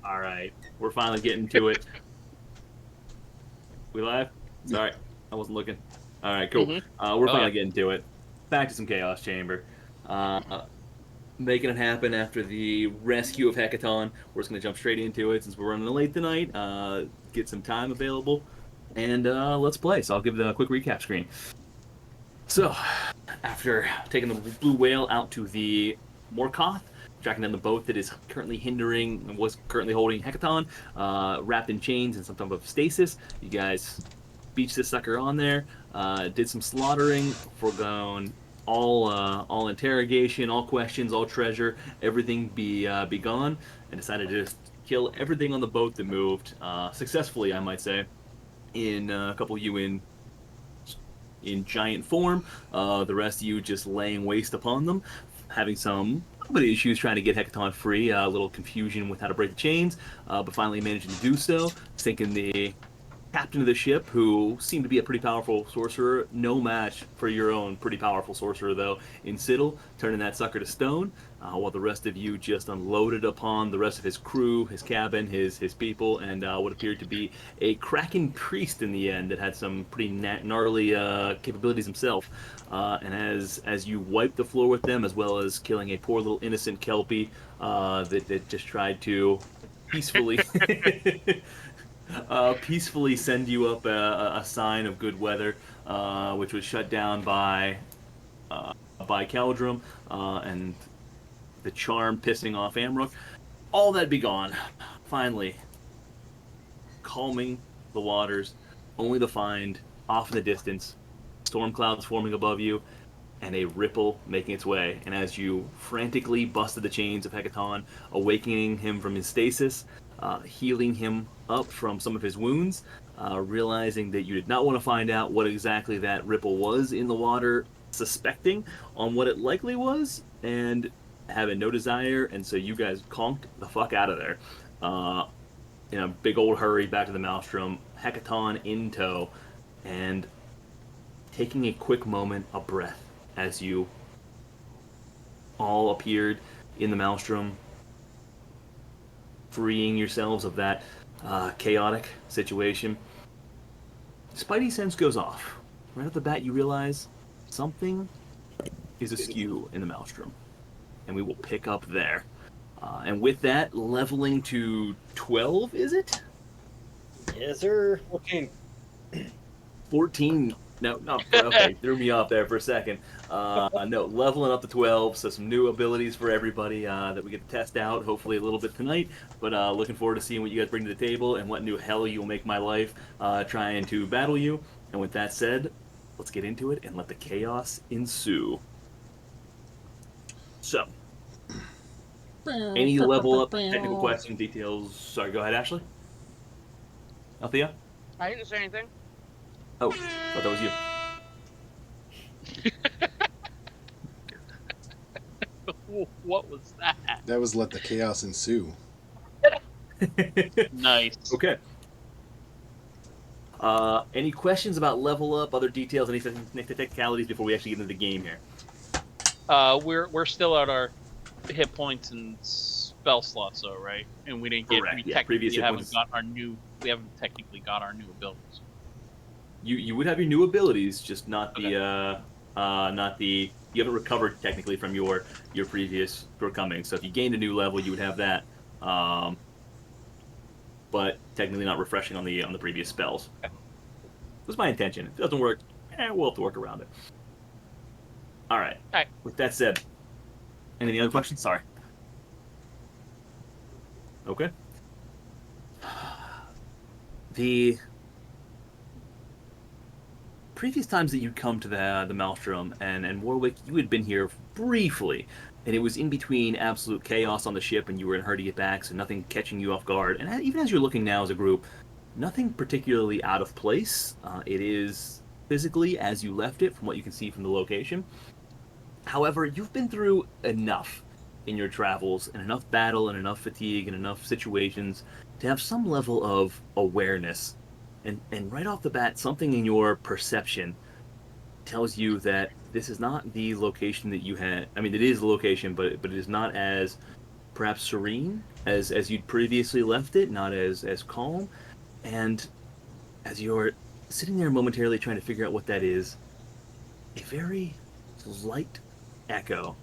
All right, we're finally getting to it. We live? Sorry, I wasn't looking. All right, cool. Mm-hmm. We're Oh yeah. finally getting to it. Back to some Chaos Chamber. Making it happen after the rescue of Hecaton. We're just going to jump straight into it since we're running late tonight. Get some time available, and let's play. So I'll give the quick recap screen. So, after taking the blue whale out to the Morkoth, tracking down the boat that is currently hindering and was currently holding Hecaton, wrapped in chains and some type of stasis, you guys beached this sucker on there, did some slaughtering, forgone all interrogation, all questions, all treasure, everything be gone, and decided to just kill everything on the boat that moved successfully, I might say, in a couple of you in giant form. The rest of you just laying waste upon them, having some issues trying to get Hecaton free. A little confusion with how to break the chains, but finally managing to do so. Sinking the captain of the ship, who seemed to be a pretty powerful sorcerer. No match for your own pretty powerful sorcerer, though, in Siddle, turning that sucker to stone, while the rest of you just unloaded upon the rest of his crew, his cabin, his people, and what appeared to be a Kraken priest in the end that had some pretty gnarly capabilities himself. And as you wiped the floor with them, as well as killing a poor little innocent Kelpie that just tried to peacefully peacefully send you up a sign of good weather, which was shut down uh, by Caldrum and the charm pissing off Amrook. All that be gone. Finally, calming the waters, only to find off in the distance storm clouds forming above you and a ripple making its way. And as you frantically busted the chains of Hecaton, awakening him from his stasis, healing him up from some of his wounds, realizing that you did not want to find out what exactly that ripple was in the water, suspecting on what it likely was, and having no desire, and so you guys conked the fuck out of there. Uh, in a big old hurry back to the Maelstrom, Hecaton in tow, and taking a quick moment of breath as you all appeared in the Maelstrom, freeing yourselves of that chaotic situation. Spidey sense goes off. Right off the bat, you realize something is askew in the Maelstrom, and we will pick up there. And with that, leveling to 12, is it? Yes, sir. 14. No, no, okay, threw me off there for a second. No, leveling up to 12, so some new abilities for everybody that we get to test out, hopefully a little bit tonight. But looking forward to seeing what you guys bring to the table and what new hell you'll make my life trying to battle you. And with that said, let's get into it and let the chaos ensue. So, any level up technical question details? Sorry, go ahead, Ashley. Althea? I didn't say anything. Oh, thought that was you. What was that? That was let the chaos ensue. Nice. Okay. Any questions about level up, other details, any technicalities before we actually get into the game here? We're still at our hit points and spell slots, though, right? And we didn't get. Correct, We yeah, technically previous hit haven't points. got our new. We haven't technically got our new abilities. You would have your new abilities, just not the you haven't recovered technically from your previous shortcomings. So if you gained a new level, you would have that, but technically not refreshing on the previous spells. Was my intention. If it doesn't work, we'll have to work around it. All right. All right. With that said, any other questions? Sorry. Okay. The previous times that you'd come to the Maelstrom and Warwick, you had been here briefly, and it was in between absolute chaos on the ship, and you were in a hurry to get back, so nothing catching you off guard. And even as you're looking now as a group, nothing particularly out of place. It is physically as you left it, from what you can see from the location. However, you've been through enough in your travels, and enough battle, and enough fatigue, and enough situations to have some level of awareness. And right off the bat, something in your perception tells you that this is not the location that you had. I mean, it is the location, but it is not as perhaps serene as you'd previously left it, not as calm. And as you're sitting there momentarily trying to figure out what that is, a very light echo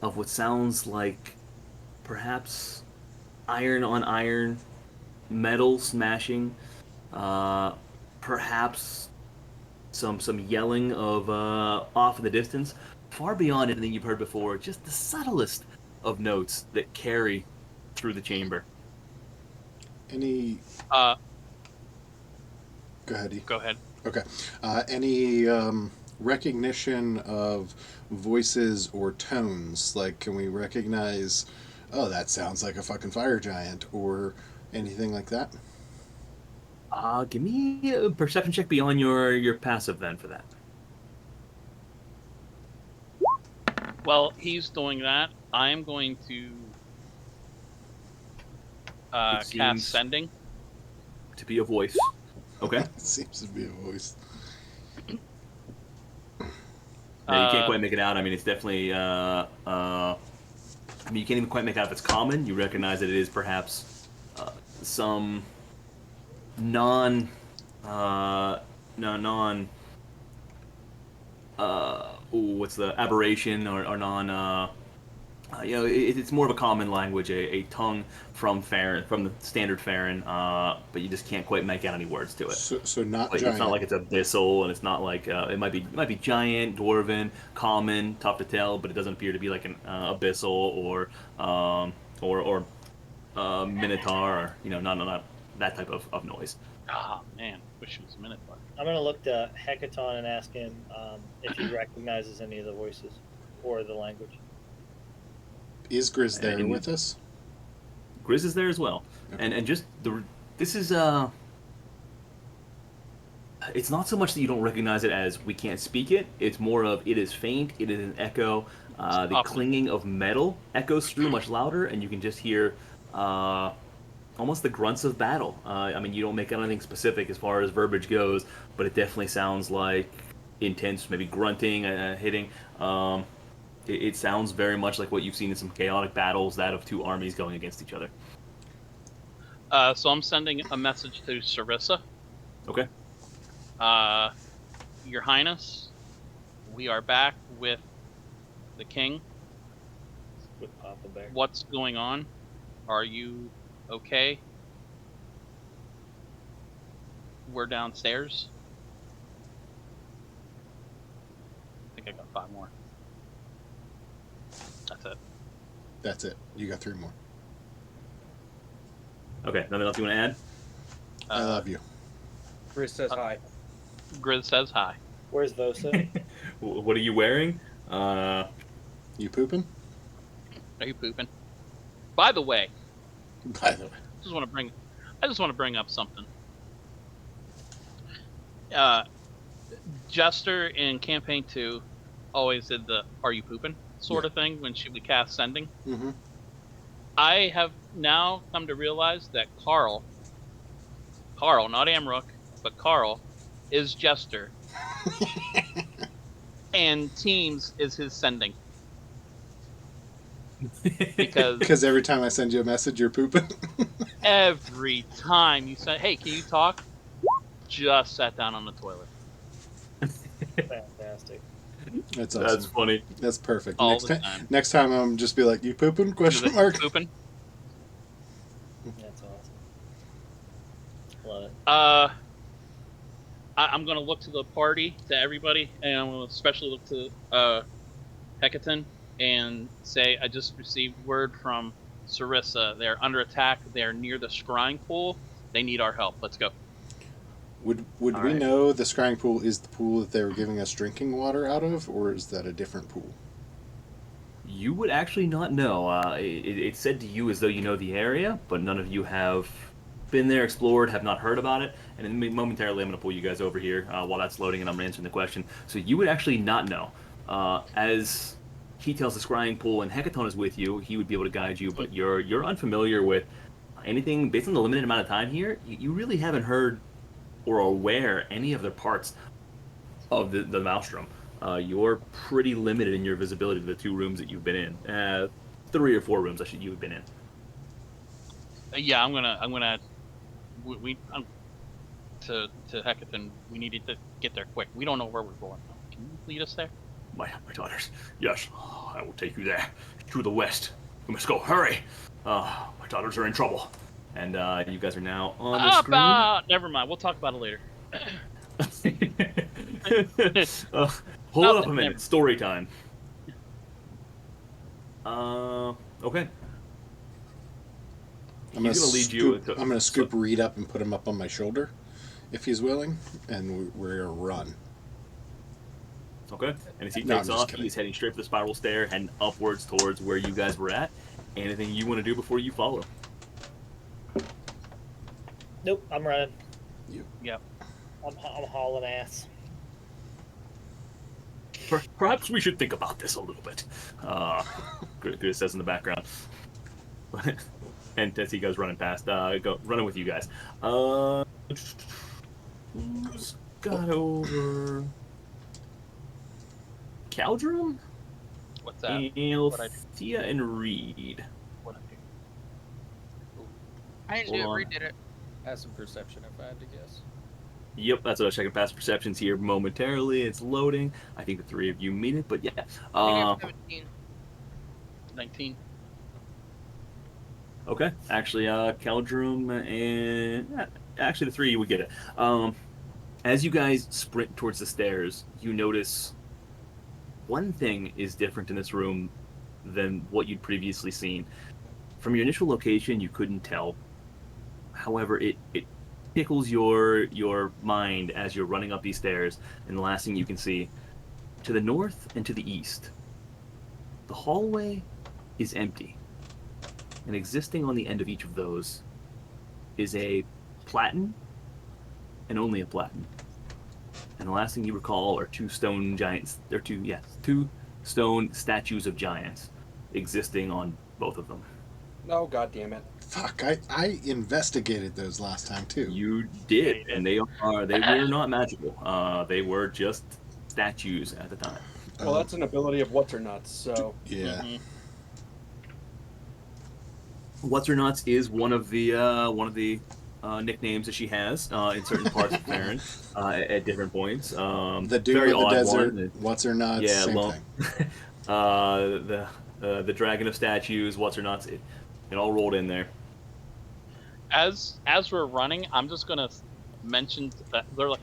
of what sounds like perhaps iron on iron, metal smashing, uh, perhaps some yelling of off in the distance, far beyond anything you've heard before. Just the subtlest of notes that carry through the chamber. Any? Uh, Go ahead. E. go ahead. Okay. Any recognition of voices or tones? Like, can we recognize? Oh, that sounds like a fucking fire giant, or anything like that. Give me a perception check beyond your passive then for that. Well, he's doing that. I am going to It seems- cast Sending. To be a voice. Okay. It seems to be a voice. Yeah, you can't quite make it out. I mean, it's definitely. I mean, you can't even quite make out if it's common. You recognize that it is perhaps some non. No, non. What's the aberration or non? It's more of a common language, a tongue from Farron, from the standard Farron, but you just can't quite make out any words to it. So not Like, giant. it's not like it's abyssal, and it's not like it might be giant, dwarven, common, tough to tell, but it doesn't appear to be like an abyssal or minotaur, or not that type of noise. Ah, man, wish it was a minute. I'm gonna look to Hecaton and ask him if he recognizes any of the voices or the language. Is Grizz there And- with us? Grizz is there as well, Okay. and just this is it's not so much that you don't recognize it as we can't speak it. It's more of it is faint. It is an echo. The Awful. clinging of metal echoes through much louder, and you can just hear almost the grunts of battle. I mean, you don't make out anything specific as far as verbiage goes, but it definitely sounds like intense, maybe grunting, hitting. It sounds very much like what you've seen in some chaotic battles, that of two armies going against each other. So I'm sending a message to Sarissa. Okay. Your Highness, we are back with the king. With Papa Bear. What's going on? Are you okay? We're downstairs. I think I got 5 more. That's it. That's it. You got 3 more. Okay. Nothing else you want to add? I love you. Chris says hi. Grizz says hi. Where's Vosa? What are you wearing? You pooping? Are you pooping? By the way, By the way. I just want to bring up something. Jester in campaign 2 always did the "Are you pooping?" sort of thing when she would cast Sending. Mm-hmm. I have now come to realize that Carl, not Amrook, but Carl, is Jester, and Teams is his Sending. Because Because every time I send you a message, you're pooping. every time you say, "Hey, can you talk?" Just sat down on the toilet. Fantastic. That's awesome. That's funny. That's perfect. All Next the time, time. next time I'm just be like, "You pooping?" Is Question it mark. Pooping. That's awesome. Love it. I'm gonna look to the party, to everybody, and I'm gonna especially look to Hecaton and say I just received word from Sarissa. They're under attack. They're near the scrying pool. They need our help. Let's go. Would All we right. know the scrying pool is the pool that they were giving us drinking water out of, or is that a different pool? You would actually not know. It's said to you as though you know the area, but none of you have been there, explored, have not heard about it. And then momentarily, I'm going to pull you guys over here while that's loading, and I'm answering the question. So you would actually not know. As he tells the scrying pool and Hecaton is with you, he would be able to guide you, but you're unfamiliar with anything based on the limited amount of time here. You really haven't heard or aware any other parts of the Maelstrom. You're pretty limited in your visibility to the 2 rooms that you've been in. 3 or 4 rooms you've been in. Yeah, I'm gonna. To Hecatan. We needed to get there quick. We don't know where we're going. Can you lead us there? My daughters. Yes, I will take you there. To the west. We must go. Hurry. My daughters are in trouble. And you guys are now on the screen. Never mind. We'll talk about it later. Hold up a minute. Story time. Okay. I'm gonna scoop Reed up and put him up on my shoulder, if he's willing, and we're gonna run. Okay. And as he takes off, he's heading straight for the spiral stair, heading upwards towards where you guys were at. Anything you want to do before you follow? Nope, I'm running. Yep. I'm hauling ass. Perhaps we should think about this a little bit. Chris says in the background. And as he goes running past, running with you guys. Who's got over? Caldrum? What's that? Althea and Reed. What I do? I didn't do it. Reed did it. Have some perception if I had to guess. Yep, that's what I was checking. Past perceptions here momentarily. It's loading. I think the 3 of you meet it, but yeah. I think 17. 19. Okay. Actually, Caldrum and actually the 3 of you would get it. As you guys sprint towards the stairs, you notice one thing is different in this room than what you'd previously seen. From your initial location, you couldn't tell. However, it tickles your mind as you're running up these stairs, and the last thing you can see, to the north and to the east, the hallway is empty. And existing on the end of each of those is a platen, and only a platen. And the last thing you recall are 2 stone giants. They're 2 stone statues of giants existing on both of them. Oh, God damn it. Fuck, I investigated those last time too. You did, and they were not magical. They were just statues at the time. Well, that's an ability of what's or nuts, so yeah. Mm-hmm. What's her nuts is one of the nicknames that she has in certain parts of Farron at different points. The dude very in the odd desert. one. What's her nuts? Yeah, same thing. The dragon of statues. What's her nuts? It all rolled in there. As we're running, I'm just gonna mention that they're like,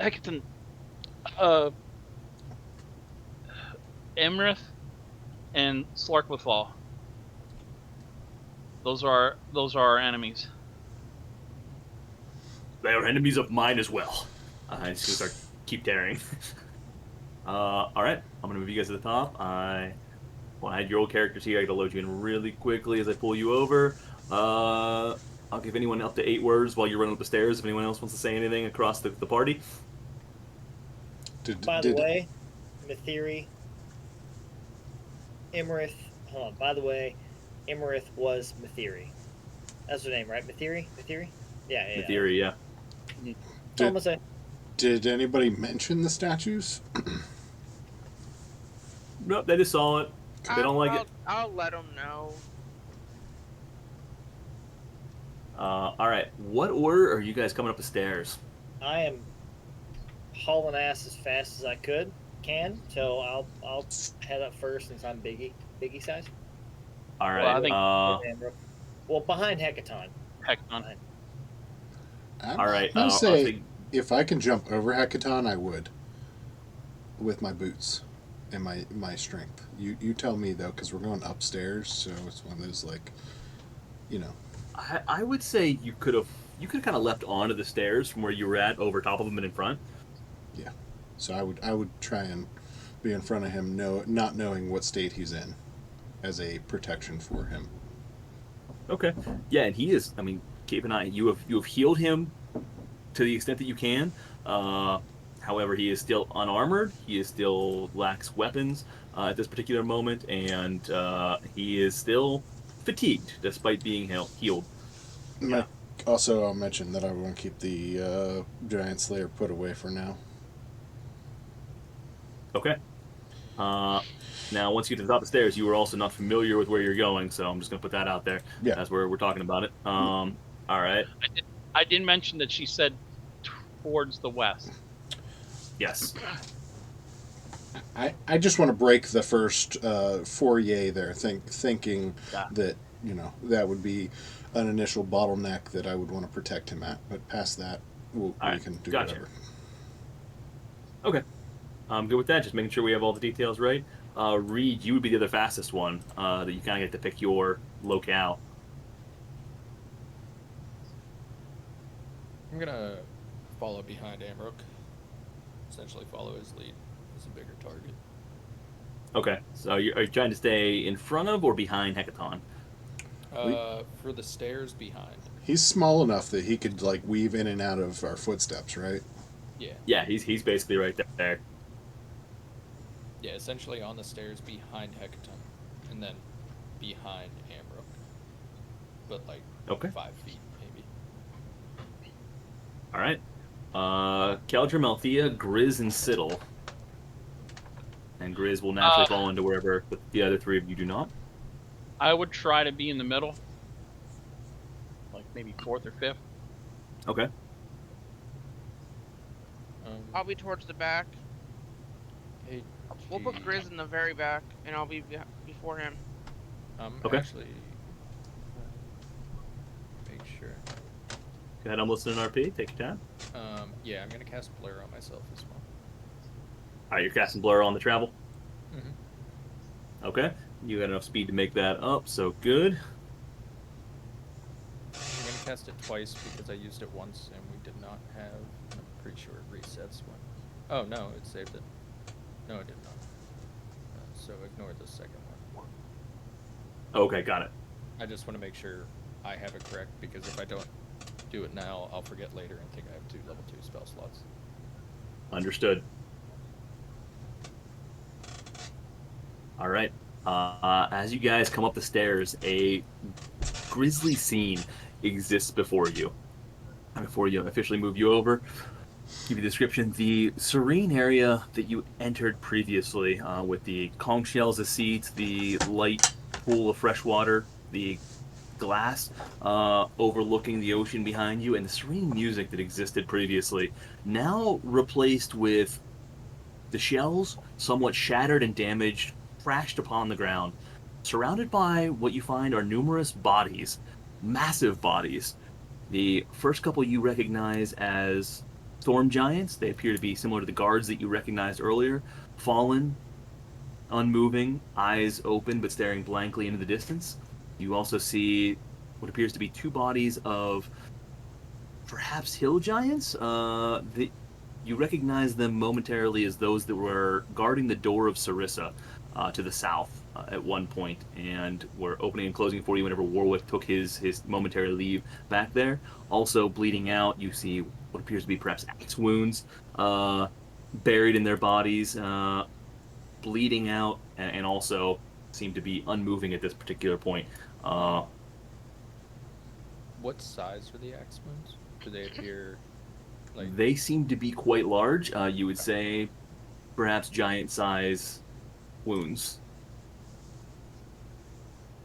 Hecatan, Imrith, and Slarkwithal. Those are our enemies. They are enemies of mine as well. It's gonna start keep tearing. All right, I'm gonna move you guys to the top. I had your old characters here. I gotta load you in really quickly as I pull you over. I'll give anyone up to 8 words while you're running up the stairs. If anyone else wants to say anything across the party. By the way, Mithiri, Imrith. Hold on. By the way, Imrith was Mithiri. That's her name, right? Mithiri? Yeah. Mithiri, yeah. That's all I'm gonna say. Did anybody mention the statues? Nope, they just saw it. They don't like it. I'll let them know. All right. What order are you guys coming up the stairs? I am hauling ass as fast as I can. So I'll head up first since I'm biggie size. All right. Well, I think behind Hecatan. Hecatan. All right. I'll say if I can jump over Hecatan, I would. With my boots and my strength. You tell me though, because we're going upstairs, so it's one of those I would say you could have kind of leapt onto the stairs from where you were at, over top of him and in front. Yeah. So I would try and be in front of him, not knowing what state he's in, as a protection for him. Okay. Yeah, and he is. I mean, keep an eye. You have healed him to the extent that you can. However, he is still unarmored. He is still lacks weapons at this particular moment, and he is still fatigued despite being healed. Yeah. Also, I'll mention that I want to keep the Giant Slayer put away for now. Okay. Now, once you get to the top of the stairs, you were also not familiar with where you're going, so I'm just gonna put that out there. Yeah. That's where we're talking about it. All right. I did mention that she said towards the west. Yes. I just want to break the first foyer there, thinking Yeah. that that would be an initial bottleneck that I would want to protect him at. But past that, we right, can do gotcha. whatever. Okay. I'm good with that. Just making sure we have all the details right. Reed, you would be the other fastest one. That you kind of get to pick your locale. I'm gonna follow behind Amrook. Essentially follow his lead as a bigger target. Okay. So are you trying to stay in front of or behind Hecaton? For the stairs behind. He's small enough that he could like weave in and out of our footsteps, right? Yeah. Yeah, he's basically right there. Yeah, essentially on the stairs behind Hecaton, and then behind Amrook. But like Okay. 5 feet maybe. All right. Keldrum, Althea, Grizz, and Siddle. And Grizz will naturally fall into wherever the other three of you do not. I would try to be in the middle, like maybe 4th or 5th. Okay. I'll be towards the back. Hey, We'll put Grizz in the very back, and I'll be before him. Okay. Actually, make sure. Go ahead, I'm listening to RP. Take your time. Yeah, I'm gonna cast Blur on myself as well. All right, you're casting Blur on the travel. Mm-hmm. Okay. You got enough speed to make that up, so good. I'm gonna cast it twice because I used it once and we did not have. I'm pretty sure it resets when. Oh no, it saved it. No, it did not. So ignore the second one. Okay, got it. I just want to make sure I have it correct because if I don't do it now, I'll forget later and think I have 2 level 2 spell slots. Understood. All right. As you guys come up the stairs, a grisly scene exists before you. And before you officially move you over, give you the description. The serene area that you entered previously, with the conch shells as seats, the light pool of fresh water, the glass overlooking the ocean behind you, and the serene music that existed previously, now replaced with the shells, somewhat shattered and damaged, crashed upon the ground, surrounded by what you find are numerous bodies, massive bodies. The first couple you recognize as storm giants. They appear to be similar to the guards that you recognized earlier, fallen, unmoving, eyes open but staring blankly into the distance. You also see what appears to be 2 bodies of perhaps hill giants. You recognize them momentarily as those that were guarding the door of Sarissa to the south at one point, and were opening and closing for you whenever Warwick took his momentary leave back there. Also bleeding out, you see what appears to be perhaps axe wounds buried in their bodies, bleeding out, and also seem to be unmoving at this particular point. What size are the axe wounds? Do they appear like? They seem to be quite large. You would say perhaps giant size wounds.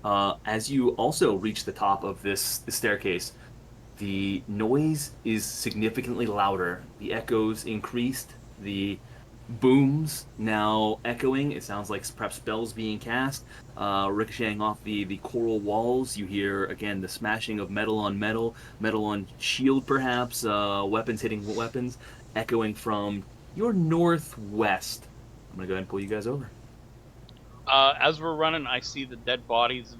As you also reach the top of this staircase, the noise is significantly louder. The echoes increased. The booms now echoing. It sounds like perhaps spells being cast, ricocheting off the coral walls. You hear again the smashing of metal on shield perhaps, weapons hitting weapons, echoing from your northwest. I'm gonna go ahead and pull you guys over. As we're running, I see the dead bodies of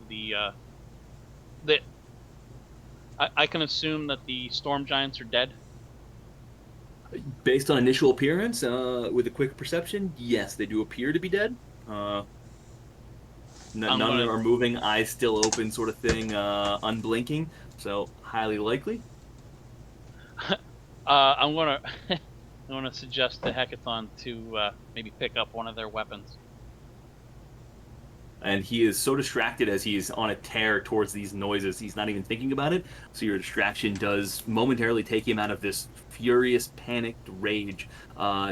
I can assume that the storm giants are dead. Based on initial appearance, with a quick perception, yes, they do appear to be dead. None of them are moving, eyes still open, sort of thing, unblinking. So highly likely. I'm gonna suggest to Hecaton to maybe pick up one of their weapons. and he is so distracted as he's on a tear towards these noises, he's not even thinking about it. So your distraction does momentarily take him out of this furious, panicked rage,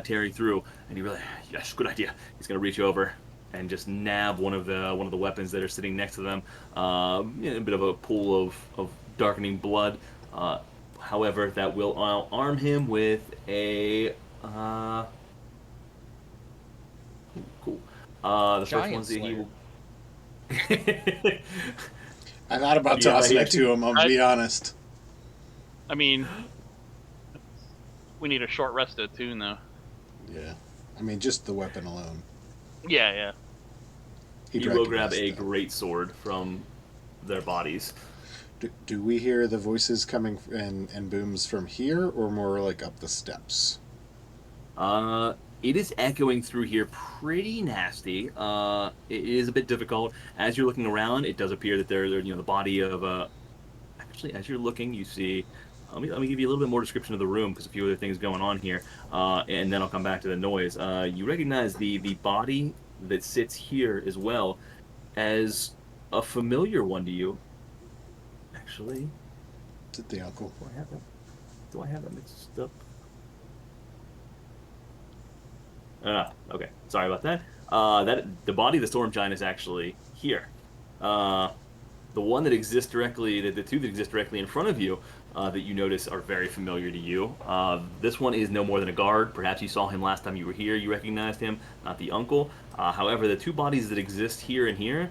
tearing through. And he really, yes, good idea. He's gonna reach over and just nab one of the weapons that are sitting next to them. A bit of a pool of darkening blood. However, that will arm him with a. Cool. The first Giant one's that he Slayer. will. I thought about Yeah, tossing he it to him. I'm gonna be honest. I mean, we need a short rest to attune, though. Yeah, I mean just the weapon alone. Yeah, yeah. He will grab recognized a that. great sword from their bodies. Do we hear the voices coming and booms from here, or more like up the steps? Uh, it is echoing through here pretty nasty. It is a bit difficult. As you're looking around, it does appear that the body of actually, as you're looking, you see. Let me give you a little bit more description of the room because a few other things going on here, and then I'll come back to the noise. You recognize the body that sits here as well as a familiar one to you. Actually, Is it the uncle? do I have that? Do I have that mixed up? Okay. Sorry about that. That the body of the storm giant is actually here. The one that exists directly, the two that exist directly in front of you, that you notice are very familiar to you. This one is no more than a guard. Perhaps you saw him last time you were here. You recognized him, not the uncle. However, the two bodies that exist here and here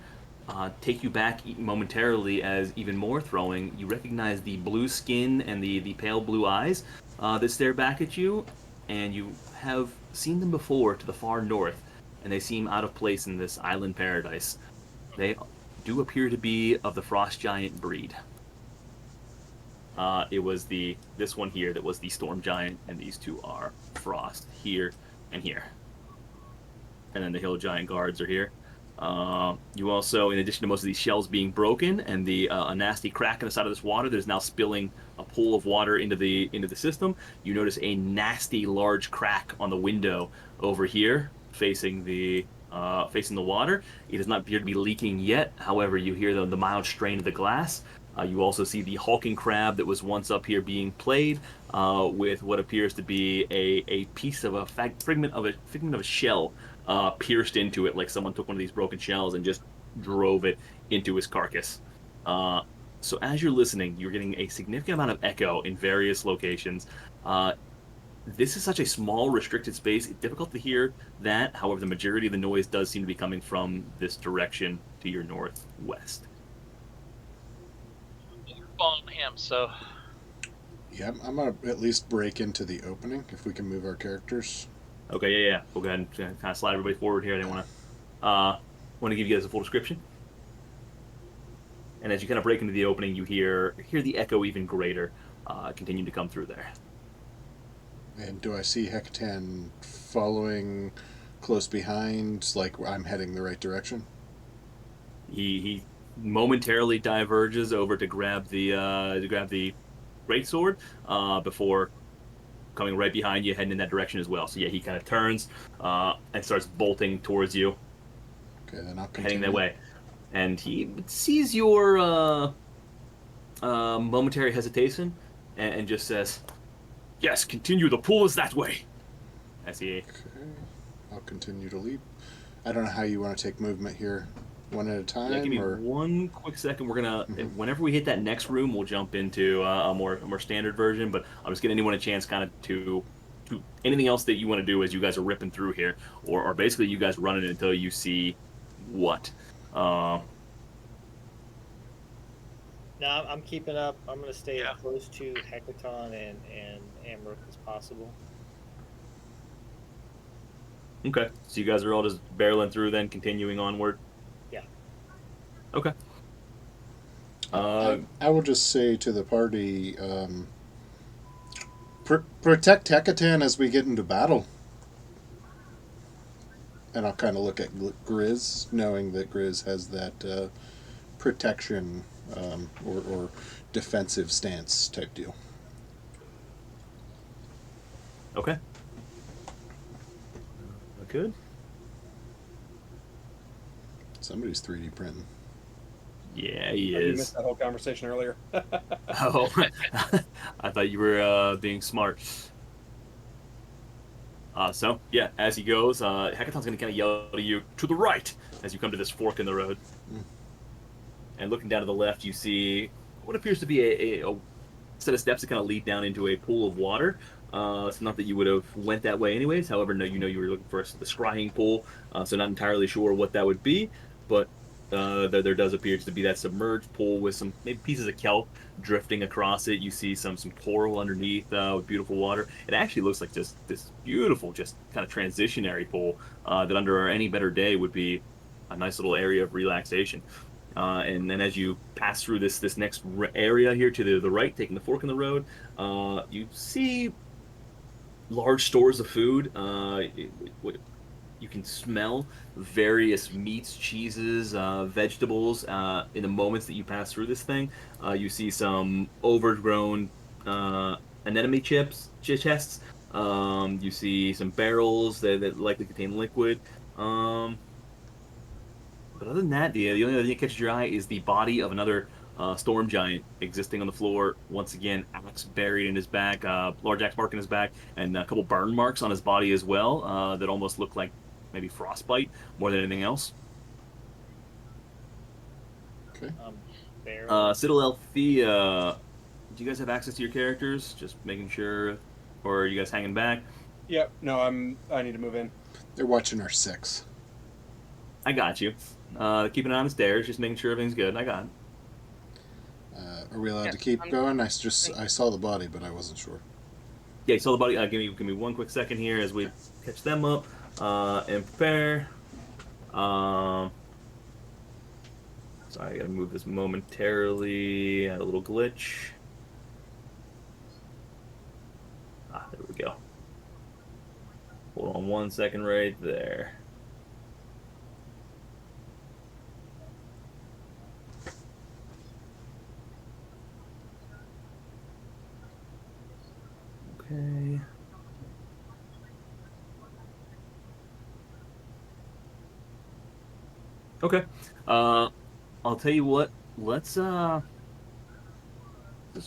take you back momentarily as even more throwing. You recognize the blue skin and the pale blue eyes that stare back at you, and you have seen them before to the far north, and they seem out of place in this island paradise. They do appear to be of the frost giant breed. It was this one here that was the storm giant, and these two are frost here and here. And then the hill giant guards are here. You also, in addition to most of these shells being broken and a nasty crack in the side of this water that is now spilling a pool of water into the system, you notice a nasty large crack on the window over here facing the water. It does not appear to be leaking yet. However, you hear the mild strain of the glass. You also see the hulking crab that was once up here being played with what appears to be a piece of a figment of a shell pierced into it, like someone took one of these broken shells and just drove it into his carcass. So as you're listening, you're getting a significant amount of echo in various locations. This is such a small, restricted space. It's difficult to hear that. However, the majority of the noise does seem to be coming from this direction to your northwest. We're following him, so Yeah, I'm gonna at least break into the opening if we can move our characters. Okay, yeah. We'll go ahead and kind of slide everybody forward here. I didn't want to give you guys a full description. And as you kind of break into the opening, you hear the echo even greater, continue to come through there. And do I see Hekatan following close behind, like I'm heading the right direction? He momentarily diverges over to grab the greatsword before coming right behind you, heading in that direction as well. So yeah, he kind of turns and starts bolting towards you, Okay, then I'll continue. heading that way. And he sees your momentary hesitation and just says, "Yes, continue. The pool is that way." As he, Okay, I'll continue to leap. I don't know how you want to take movement here. One at a time, yeah, give me or one quick second. We're gonna, whenever we hit that next room, we'll jump into a more standard version. But I'm just giving anyone a chance, kind of to anything else that you want to do as you guys are ripping through here, or basically you guys running until you see what. No, I'm keeping up. I'm going to stay as close to Hecaton and Amrook as possible. Okay, so you guys are all just barreling through, then continuing onward. Yeah. Okay. I will just say to the party, protect Hekatan as we get into battle. And I'll kind of look at Grizz, knowing that Grizz has that protection or defensive stance type deal. Okay. Good. Somebody's 3D printing. Yeah, he Oh, you missed is. that whole conversation earlier. Oh, I thought you were being smart. So yeah, as he goes, Hekaton's gonna kind of yell to you to the right as you come to this fork in the road. Mm. And looking down to the left, you see what appears to be a set of steps that kind of lead down into a pool of water. It's not that you would have went that way anyways. However, no, you know you were looking for the scrying pool, so not entirely sure what that would be. But there does appear to be that submerged pool with some maybe pieces of kelp drifting across it. You see some coral underneath with beautiful water. It actually looks like just this beautiful, just kind of transitionary pool that under any better day would be a nice little area of relaxation. And then as you pass through this next area here to the right, taking the fork in the road, you see large stores of food. You can smell various meats, cheeses, vegetables in the moments that you pass through this thing. You see some overgrown anemone chests. You see some barrels that likely contain liquid. But other than that, the only other thing that catches your eye is the body of another storm giant existing on the floor. Once again, axe buried in his back, large axe mark in his back, and a couple burn marks on his body as well that almost look like maybe frostbite more than anything else. Okay. Barely. Citadel Althea, do you guys have access to your characters? Just making sure, or are you guys hanging back? Yep. No, I need to move in. They're watching our 6. I got you. Keep an eye on the stairs, just making sure everything's good. I got it. Are we allowed Yeah, to keep I'm- going? I saw the body, but I wasn't sure. Yeah, so the body. Give me one quick second here as we catch them up and prepare. Sorry, I gotta move this momentarily. Had a little glitch. There we go. Hold on 1 second right there. Okay. Okay. I'll tell you what. Let's this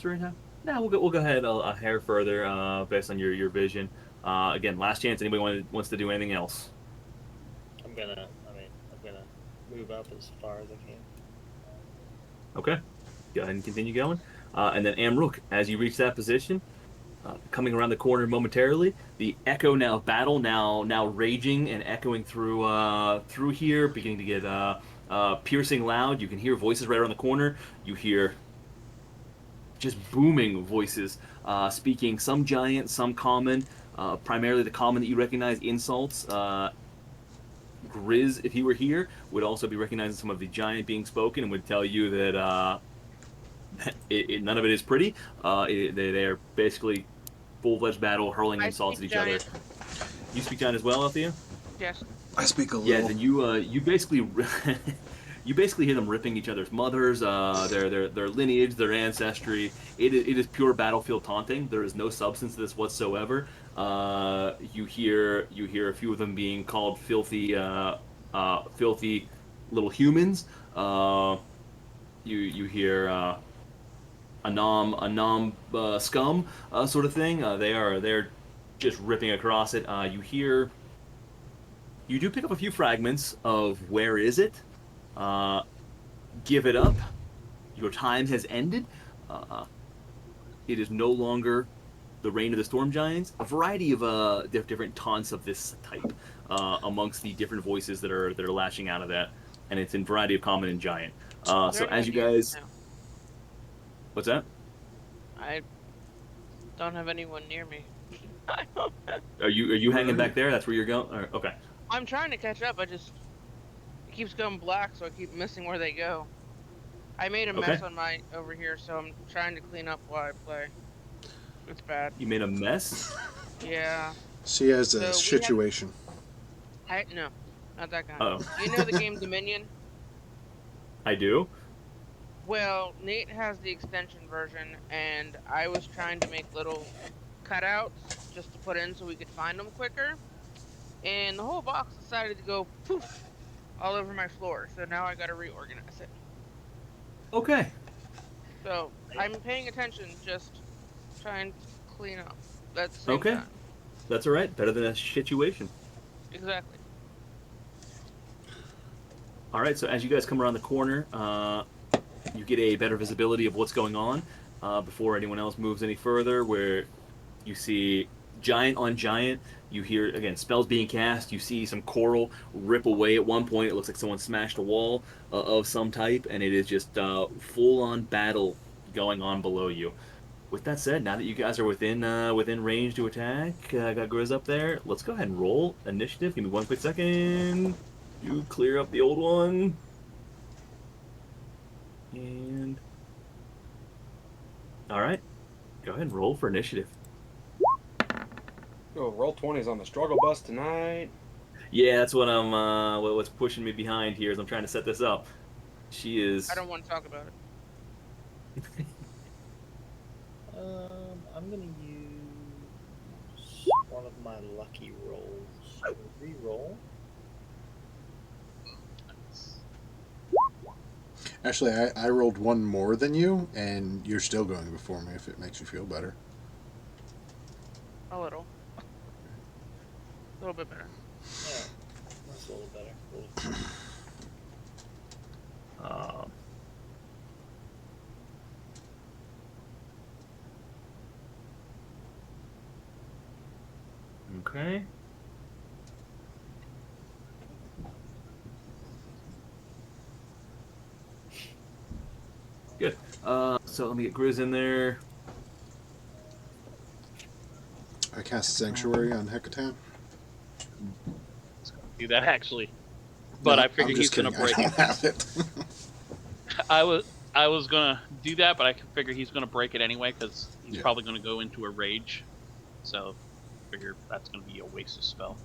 right now. Nah, we'll go ahead a hair further based on your vision. Again, last chance. Anybody wants to do anything else? I'm gonna move up as far as I can. Okay. Go ahead and continue going. And then Amrook, as you reach that position, coming around the corner momentarily, the echo now of battle now raging and echoing through here, beginning to get piercing loud. You can hear voices right around the corner. You hear just booming voices speaking, some giant, some common. Primarily the common that you recognize, insults. Grizz, if he were here, would also be recognizing some of the giant being spoken and would tell you that none of it is pretty. They are basically full-fledged battle, hurling I insults at speak each other. giant. You speak giant as well, Althea? Yes. I speak a Yeah, little. then you basically you basically hear them ripping each other's mothers, their lineage, their ancestry. It is pure battlefield taunting. There is no substance to this whatsoever. You hear a few of them being called filthy little humans. You hear Anam scum sort of thing. They're just ripping across it. You do pick up a few fragments of where is it? Give it up. Your time has ended. It is no longer the reign of the storm giants. A variety of different taunts of this type amongst the different voices that are lashing out of that, and it's in variety of common and giant. Is there So as you anyone near me guys, now? what's that? I don't have anyone near me. Are you hanging back there? That's where you're going. Okay. I'm trying to catch up. It keeps going black, so I keep missing where they go. I made a mess Okay. on my over here, so I'm trying to clean up while I play. It's bad. You made a mess. Yeah. She has So a we have- situation. No, not that kind. Oh, You know the game Dominion? I do. Well, Nate has the extension version, and I was trying to make little cutouts just to put in so we could find them quicker. And the whole box decided to go poof all over my floor. So now I gotta reorganize it. Okay. So I'm paying attention, just trying to clean up at the same Okay. time. That's all right. Better than a situation. Exactly. All right. So as you guys come around the corner, you get a better visibility of what's going on before anyone else moves any further. Where you see giant on giant. You hear again spells being cast. You see some coral rip away at one point. It looks like someone smashed a wall of some type, and it is just full-on battle going on below you. With that said, now that you guys are within range to attack, I got Grizz up there. Let's go ahead and roll initiative. Give me one quick second. You clear up the old one, and all right, go ahead and roll for initiative. Oh, roll 20s on the struggle bus tonight. Yeah, that's what I'm. What's pushing me behind here is I'm trying to set this up. She is. I don't want to talk about it. I'm gonna use one of my lucky rolls. Reroll. Actually, I rolled one more than you, and you're still going before me if it makes you feel better. A little. A little bit better. Yeah, that's a little better. Um, okay. Good. So let me get Grizz in there. I cast Sanctuary on Hecatan. Do that actually, but No, I figured I'm he's just gonna kidding. break. I don't have it. I was gonna do that, but I figure he's gonna break it anyway because he's Yeah. probably gonna go into a rage. So, I figure that's gonna be a waste of spell.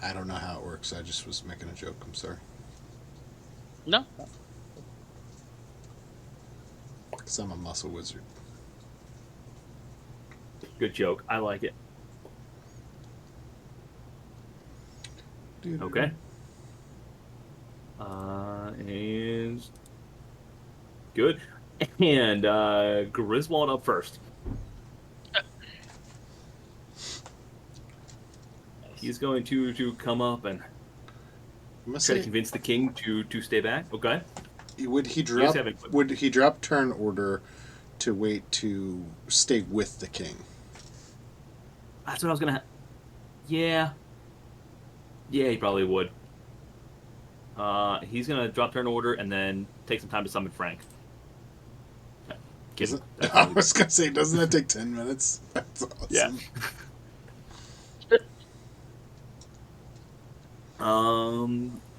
I don't know how it works. I just was making a joke. I'm sorry. No, Because I'm a muscle wizard. Good joke. I like it. Okay. And good. And Griswold up first. He's going to come up and I must try to say, convince the king to stay back. Okay. would he He is drop? having- Would he drop turn order to wait to stay with the king? That's what I was gonna. Yeah. Yeah, he probably would. He's gonna drop turn order and then take some time to summon Frank. Kidding. Doesn't, I was gonna say, doesn't that take 10 minutes? That's awesome. Yeah.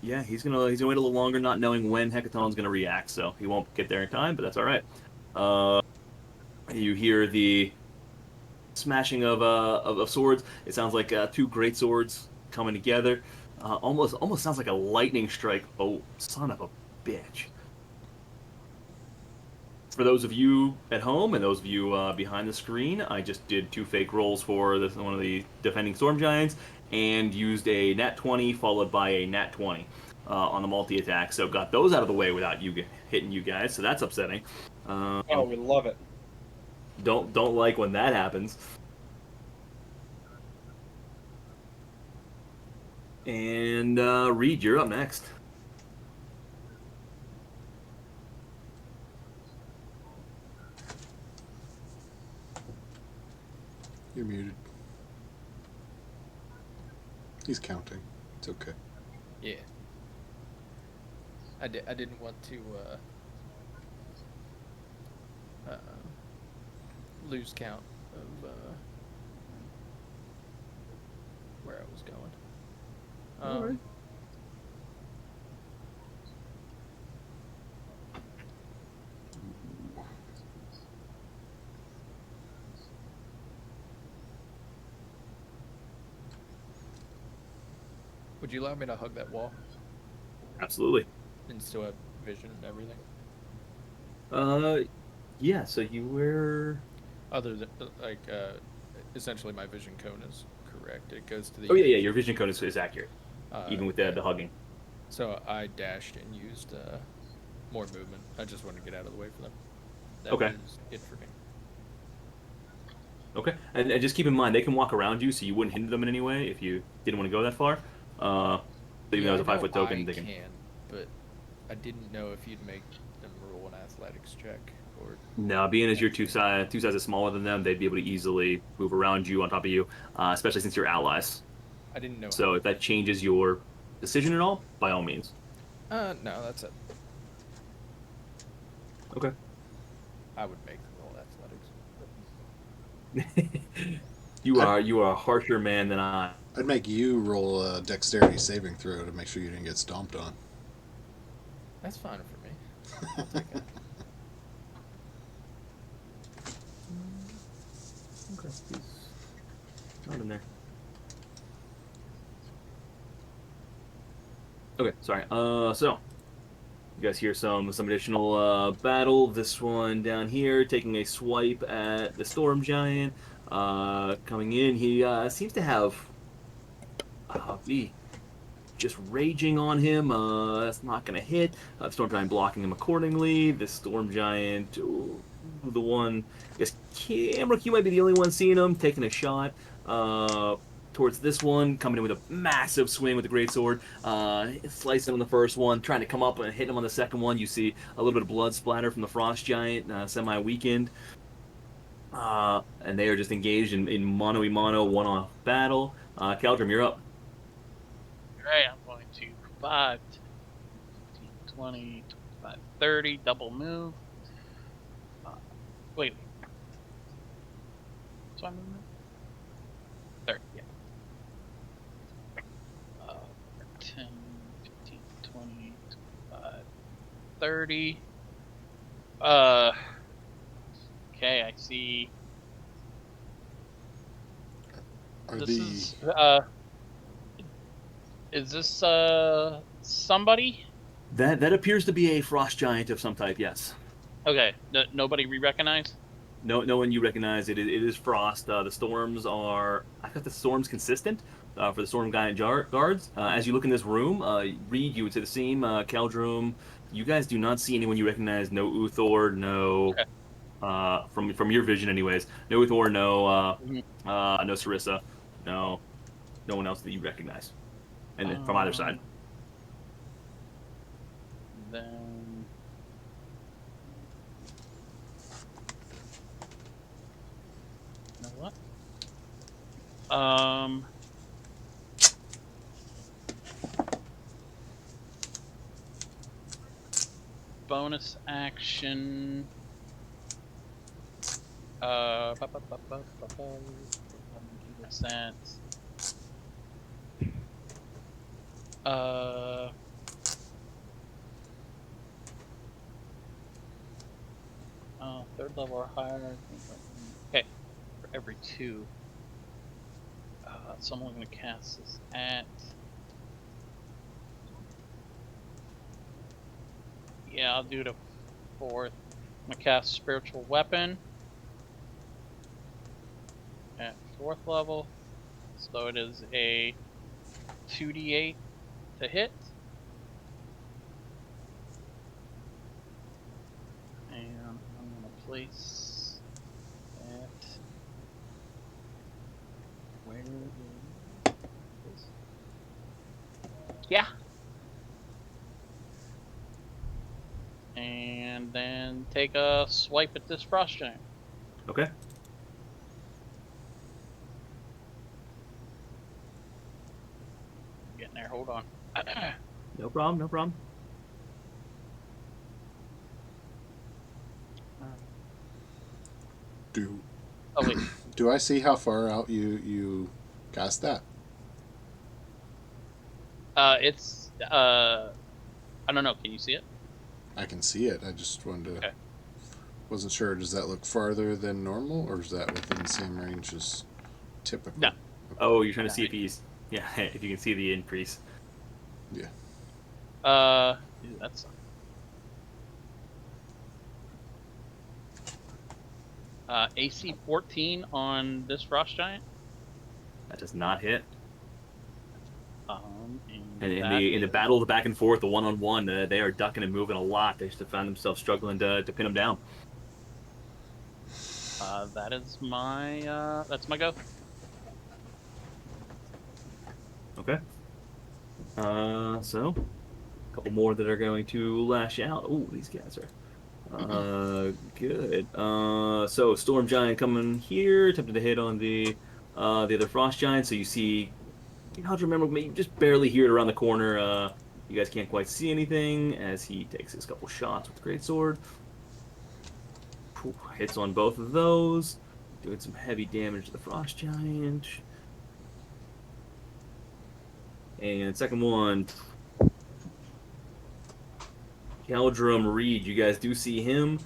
Yeah, he's gonna wait a little longer, not knowing when Hecaton's gonna react, so he won't get there in time, but that's all right. You hear the smashing of swords. It sounds like two great swords coming together. Almost sounds like a lightning strike. Oh, son of a bitch! For those of you at home and those of you behind the screen, I just did two fake rolls for one of the defending storm giants and used a nat 20 followed by a nat 20 on the multi-attack. So got those out of the way without hitting you guys. So that's upsetting. Oh, we love it. Don't like when that happens. And Reed, you're up next. You're muted. He's counting. It's okay. Yeah. I didn't want to lose count of where I was going. Alright. Would you allow me to hug that wall Absolutely. and still have vision and everything? Yeah. So you were. Other than essentially my vision cone is correct. It goes to the. Oh yeah. Your vision code is accurate. even with Yeah. the hugging. So I dashed and used more movement. I just wanted to get out of the way for them. That Okay. was it for me. Okay, and just keep in mind they can walk around you, so you wouldn't hinder them in any way if you didn't want to go that far. Even though Yeah, it's I a know 5 foot token, I they can. but I didn't know if you'd make them roll an athletics check or. No, being as you're two sizes smaller than them, they'd be able to easily move around you, on top of you, especially since you're allies. I didn't know So how. if that changes your decision at all, by all means. No, that's it. Okay. I would make them roll athletics. You are a harsher man than I. I'd make you roll a dexterity saving throw to make sure you didn't get stomped on. That's fine for me. I'll take it. Okay, he's not in there. Okay, sorry. So you guys hear some additional battle. This one down here taking a swipe at the storm giant. Coming in, he seems to have be just raging on him. That's not gonna hit. The storm giant blocking him accordingly. The storm giant, ooh, the one. I guess Chamb3r, you might be the only one seeing him taking a shot. Towards this one, coming in with a massive swing with the greatsword, slicing him on the first one, trying to come up and hit him on the second one. You see a little bit of blood splatter from the frost giant, semi-weakened, and they are just engaged in mano-a-mano, one-off battle. Caldrum, you're up. Alright, I'm going to 5, 10, 15, 20, 25, 30, double move. Wait. What's my movement? 30, yeah. 10, 15, 20, 25, 30. Okay, I see. Are This is this somebody? That appears to be a frost giant of some type. Yes. Okay, nobody recognize? No one you recognize. It is frost. The storms are. I got the storms consistent for the storm giant guards. As you look in this room, Reed, you would say the same. Caldrum, you guys do not see anyone you recognize. No Uthor. No. Okay. From your vision, anyways. No Uthor. No. Mhm. No Sarissa. No. No one else that you recognize. And then from either side. Then you know what? Bonus action. Sense. Third level or higher. Okay, for every 2. So I'm only going to cast this at. Yeah, I'll do it at 4th. I'm going to cast Spiritual Weapon at 4th level. So it is a 2d8 to hit. And I'm going to place that. Where is. Yeah. And then take a swipe at this frost giant. Okay. Getting there. Hold on. No problem. No problem. Oh wait. Do I see how far out you cast that? It's I don't know. Can you see it? I can see it. I just wanted to. Okay. Wasn't sure. Does that look farther than normal, or is that within the same range as typical? No. Oh, you're trying to see if he's. Yeah, if you can see the increase. Yeah. That's. AC 14 on this frost giant. That does not hit. And in that the is- battle, the back and forth, the one-on-one, they are ducking and moving a lot. They just found themselves struggling to pin them down. that is my that's my go. Okay. So a couple more that are going to lash out. Oh, these guys are good. So Storm Giant coming here, attempting to hit on the other Frost Giant. So you see, you have to remember, you just barely hear it around the corner. You guys can't quite see anything as he takes his couple shots with the greatsword. Hits on both of those, doing some heavy damage to the Frost Giant. And second one, Chamb3r, you guys do see him.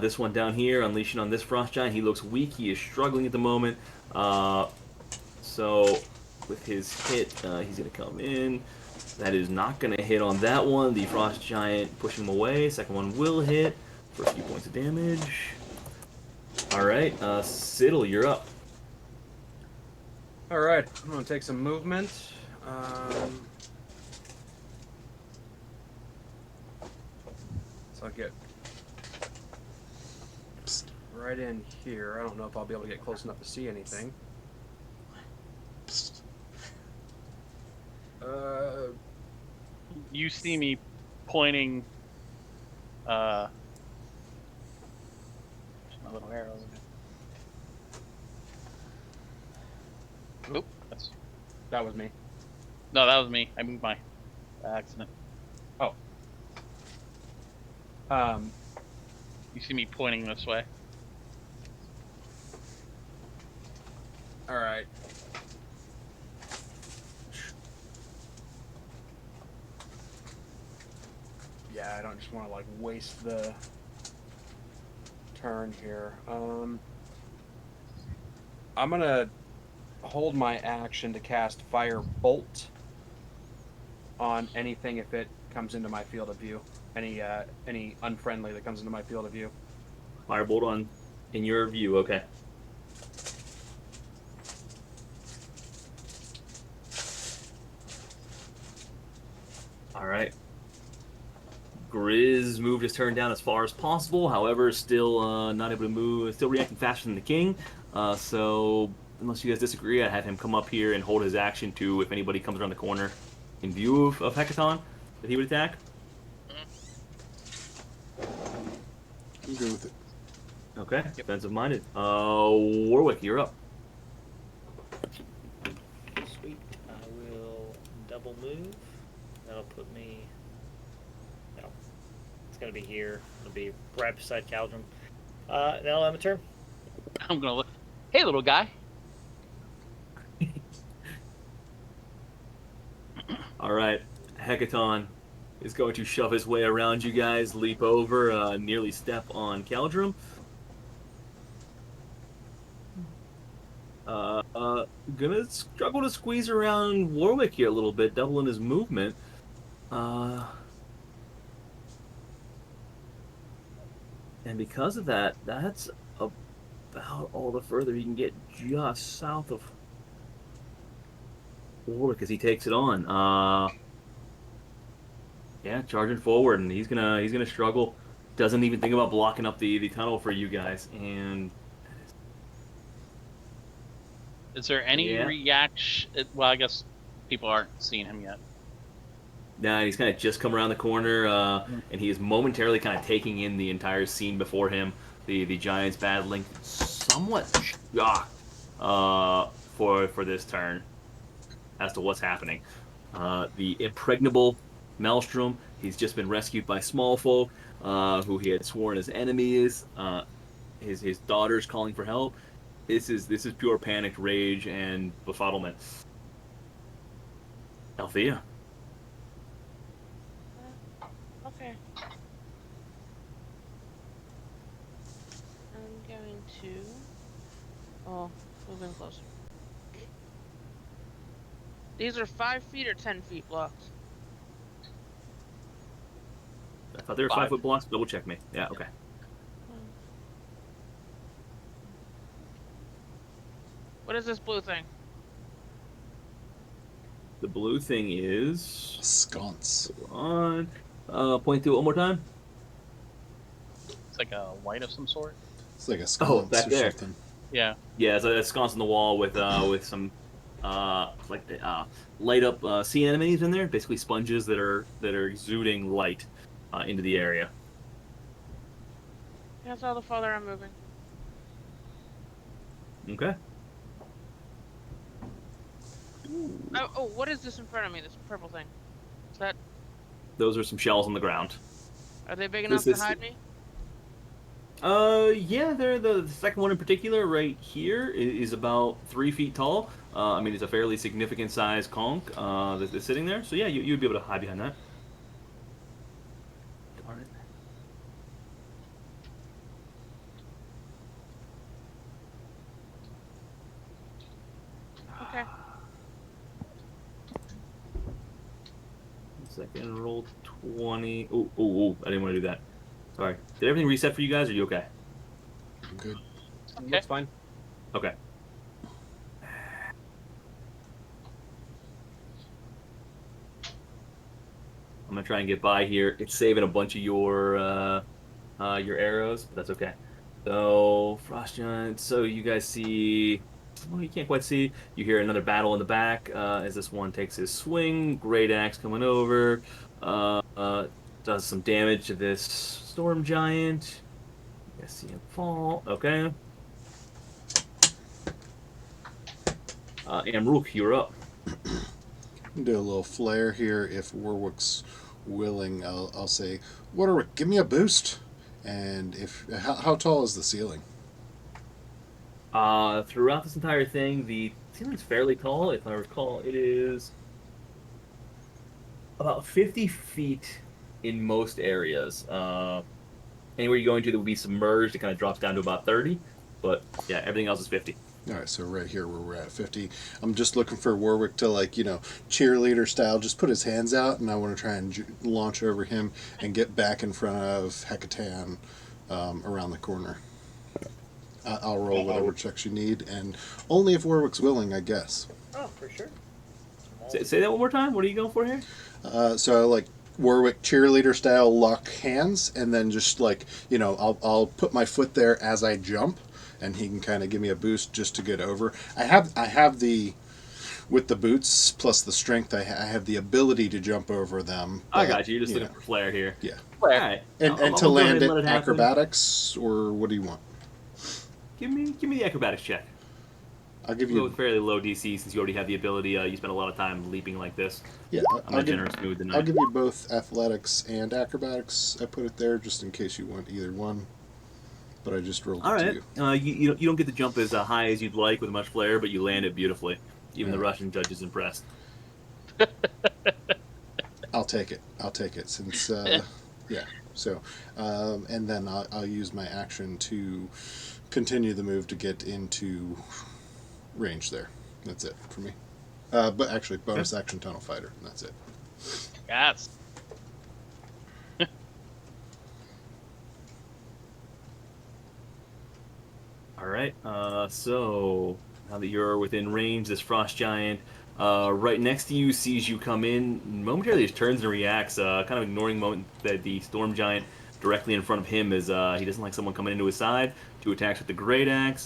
This one down here, unleashing on this Frost Giant. He looks weak. He is struggling at the moment. So with his hit, he's going to come in. That is not going to hit on that one. The Frost Giant pushing him away. Second one will hit for a few points of damage. All right, Siddle, you're up. All right, I'm gonna take some movement. So I'll get right in here. I don't know if I'll be able to get close enough to see anything. You see me pointing my little arrows. Oop, That was me. no, that was me. I moved by accident. Oh. You see me pointing this way. All right. Yeah, I don't just want to like waste the turn here. I'm gonna hold my action to cast Fire Bolt on anything if it comes into my field of view. Any unfriendly that comes into my field of view. Firebolt on in your view. Okay. All right. Grizz moved his turn down as far as possible. However, still not able to move. Still reacting faster than the king. So unless you guys disagree, I have him come up here and hold his action to if anybody comes around the corner in view of Hecaton that he would attack. I'm good with it. Okay. Defensive minded. Warwick, you're up. Sweet. I will double move. That'll put me. No, it's gonna be here. It'll be right beside Caldrum. Now I'm a turn. I'm gonna look. Hey, little guy. All right. Hecaton is going to shove his way around you guys, leap over, nearly step on Caldrum. Gonna struggle to squeeze around Warwick here a little bit, doubling his movement. And because of that, that's about all the further he can get just south of Warwick as he takes it on. Yeah, charging forward, and he's gonna struggle. Doesn't even think about blocking up the tunnel for you guys, and Is there any Yeah. reaction? Well, I guess people aren't seeing him yet. nah, he's kind of just come around the corner, and he is momentarily kind of taking in the entire scene before him. The giants battling, somewhat shocked for this turn as to what's happening. The impregnable Maelstrom, he's just been rescued by small folk who he had sworn his enemies. His daughter's calling for help. This is pure panicked rage and befuddlement. Althea. Okay. I'm going to. Oh, move in closer. These are 5 feet or 10 feet blocks. I thought they were 5 foot blocks. Double check me. Yeah, okay. What is this blue thing? The blue thing is Sconce. on. Point to it one more time. It's like a light of some sort. It's like a Oh, sconce back or there. something. Yeah. Yeah, it's a sconce on the wall with some light up sea anemones in there. Basically sponges that are exuding light into the area. That's all the farther I'm moving. Okay. Oh, what is this in front of me? This purple thing. Is that? Those are some shells on the ground. Are they big This enough is- to hide me? Yeah, they're the second one in particular right here is about 3 feet tall. I mean, it's a fairly significant size conch that's sitting there. So yeah, you'd be able to hide behind that. Darn it. Okay. Second roll 20. Oh, I didn't want to do that. Sorry. Did everything reset for you guys? Are you okay? I'm good. Okay. Looks fine. Okay. I'm gonna try and get by here. It's saving a bunch of your arrows, but that's okay. So frost giant. So you guys see. Well, you can't quite see. You hear another battle in the back as this one takes his swing. Great axe coming over. Does some damage to this storm giant. You guys see him fall. Okay. Amruk, you're up. Do a little flare here. If Warwick's willing, I'll say, Warwick, give me a boost. And how tall is the ceiling? Throughout this entire thing, the ceiling's fairly tall. If I recall, it is about 50 feet in most areas. Anywhere you go into that would be submerged, it kind of drops down to about 30. But yeah, everything else is 50. All right, so right here where we're at 50. I'm just looking for Warwick to, cheerleader style, just put his hands out, and I want to try and launch over him and get back in front of Hecatan around the corner. I'll roll whatever checks you need, and only if Warwick's willing, I guess. Oh, for sure. Say that one more time. What are you going for here? So Warwick cheerleader style lock hands, and then just I'll put my foot there as I jump, and he can kind of give me a boost just to get over. I have the with the boots plus the strength. I have the ability to jump over them. I but, got you. You're just looking for flair here. Yeah, All right. and I'll to go ahead land and let it happen. acrobatics, or what do you want? Give me the acrobatics check. I'll give Go you. with fairly low DC since you already have the ability. You spend a lot of time leaping like this. Yeah, I'm a generous mood tonight. I'll give you both athletics and acrobatics. I put it there just in case you want either one. But I just rolled All it right. to you. You don't get to jump as high as you'd like with much flair, but you land it beautifully. Even the Yeah. Russian judge is impressed. I'll take it since yeah. So and then I'll use my action to continue the move to get into range there. That's it for me. But actually, bonus action tunnel fighter. And that's it. Yes. All right. So now that you're within range, this frost giant right next to you sees you come in. Momentarily, just turns and reacts, kind of ignoring the moment that the storm giant directly in front of him is. He doesn't like someone coming into his side. 2 attacks with the great axe.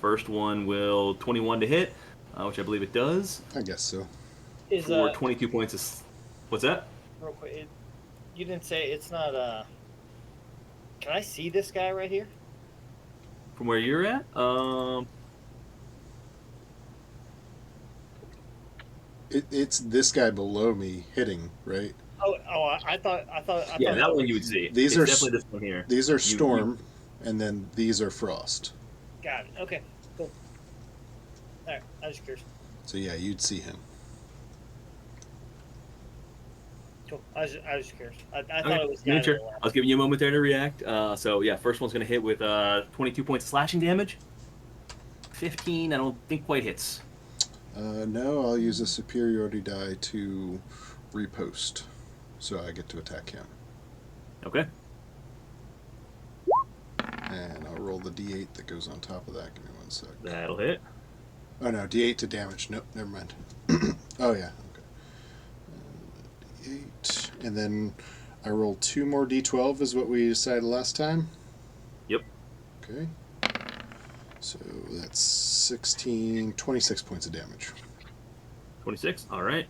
First one will 21 to hit, which I believe it does. I guess so. Is For 22 points. What's that? real quick? You didn't say it's not. Can I see this guy right here? From where you're at? It's this guy below me hitting, right? Oh! I thought. Yeah, that one you would see. These It's are definitely this one here. These are You- storm, and then these are frost. Got it. Okay. Cool. All right. I was just curious. So yeah, you'd see him. Cool. I was just curious. I thought Okay, it was. yeah, guy sure. to the left. I was giving you a moment there to react. So yeah, first one's gonna hit with 22 points of slashing damage. 15, I don't think quite hits. No, I'll use a superiority die to repost, so I get to attack him. Okay. And I'll roll the d8 that goes on top of that. Give me one sec. That'll hit. Oh no, d8 to damage. Nope, never mind. Oh yeah. Okay. 8, and then I roll 2 more d12 is what we decided last time. Yep. Okay. So that's 16, 26 points of damage. 26. All right.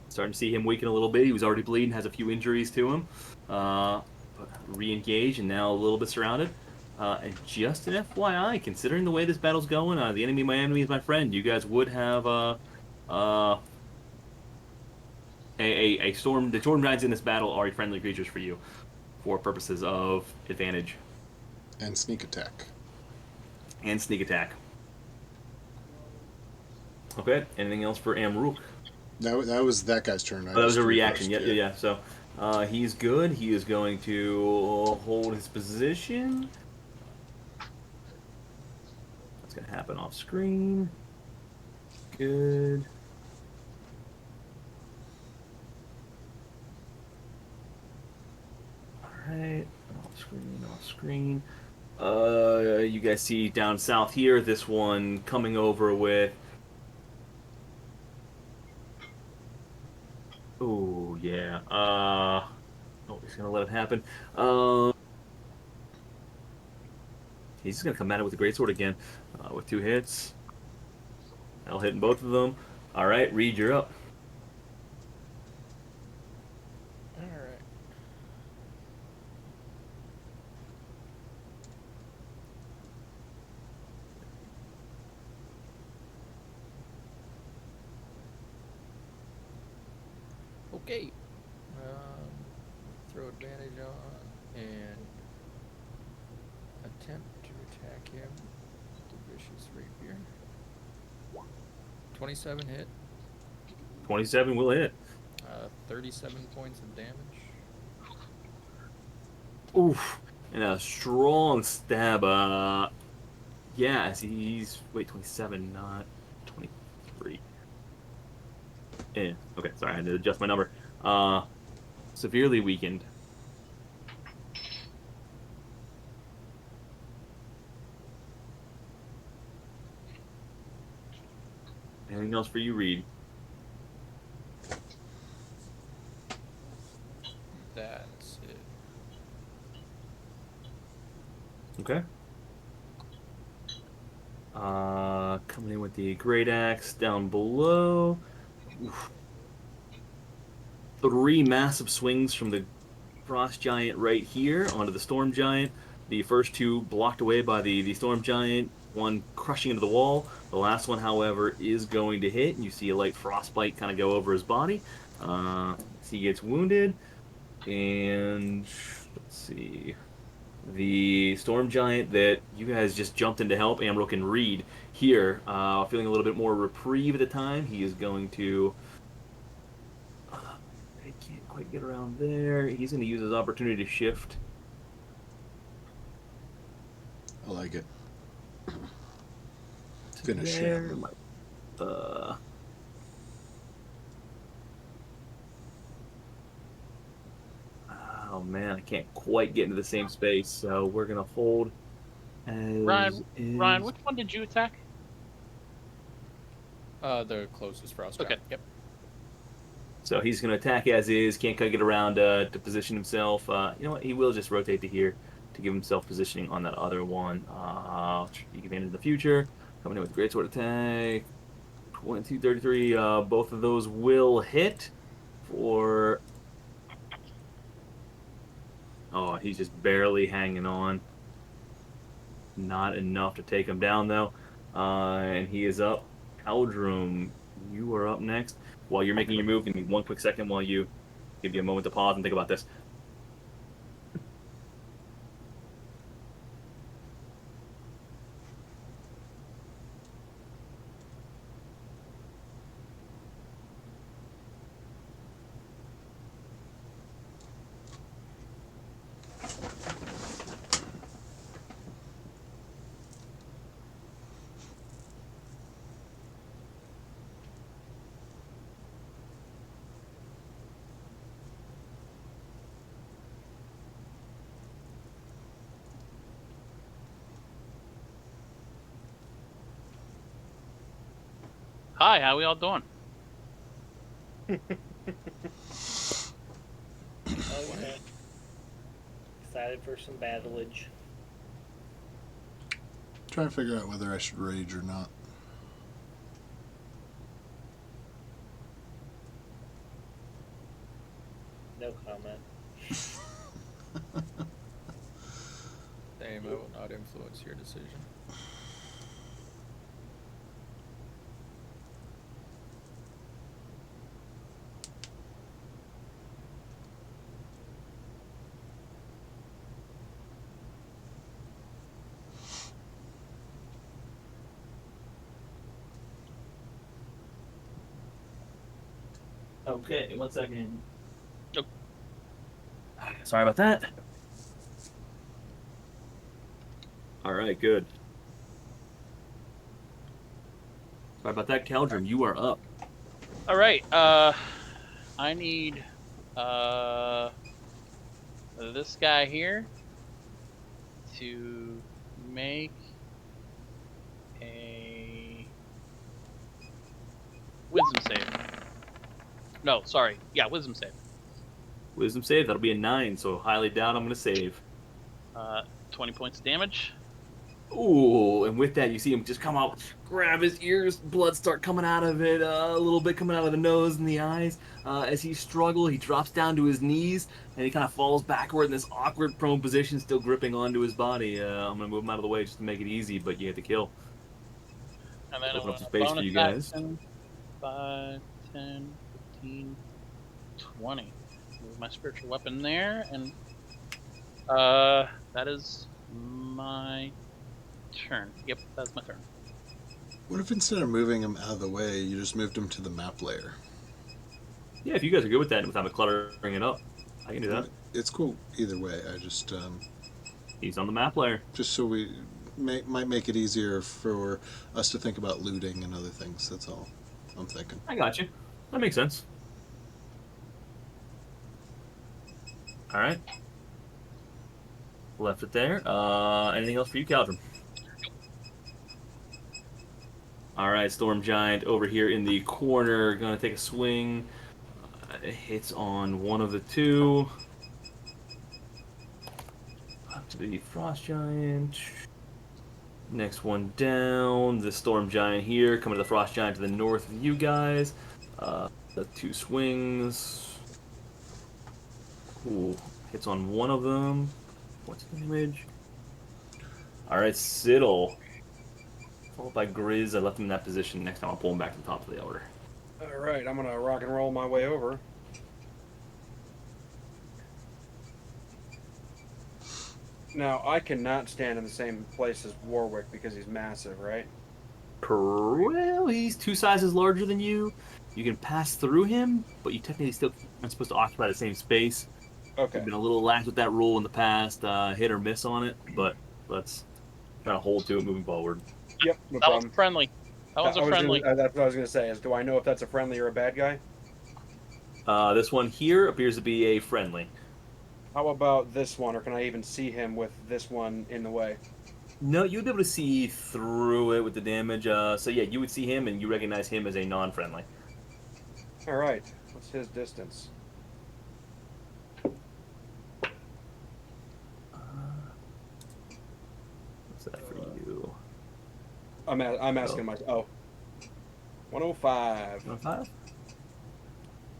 Starting to see him weaken a little bit. He was already bleeding, has a few injuries to him. But re-engage, and now a little bit surrounded. And just an FYI, considering the way this battle's going, the enemy, my enemy is my friend. You guys would have a storm. The storm giants in this battle are friendly creatures for you, for purposes of advantage And sneak attack. and sneak attack. Okay. Anything else for Amruk? That was that guy's turn. I Oh, that was just a reaction. reversed, Yeah. So he's good. He is going to hold his position. That's going to happen off screen. Good. All right. Off screen, off screen. You guys see down south here, this one coming over with. Oh, yeah. Oh, he's going to let it happen. He's just going to come at it with the greatsword again. With 2 hits. I'll hit both of them. All right, Reed, you're up. All right. Okay. Throw advantage on and attempt to attack him with the vicious rapier. 27 hit. 27 will hit. 37 points of damage. Oof. And a strong stab. Yeah, as he's. Wait, 27, not 23. Yeah, okay, sorry, I had to adjust my number. Severely weakened. Anything else for you, Reed? That's it. Okay. Coming in with the great axe down below. Oof. 3 massive swings from the frost giant right here onto the storm giant. The first 2 blocked away by the storm giant, one crushing into the wall. The last one, however, is going to hit. You see a light frostbite kind of go over his body. He gets wounded. And let's see. The storm giant that you guys just jumped in to help, Amrok and Reed, here, feeling a little bit more reprieve at the time. He is going to. I can't quite get around there. He's going to use his opportunity to shift. I like it. to Finish there. him. Oh man, I can't quite get into the same space, so we're going to hold as Ryan, is. Ryan, which one did you attack? The closest frost Okay. giant. Yep. So he's going to attack as is. Can't quite get around to position himself. You know what? He will just rotate to here to give himself positioning on that other one. He can in the future. Coming in with greatsword attack. 22, 33. Both of those will hit for. Oh, he's just barely hanging on. Not enough to take him down though. And he is up. Caldrum, you are up next. While you're making your move, give me 1 quick second while you give you a moment to pause and think about this. Hi, how we all doing? Oh, yeah. Excited for some battlage. Trying to figure out whether I should rage or not. No comment. Same, I will not influence your decision. Okay, 1 second. Yep. Sorry about that. All right, good. Sorry about that, Caldrum. You are up. All right. I need this guy here to make a wisdom save. No, sorry. Yeah, wisdom save. Wisdom save. That'll be a 9. So highly doubt I'm going to save. 20 points of damage. Ooh, and with that, you see him just come out, grab his ears, blood start coming out of it, a little bit coming out of the nose and the eyes. As he struggles, he drops down to his knees, and he kind of falls backward in this awkward prone position, still gripping onto his body. I'm going to move him out of the way just to make it easy, but you have to kill. And then Open I'm up some gonna space for bonus you guys. action, 5, 10, 15, 20. Move my spiritual weapon there, and that is my turn. Yep, that's my turn. What if instead of moving him out of the way, you just moved him to the map layer? Yeah, if you guys are good with that without cluttering it up, I can do that. It's cool either way. I just He's on the map layer. just so we might make it easier for us to think about looting and other things. That's all I'm thinking. I got you. That makes sense. All right. Left it there. Anything else for you, Caldrum? All right, Storm Giant over here in the corner, gonna take a swing. Hits on one of the two. Up to the Frost Giant. Next one down. The Storm Giant here, coming to the Frost Giant to the north of you guys. The 2 swings. Ooh, hits on one of them. What's the damage? All right, Siddle. Followed by Grizz. I left him in that position. Next time I'll pull him back to the top of the order. All right, I'm gonna rock and roll my way over. Now I cannot stand in the same place as Warwick because he's massive, right? Well, he's 2 sizes larger than you. You can pass through him, but you technically still aren't supposed to occupy the same space. Okay. I've been a little lax with that rule in the past, hit or miss on it, but let's try to hold to it moving forward. Yep, no That problem. one's friendly. That one's a friendly. That's what I was gonna say. Is do I know if that's a friendly or a bad guy? This one here appears to be a friendly. How about this one, or can I even see him with this one in the way? No, you'd be able to see through it with the damage. So yeah, you would see him, and you recognize him as a non-friendly. All right. What's his distance? What's that for you? I'm asking myself. 105. 105?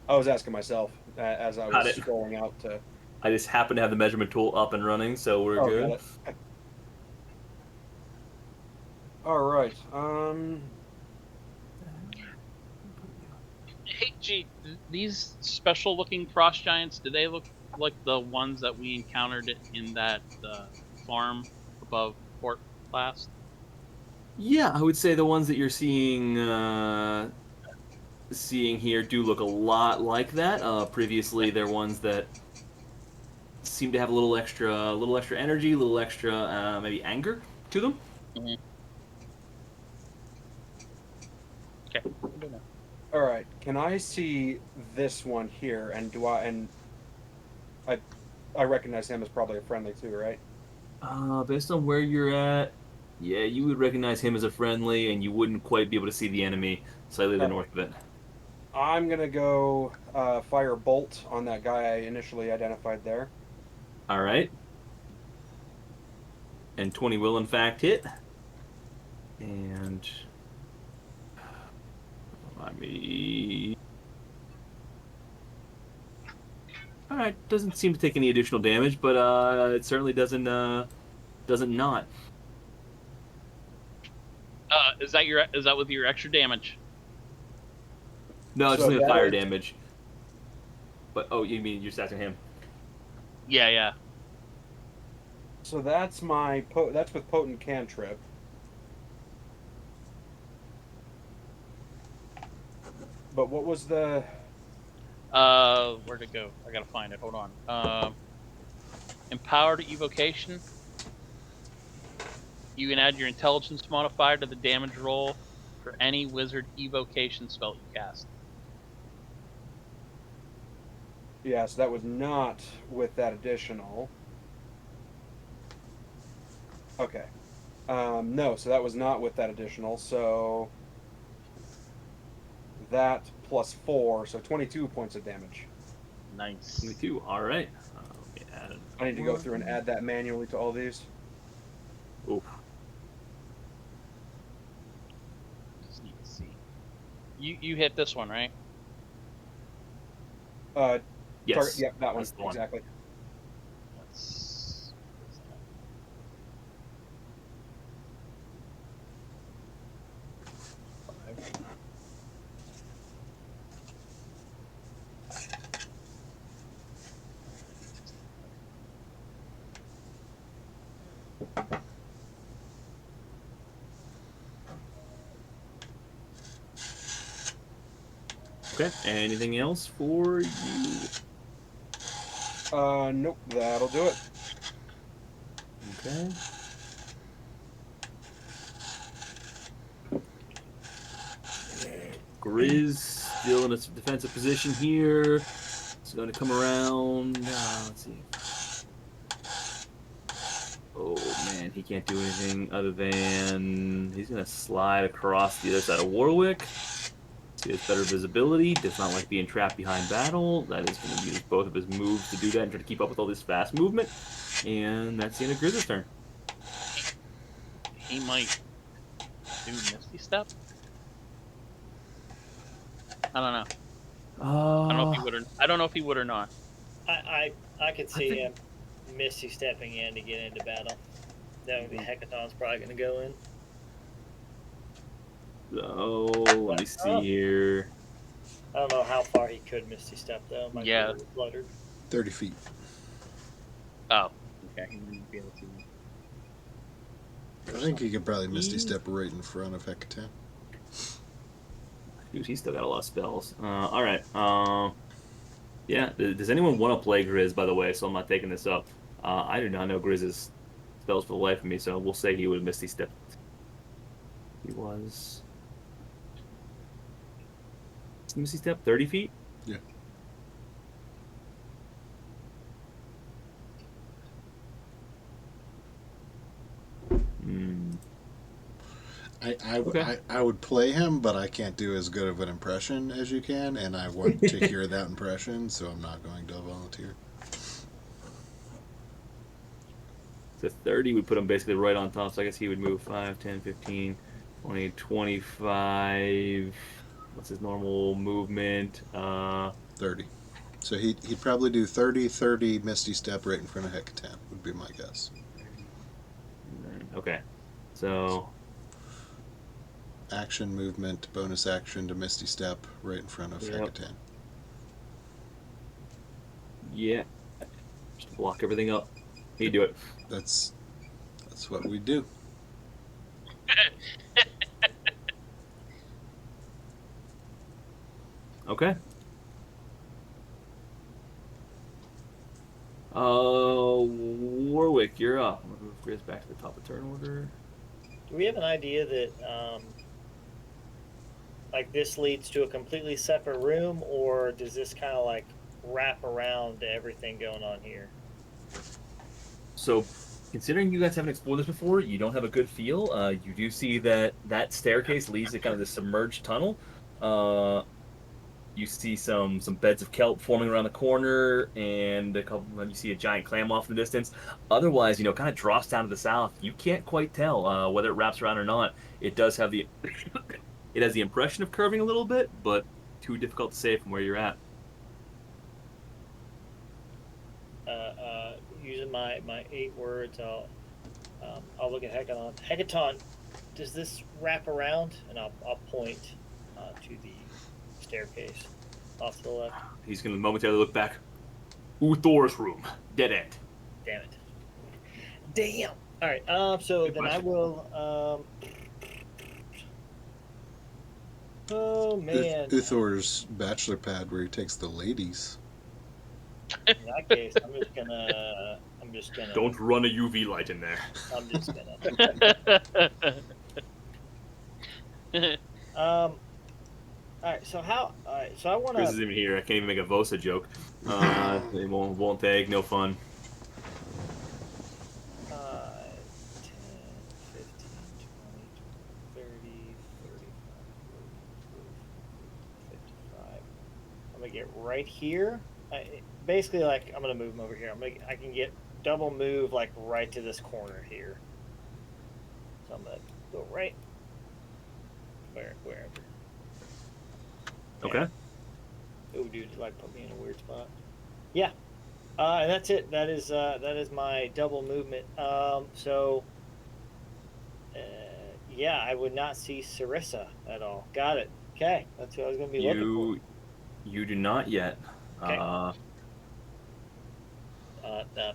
I was asking myself as I Got was it. scrolling out to. I just happen to have the measurement tool up and running, so we're good. Got it. All right. Hey, G, these special-looking frost giants, do they look like the ones that we encountered in that farm above Port last? Yeah, I would say the ones that you're seeing here do look a lot like that. Previously, they're ones that seem to have a little extra energy, a little extra maybe anger to them. Mm-hmm. Okay. All right. Can I see this one here? And I recognize him as probably a friendly too, right? Based on where you're at, yeah, you would recognize him as a friendly, and you wouldn't quite be able to see the enemy slightly to the Okay. north of it. I'm gonna go fire bolt on that guy I initially identified there. All right. And 20 will in fact hit. And let me. All right, doesn't seem to take any additional damage, but it certainly doesn't not. Is that with your extra damage? No, it's So just gonna that fire is- damage. But oh, you mean you're attacking him? Yeah, yeah. So that's that's with potent cantrip. But what was the? Where'd it go? I gotta find it. Hold on. Empowered evocation. You can add your intelligence modifier to the damage roll for any wizard evocation spell you cast. Yeah, so that was not with that additional. Okay. No, so that was not with that additional. So that plus 4, so 22 points of damage. Nice. 22. All right. Let me add it. I need to go through and add that manually to all these. Oof. Just need to see. You hit this one, right? Yes. Yep, that one. That's the one. Exactly. Let's. Okay. Anything else for you? Nope, that'll do it. Okay. Grizz still in a defensive position here. It's going to come around. Let's see. Oh man, he can't do anything other than he's going to slide across the other side of Warwick. He has better visibility. Does not like being trapped behind battle. That is going to use both of his moves to do that and try to keep up with all this fast movement. And that's the end of Grizz's turn. He might do Misty Step. I don't know. I don't know if he would or I don't know if he would or not. I could see him Misty stepping in to get into battle. Knowing the Hecaton's probably going to go in. So, let me see here. I don't know how far he could Misty Step, though. Might be a Yeah. little fluttered. 30 feet. Oh, okay. He wouldn't be able to. I think he could probably Misty Step right in front of Hecatan. Dude, he's still got a lot of spells. All right. Yeah. Does anyone want to play Grizz, by the way? So I'm not taking this up. I do not know Grizz's spells for the life of me, so we'll say he would have Misty Stepped. He was. Misty Step 30 feet? Yeah. I would play him, but I can't do as good of an impression as you can, and I want to hear that impression, so I'm not going to volunteer. So 30 would put him basically right on top, so I guess he would move 5, 10, 15, 20, 25. What's his normal movement? 30. So he'd probably do 30, Misty Step right in front of Hecatan, would be my guess. Okay. So Action, movement, bonus action to Misty Step right in front of Hecatan. yeah. Just block everything up. He'd do it. That's what we do. Okay. Warwick, you're up. I'm gonna move Grizz back to the top of turn order. Do we have an idea that, like, this leads to a completely separate room, or does this kind of, like, wrap around to everything going on here? So, considering you guys haven't explored this before, you don't have a good feel. You do see that staircase leads to kind of this submerged tunnel. You see some beds of kelp forming around the corner, and you see a giant clam off in the distance. Otherwise, kind of drops down to the south. You can't quite tell whether it wraps around or not. It does have the it has the impression of curving a little bit, but too difficult to say from where you're at. Using my 8 words, I'll look at Hecaton. Hecaton, does this wrap around? And I'll point to the staircase off to the left. He's going to momentarily look back. Thor's room. Dead end. Damn it. Damn. All right. So Good then I question. will. Oh man. Uthor's bachelor pad where he takes the ladies. In that case, I'm just gonna. Don't run a UV light in there. I'm just gonna. All right. So how? All right. So I want Chris to. isn't even here. I can't even make a Vosa joke. They won't take. No fun. 10, 15, 20, 30, 35, 55. I'm gonna get right here. Basically, like I'm gonna move him over here. I can get double move like right to this corner here. So I'm gonna go right wherever. Okay. Oh, dude, like put me in a weird spot. Yeah. And that's it. That is my double movement. Yeah, I would not see Sarissa at all. Got it. Okay, that's what I was going to be looking You do not yet. Okay.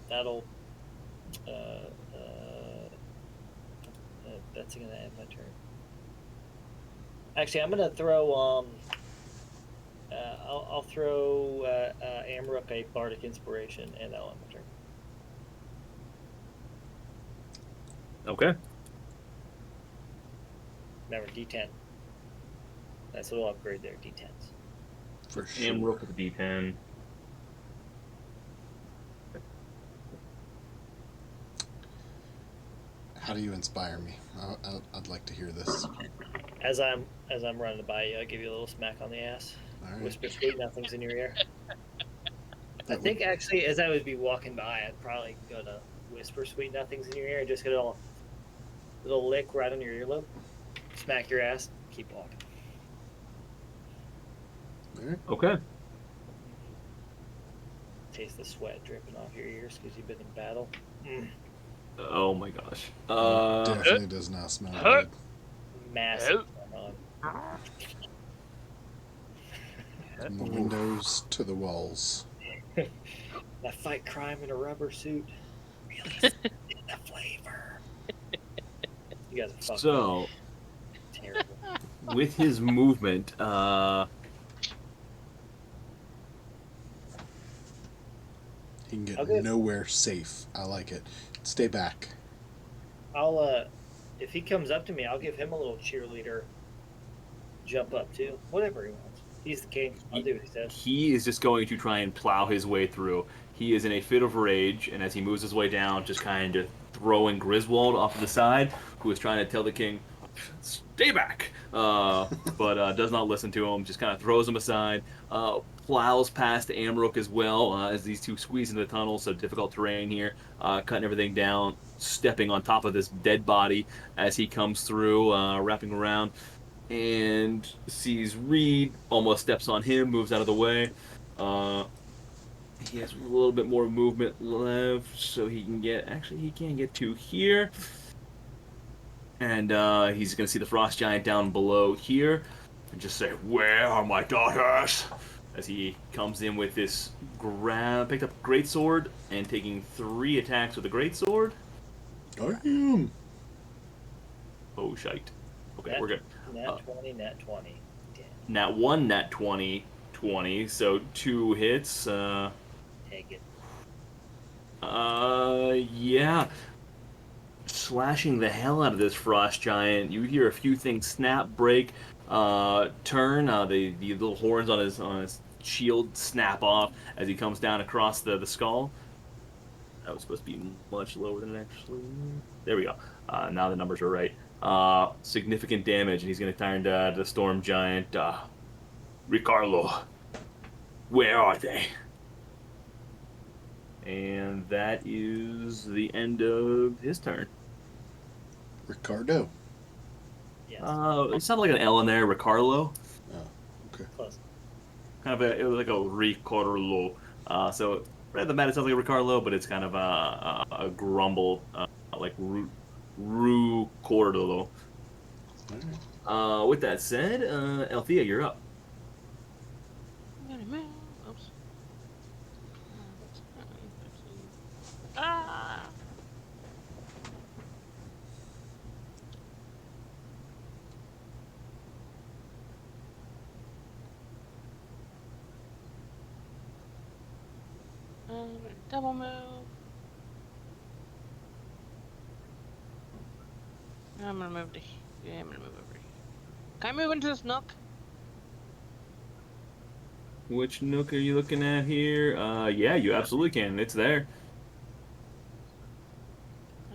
That'll. That's going to end my turn. Actually, I'm going to throw. I'll throw Amrook a bardic inspiration, and that'll end my turn. Okay. Remember, D10. That's a little upgrade there, D10s. For sure. Amrook with a D10. How do you inspire me? I'd like to hear this. As I'm running by you, I'll give you a little smack on the ass. All right. Whisper sweet nothings in your ear. I That think actually, as I would be walking by, I'd probably go to whisper sweet nothings in your ear and just get a little lick right on your earlobe, smack your ass, keep walking. All right. Okay. Taste the sweat dripping off your ears because you've been in battle. Oh my gosh. Definitely does not smell good. Massive. From the windows to the walls. I fight crime in a rubber suit. Really the flavor. You guys are fucking So, terrible. with his movement, He can get Okay. nowhere safe. I like it. Stay back. I'll if he comes up to me, I'll give him a little cheerleader jump up too. Whatever he wants. He's the king. I'll do what he says. he is just going to try and plow his way through. He is in a fit of rage, and as he moves his way down, just kind of throwing Griswold off to the side, who is trying to tell the king, stay back, but does not listen to him, just kind of throws him aside, plows past Amrook as well, as these two squeeze into the tunnel, so difficult terrain here, cutting everything down, stepping on top of this dead body as he comes through, wrapping around, and sees Reed, almost steps on him, moves out of the way. He has a little bit more movement left, so he can get, actually he can get to here. And he's going to see the Frost Giant down below here, and just say, where are my daughters? As he comes in with this picked up a greatsword, and taking 3 attacks with a greatsword. Damn. Oh, shite. Okay, we're good. Nat 20, nat 20. Damn. Nat 1, nat 20, 20, so 2 hits. Take it. Yeah. Slashing the hell out of this Frost Giant. You hear a few things snap, break, turn. The little horns on his shield snap off as he comes down across the skull. That was supposed to be much lower than it actually. There we go. Now the numbers are right. Significant damage, and he's going to turn to the Storm Giant. Ricardo, where are they? And that is the end of his turn. Ricardo. Yes. It sounded like an L in there, Ricardo. Oh, okay. Close. Kind of it was like a Ricardo. So rather than that, it sounds like a Ricardo, but it's kind of a grumble, like Ricardo. All right. With that said, Althea, you're up. I'm gonna move. Oops. Ah. Double move. I'm gonna move to. Yeah, I'm gonna move over here. Can I move into this nook? Which nook are you looking at here? Yeah, you absolutely can. It's there.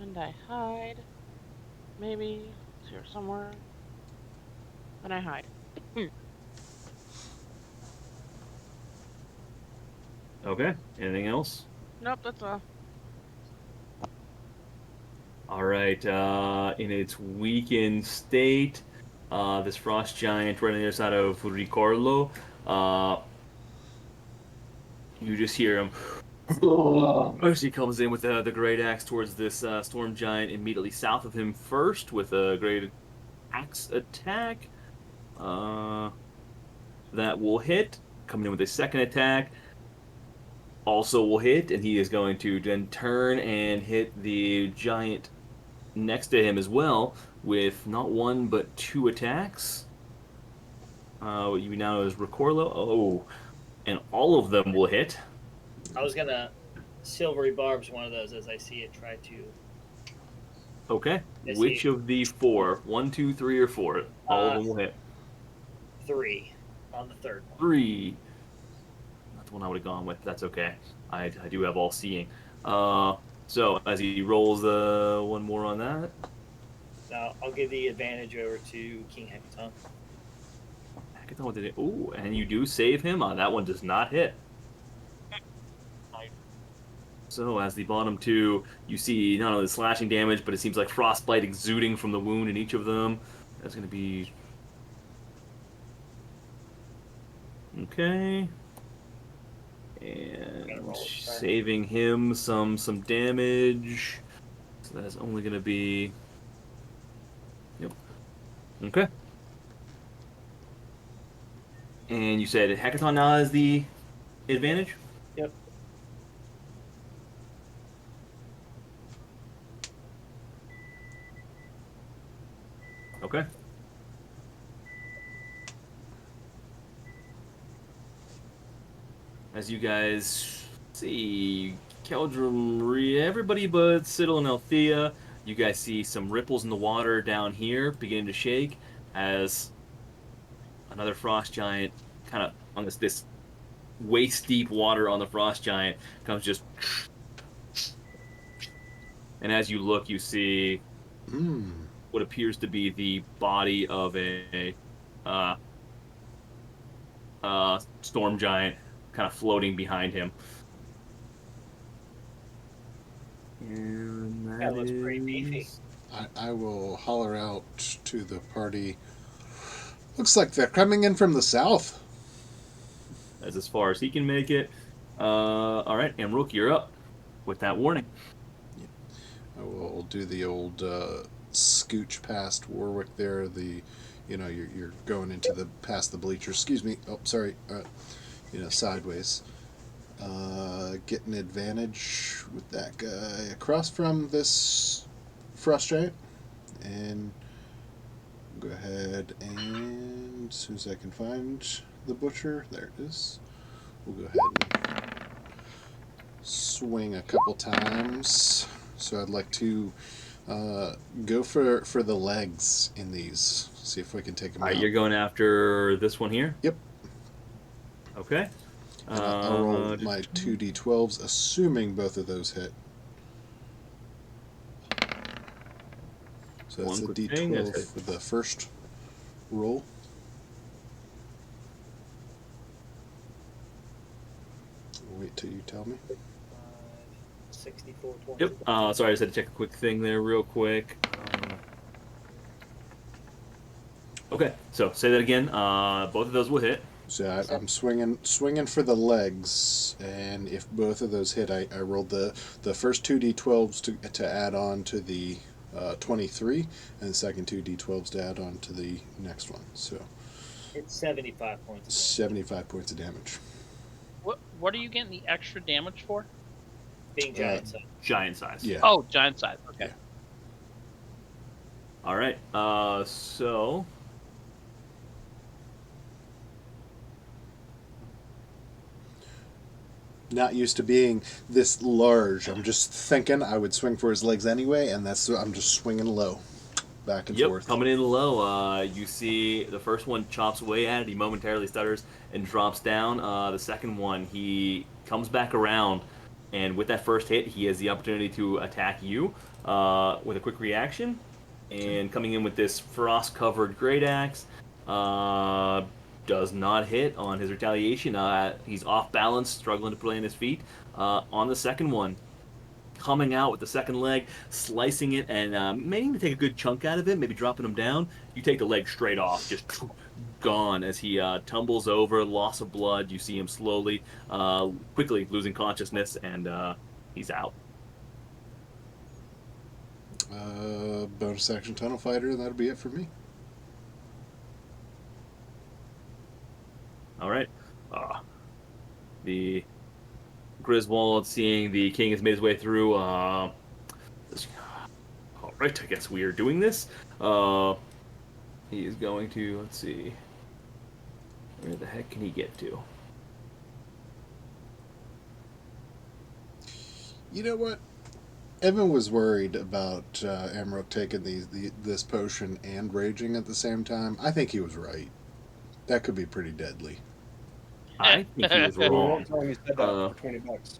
And I hide. Maybe it's here somewhere. And I hide. Okay. Anything else? Nope, that's all. All right. In its weakened state, this frost giant right on the other side of Ricardo, you just hear him. As he comes in with the great axe towards this storm giant immediately south of him first with a great axe attack. That will hit. Coming in with a second attack. Also will hit, and he is going to then turn and hit the giant next to him as well with not one but two attacks. What you now know is Ricorlo. Oh, and all of them will hit. I was gonna silvery barbs one of those as I see it try to. Okay. I see. Which of the four? 1, 2, 3, or 4? All of them will hit. 3 on the third one. 3. Not the one I would have gone with. That's okay. I do have all seeing. So as he rolls one more on that. Now I'll give the advantage over to King Hekaton. Hekaton did it. Ooh, and you do save him. That one does not hit. So as the bottom two, you see not only the slashing damage, but it seems like frostbite exuding from the wound in each of them. That's going to be... Okay. And saving him some damage. So that's only going to be... Yep. Okay. And you said Hekaton now has the advantage? Yep. Okay. As you guys see, Chamb3r, everybody but Cyril and Althea, you guys see some ripples in the water down here beginning to shake as another frost giant kind of on this waist deep water on the frost giant comes just, and as you look, you see what appears to be the body of a storm giant kind of floating behind him. And That looks pretty beefy. I will holler out to the party. Looks like they're coming in from the south. That's as far as he can make it. All right, Amrook, you're up with that warning. I will do the old scooch past Warwick there. You're going into the past the bleachers. Excuse me. Oh, sorry. Sideways. Get an advantage with that guy across from this frost giant, and go ahead and as soon as I can find the butcher, there it is. We'll go ahead and swing a couple times. So I'd like to go for the legs in these. See if we can take them out. You're going after this one here? Yep. Okay. And I'll roll my 2d12s, assuming both of those hit. So that's a d12 for the first roll. Wait till you tell me. 64, 20. Yep. Sorry, I just had to check a quick thing there real quick. Okay, so say that again. Both of those will hit. So I'm swinging for the legs, and if both of those hit, I rolled the first two d12s to add on to the 23, and the second two d12s to add on to the next one. So It's 75 points. 75 points of damage. What are you getting the extra damage for? Being giant size. Giant size. Yeah. Oh, giant size. Okay. Yeah. All right. So Not used to being this large. I'm just thinking I would swing for his legs anyway, and I'm just swinging low, back and yep, forth. coming in low. You see the first one chops away at it. He momentarily stutters and drops down. The second one, he comes back around, and with that first hit, he has the opportunity to attack you with a quick reaction. And coming in with this frost-covered great axe, does not hit on his retaliation. He's off balance, struggling to plant his feet. On the second one, coming out with the second leg, slicing it, and managing to take a good chunk out of it, maybe dropping him down. You take the leg straight off, just gone as he tumbles over, loss of blood. You see him slowly, quickly losing consciousness, and he's out. Bonus action tunnel fighter, and that'll be it for me. All right. The Griswold, seeing the king has made his way through. All right, I guess we are doing this. He is going to, let's see. Where the heck can he get to? You know what? Evan was worried about Amrook taking this potion and raging at the same time. I think he was right. That could be pretty deadly. I think he was Well, wrong. one time he said that for $20.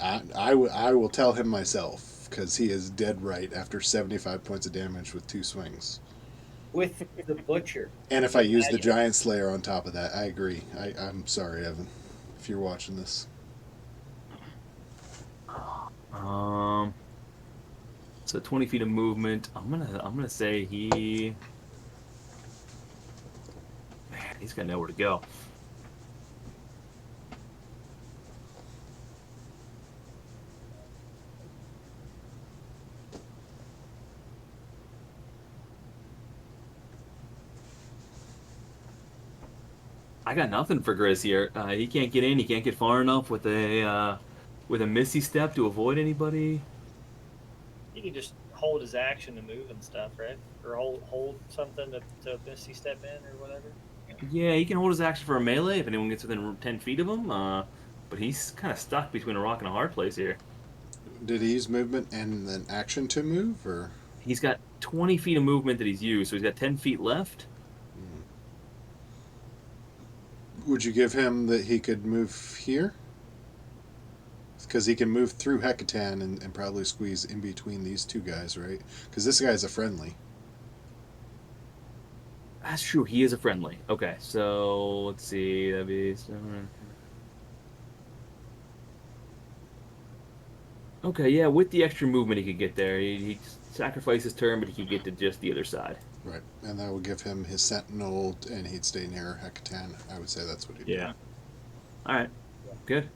I will tell him myself, because he is dead right after 75 points of damage with 2 swings. With the butcher. And if I use the Giant Slayer on top of that, I agree. I'm sorry, Evan, if you're watching this. So 20 feet of movement. I'm gonna say he. Man, he's got nowhere to go. I got nothing for Grizz here. He can't get in. He can't get far enough with a Misty Step to avoid anybody. He can just hold his action to move and stuff, right? Or hold something to Misty Step in or whatever. Yeah, he can hold his action for a melee if anyone gets within 10 feet of him. But he's kind of stuck between a rock and a hard place here. Did he use movement and then action to move, or? He's got 20 feet of movement that he's used, so he's got 10 feet left. Would you give him that he could move here? Because he can move through Hecatan and probably squeeze in between these two guys, right? Because this guy's a friendly. That's true. He is a friendly. Okay, so let's see. That'd be. Okay, yeah. With the extra movement, he could get there. He sacrificed his turn, but he could get to just the other side. Right, and that would give him his Sentinel, and he'd stay near Hecatan. I would say that's what he'd do. Yeah. All right. Good.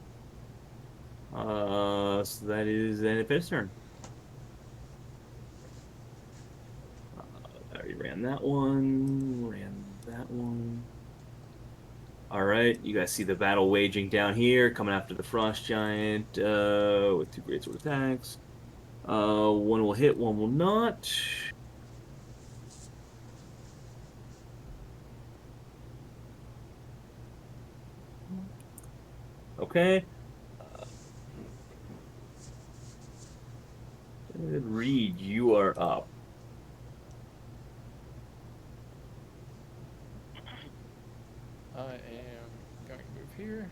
So that is the end of his turn. I already ran that one. Ran that one. All right, you guys see the battle waging down here, coming after the Frost Giant with 2 greatsword attacks. One will hit, one will not. Okay. Reed, you are up. I am going to move here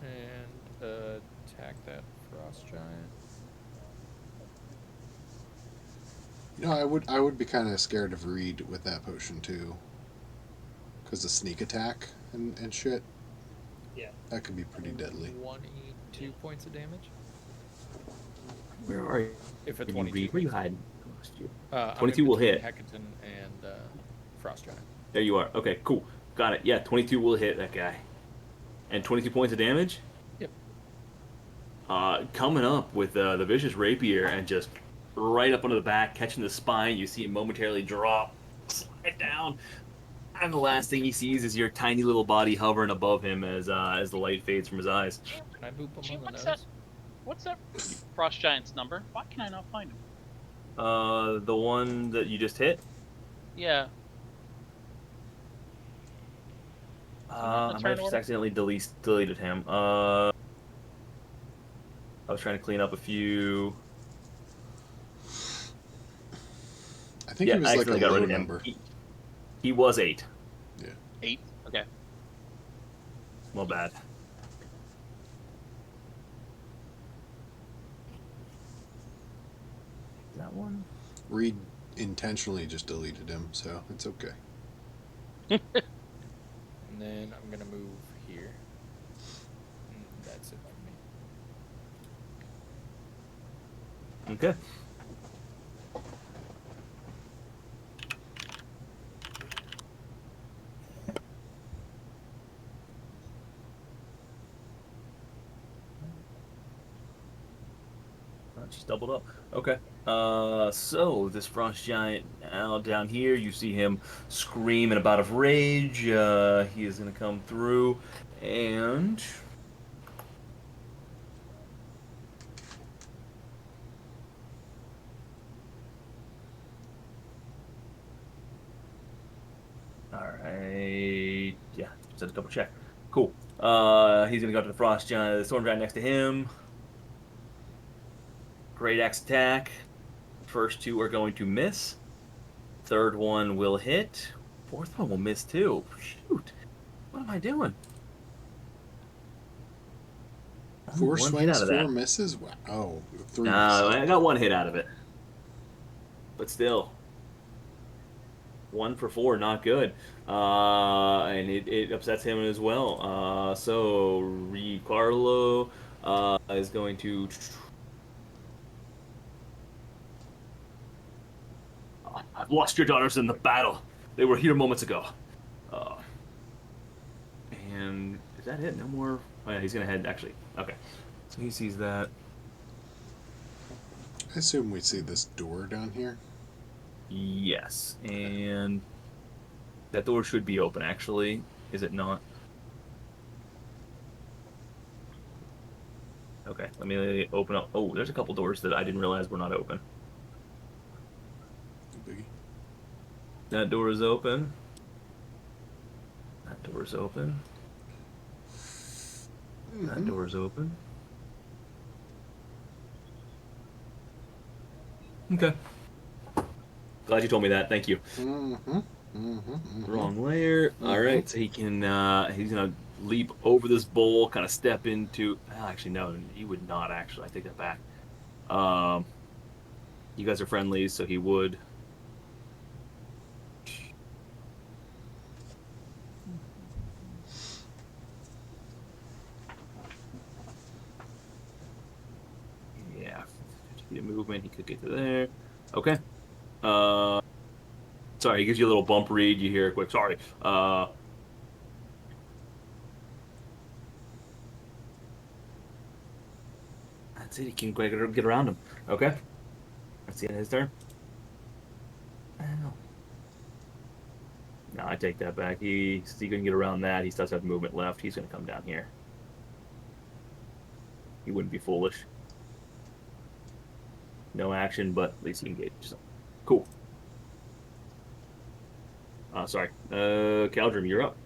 and attack that frost giant. You know, I would be kind of scared of Reed with that potion too, because of sneak attack and shit. Yeah. That could be pretty deadly. 22 points of damage. Where are you? If a Can you 22 read? Where you hits. hiding? Lost you. I'm 22 in will between hit. Hecaton and Frost Giant. There you are. Okay, cool. Got it. Yeah, 22 will hit that guy. And 22 points of damage? Yep. Coming up with the Vicious Rapier and just right up under the back, catching the spine. You see him momentarily drop, slide down. And the last thing he sees is your tiny little body hovering above him as the light fades from his eyes. Chamb, Can I boop him Chamb, on the what's nose? that? What's that Frost Giant's number? Why can I not find him? The one that you just hit? Yeah. I might turn have just order? accidentally deleted him. I was trying to clean up a few. I think Yeah, it was I like a accidentally got low rid of him. number. He was 8. 8? Okay. Well, bad. That one? Reed intentionally just deleted him, so it's okay. And then I'm gonna move here. And that's it for me. Okay. Just doubled up. Okay. So this frost giant now down here, you see him scream in a bout of rage. He is gonna come through and alright. Yeah, just had to double check. Cool. He's gonna go up to the frost giant, the storm giant next to him. Great axe attack. First two are going to miss. Third one will hit. Fourth one will miss too. Shoot. What am I doing? 4 One hit swings, out of 4 that. misses? Wow. Oh, 3 No, misses. I got one hit out of it. But still. 1 for 4, not good. And it upsets him as well. So Ricardo is going to. I've lost your daughters in the battle. They were here moments ago. And is that it? No more. Oh yeah, he's gonna head actually. Okay, so he sees that. I assume we see this door down here. Yes, and that door should be open. Actually, is it not? Okay, let me open up. Oh, there's a couple doors that I didn't realize were not open. No biggie. That door is open. That door is open. That door is open. Okay. Glad you told me that. Thank you. Wrong layer. All right, so he can. He's gonna leap over this bowl, kind of step into. Actually, no, he would not. Actually, I take that back. You guys are friendlies, so he would. Yeah, 50 feet of movement. He could get to there. Okay. Sorry, he gives you a little bump read. You hear it quick. Sorry. That's it. He can get around him. Okay. That's the end of his turn. Ow. No, I take that back. He can get around that. He does have movement left. He's going to come down here. He wouldn't be foolish. No action, but at least he engages. Cool. Sorry. Caldrum, you're up.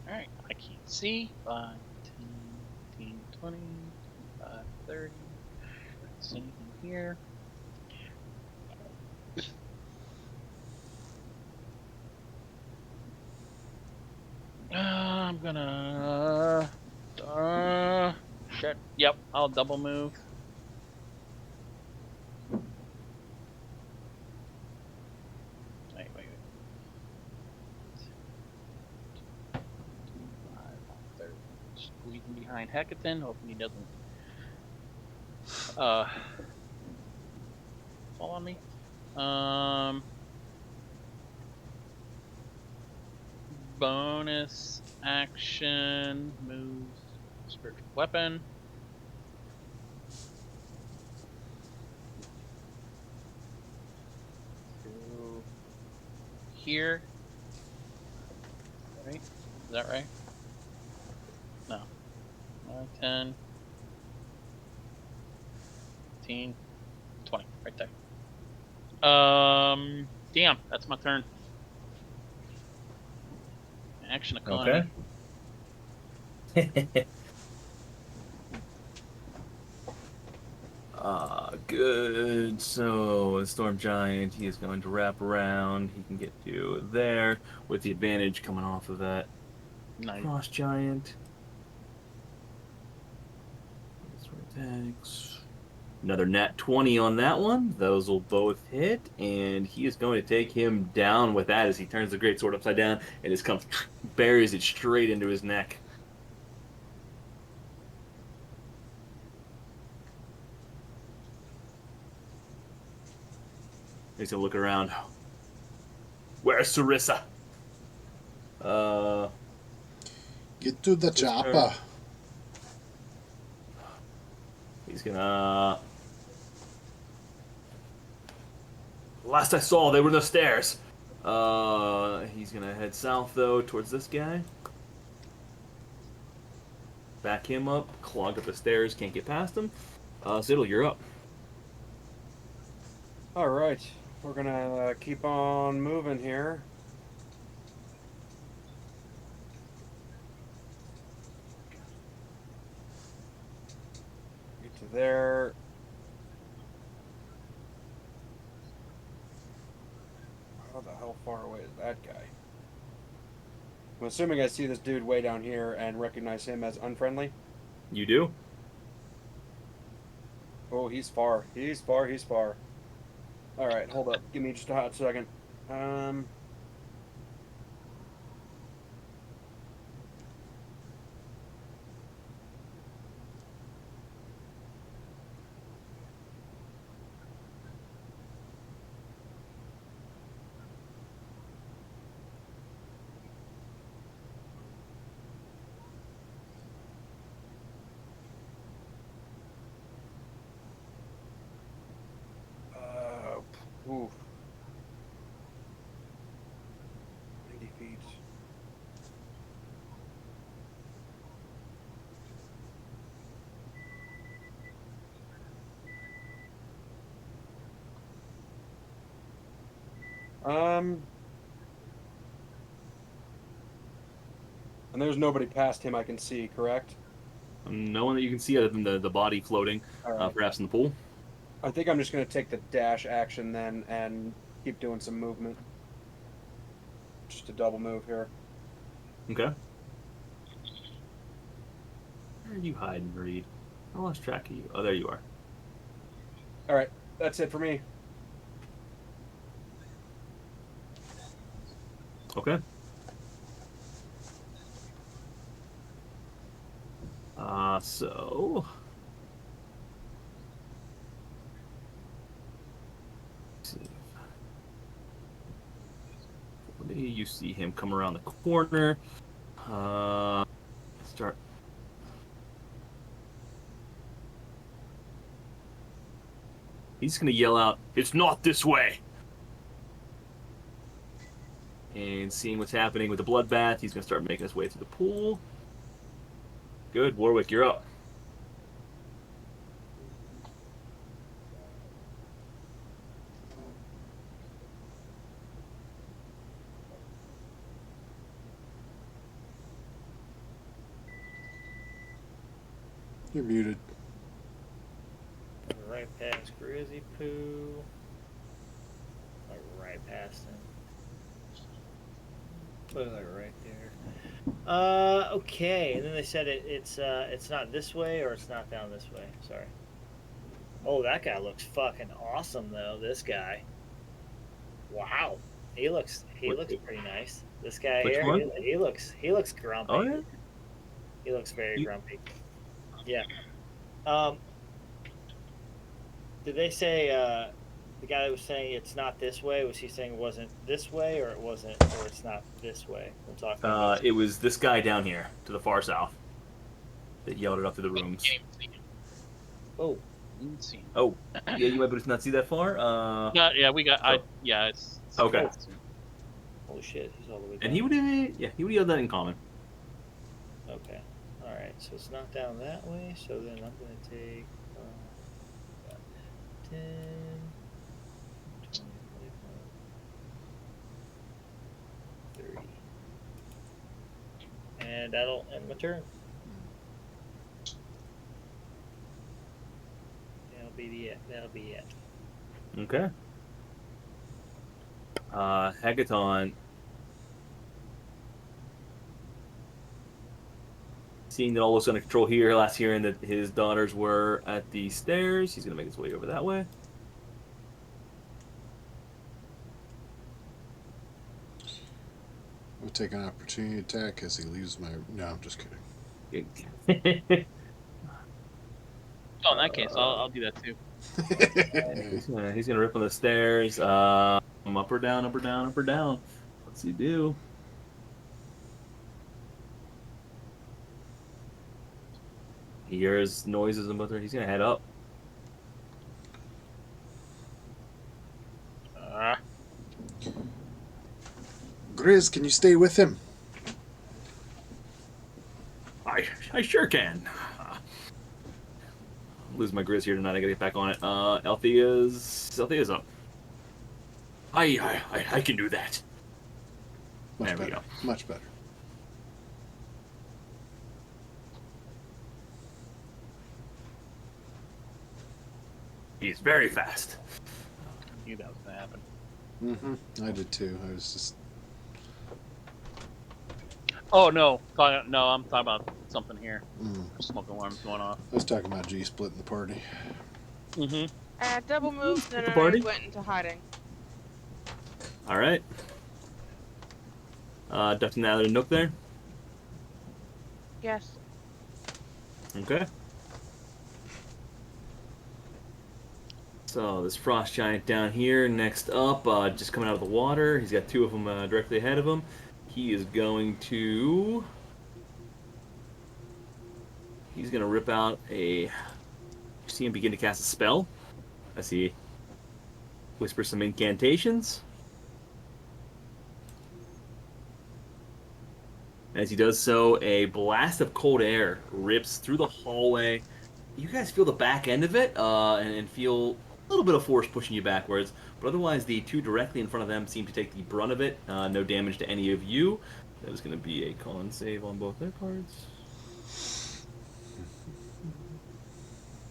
Alright, I can't see. 5, 10, 15, 20, 25, 30. Let's see here. I'm gonna. Shit. Yep, I'll double move. Wait. 25, 30, squeezing behind Hecaton, hoping he doesn't fall on me. Bonus action moves spiritual weapon. To here. Right? Is that right? No. 9, 10, 15, 20. Right there. Damn, that's my turn. Action economy. Okay. Good. So, a Storm Giant, he is going to wrap around. He can get to there with the advantage coming off of that Nice. Frost Giant. Attacks. Another nat 20 on that one. Those will both hit, and he is going to take him down with that as he turns the great sword upside down and just comes buries it straight into his neck. He's gonna look around. Where's Sarissa? Get to the chopper. He's gonna. Last I saw, they were in the stairs. He's gonna head south though towards this guy. Back him up, clog up the stairs, can't get past him. Ziddle, you're up. All right, we're gonna keep on moving here. Get to there. How the hell far away is that guy? I'm assuming I see this dude way down here and recognize him as unfriendly. You do? Oh, he's far. He's far. He's far. All right, hold up. Give me just a hot second. Oof. 90 feet. And there's nobody past him I can see, correct? No one that you can see other than the body floating, All right. perhaps in the pool. I think I'm just going to take the dash action then and keep doing some movement. Just a double move here. Okay. Where are you hiding, Reed? I lost track of you. Oh, there you are. All right, that's it for me. Okay. So... You see him come around the corner. Start. He's gonna yell out, "It's not this way!" And seeing what's happening with the bloodbath, he's gonna start making his way through the pool. Good, Warwick, you're up. You're muted. Right past Grizzy Poo. Like right past him. Looks like right there. Okay. And then they said it's not this way or it's not down this way. Sorry. Oh, that guy looks fucking awesome though. This guy. Wow. He looks pretty nice. This guy Which here, one? he looks grumpy. Oh yeah. He looks very You- grumpy. Yeah. Did they say the guy that was saying it's not this way? Was he saying it wasn't this way, or it wasn't, or it's not this way? I'm talking about. It was this guy down here to the far south that yelled it up to the Can't rooms. even see him. Oh, Didn't see him. Oh, yeah, you might be able to not see that far. No, yeah, we got. Oh. It's Okay. it's- holy shit! He's all the way down. And he would, yell that in common. Okay. All right. So it's not down that way. So then I'm gonna take 10, 20, 25, 30, and that'll end my turn. That'll be it. Okay. Hecaton, seeing that all looks under control here, last hearing that his daughters were at the stairs, he's going to make his way over that way. We'll take an opportunity attack as he leaves my. No, I'm just kidding. Oh, in that case, I'll do that too. He's gonna rip on the stairs. Up or down, up or down, up or down. What's he do? He hears noises and he's gonna head up. Grizz, can you stay with him? I sure can. Lose my Grizz here tonight. I gotta get back on it. Althea's up. I can do that. Much There we better. go. Much better. He's very fast. I knew that was gonna happen. Mm-hmm. I did too. I was just. Oh no, I'm talking about something here. Mm. Smoke alarms going off. I was talking about G splitting the party. Mm-hmm. Double moved and The I party? went into hiding. All right. Ducked another nook there. Yes. Okay. So this frost giant down here, next up, just coming out of the water. He's got two of them directly ahead of him. He is going to. He's going to rip out a. You see him begin to cast a spell. I see. Whisper some incantations. As he does so, a blast of cold air rips through the hallway. You guys feel the back end of it, and feel a little bit of force pushing you backwards. But otherwise, the two directly in front of them seem to take the brunt of it. No damage to any of you. That is going to be a con save on both their cards.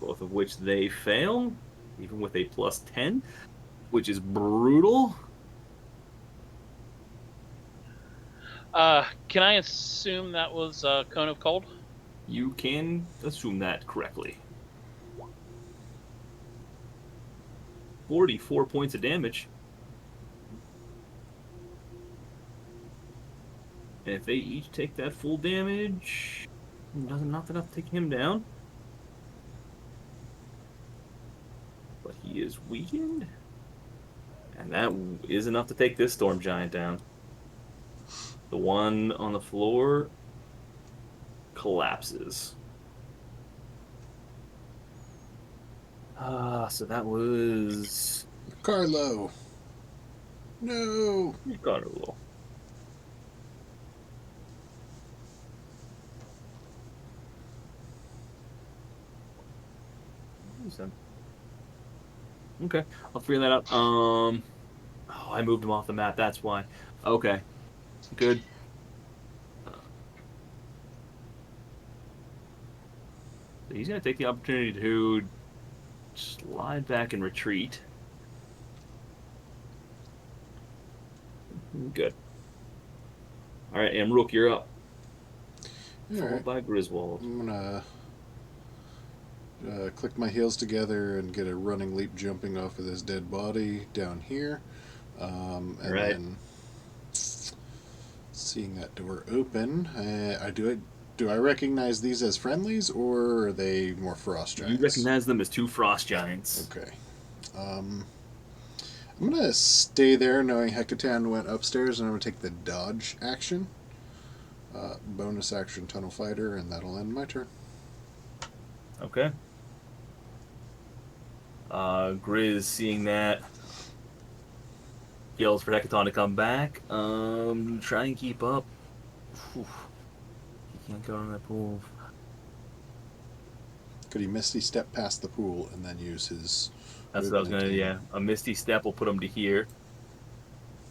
Both of which they fail, even with a plus 10, which is brutal. Can I assume that was Cone of Cold? You can assume that correctly. 44 points of damage. And if they each take that full damage, not enough to take him down. But he is weakened. And that is enough to take this storm giant down. The one on the floor collapses. So that was Carlo. No. Carlo. Okay, I'll figure that out. Oh, I moved him off the map. That's why. Okay, good. So he's gonna take the opportunity to slide back and retreat. Good. All right, Amrook, you're up. All Followed right. by Griswold. I'm gonna click my heels together and get a running leap jumping off of this dead body down here. And Right. then seeing that door open, I do it. do I recognize these as friendlies, or are they more frost giants? You recognize them as 2 frost giants. Okay. I'm gonna stay there, knowing Hecatan went upstairs, and I'm gonna take the dodge action, bonus action tunnel fighter, and that'll end my turn. Okay. Grizz, seeing that, yells for Hecaton to come back. Try and keep up. Whew. He can't go in that pool. Could he Misty Step past the pool and then use his? That's what I was movement gonna. to- Yeah, a Misty Step will put him to here,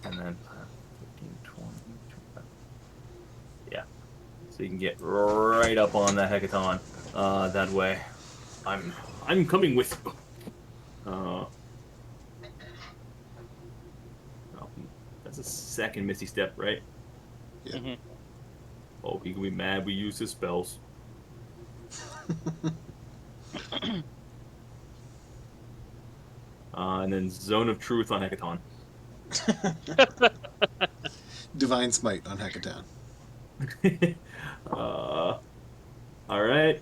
and then 15, 20, 25. Yeah, so you can get right up on that Hecaton. That way, I'm coming with you. Oh, that's a second Misty Step, right? Yeah. Mhm. Oh, he can be mad we use his spells. And then Zone of Truth on Hecaton. Divine Smite on Hecatan. All right.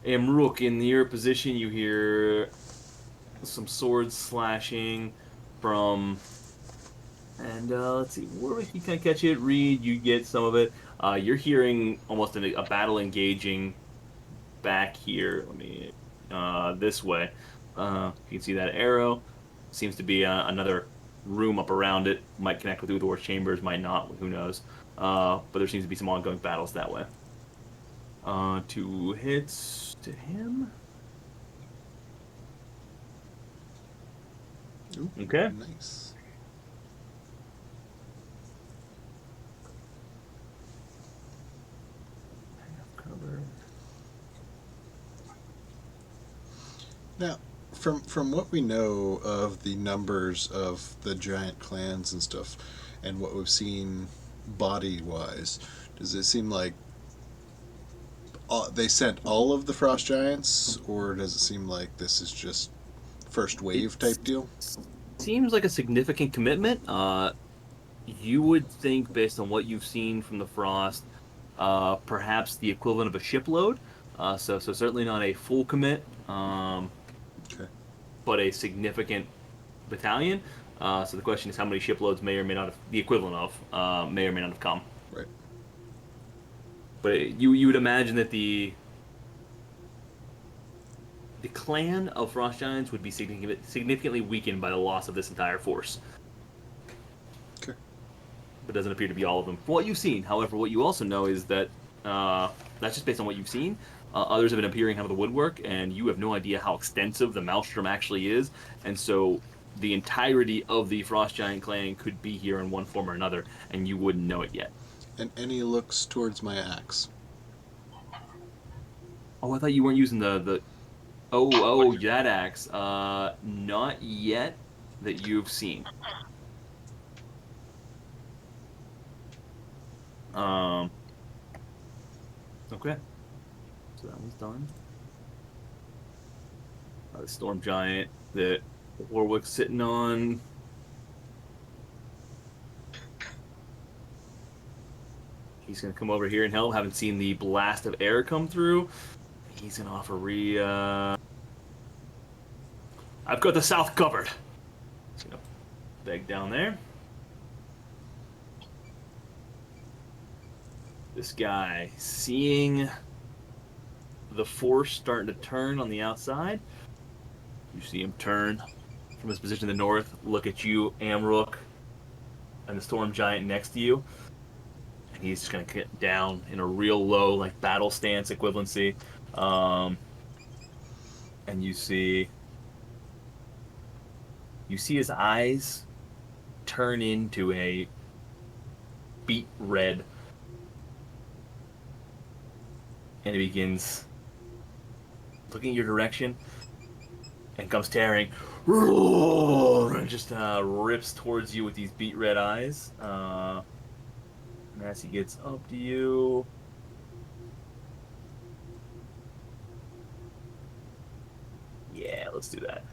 Amrook, in your position, you hear some swords slashing from. And let's see, where he can catch it. Reed, you get some of it. You're hearing almost a battle engaging back here. Let me this way. You can see that arrow. Seems to be another room up around it. Might connect with Uthor's chambers, might not. Who knows? But there seems to be some ongoing battles that way. 2 hits to him. Ooh, Okay. Nice. Cover. Now, from what we know of the numbers of the giant clans and stuff, and what we've seen body-wise, does it seem like they sent all of the frost giants, or does it seem like this is just first wave type deal? Seems like a significant commitment. You would think, based on what you've seen from the Frost, perhaps the equivalent of a shipload. So certainly not a full commit, Okay. but a significant battalion. So the question is, how many shiploads may or may not have the equivalent of may or may not have come. Right. But you would imagine that the clan of Frost Giants would be significantly weakened by the loss of this entire force. Okay. But doesn't appear to be all of them. From what you've seen, however, what you also know is that that's just based on what you've seen. Others have been appearing out of the woodwork, and you have no idea how extensive the Maelstrom actually is. And so the entirety of the Frost Giant clan could be here in one form or another, and you wouldn't know it yet. And any looks towards my axe? Oh, I thought you weren't using the Oh, that axe. Not yet that you've seen. Okay. So that one's done. The Storm Giant that Warwick's sitting on. He's going to come over here and help. Haven't seen the blast of air come through. He's going to offer I've got the south covered. He's going to beg down there. This guy, seeing the force starting to turn on the outside, you see him turn from his position in the north, look at you, Amrook, and the Storm Giant next to you, and he's just going to get down in a real low, like, battle stance equivalency. And you see his eyes turn into a beet red, and he begins looking your direction and comes tearing and just rips towards you with these beet red eyes. And as he gets up to you, yeah, let's do that.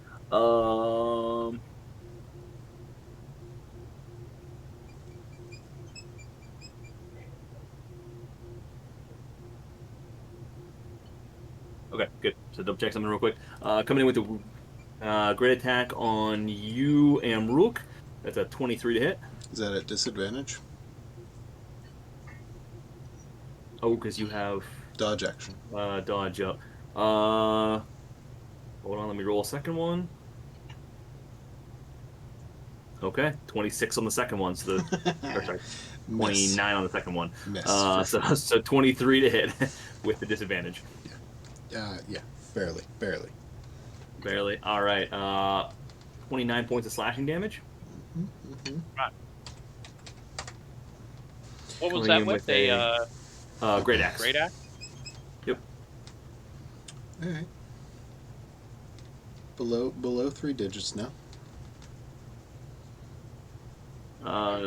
Okay, good. So double check something real quick. Coming in with the great attack on you, Amrook. That's a 23 to hit. Is that at disadvantage? Oh, because you have Dodge action. dodge up. Hold on, let me roll a second one. Okay, 26 on the second one. So or sorry, Miss. 29 on the second one. Miss. So For sure. so 23 to hit with the disadvantage. Yeah, barely. Barely. All right. 29 points of slashing damage. Mm-hmm. What was Coming that in with? with great axe. Great axe? Yep. All right. Below 3 digits now.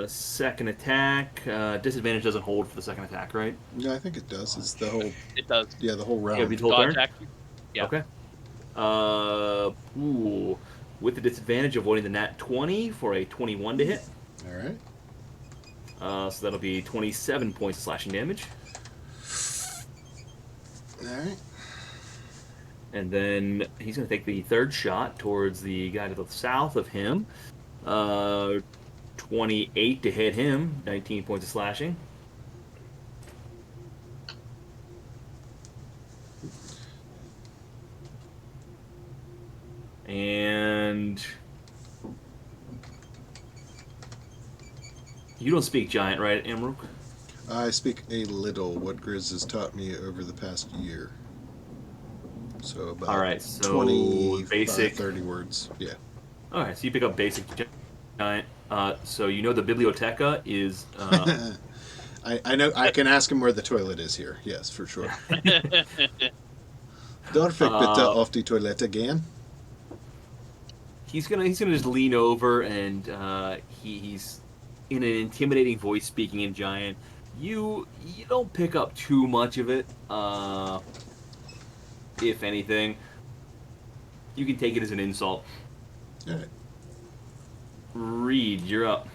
Second attack. Disadvantage doesn't hold for the second attack, right? Yeah, I think it does. It's the whole. It does. Yeah, the whole Yeah, it'd be round. the whole Dodge turn. action? Yeah. Okay. Ooh. With the disadvantage, avoiding the nat 20 for a 21 to hit. All right. So that'll be 27 points of slashing damage. All right. And then he's going to take the third shot towards the guy to the south of him. 28 to hit him, 19 points of slashing. And you don't speak giant, right, Amrook? I speak a little. What Grizz has taught me over the past year. So about All right, so 25, basic 30 words. Yeah. All right, so you pick up basic giant. So you know the biblioteca is. I know. I can ask him where the toilet is here. Yes, for sure. Darf ich bitte auf die Toilette gehen? He's gonna just lean over and he's in an intimidating voice speaking in giant. You don't pick up too much of it. If anything, you can take it as an insult. All right. Reed, you're up.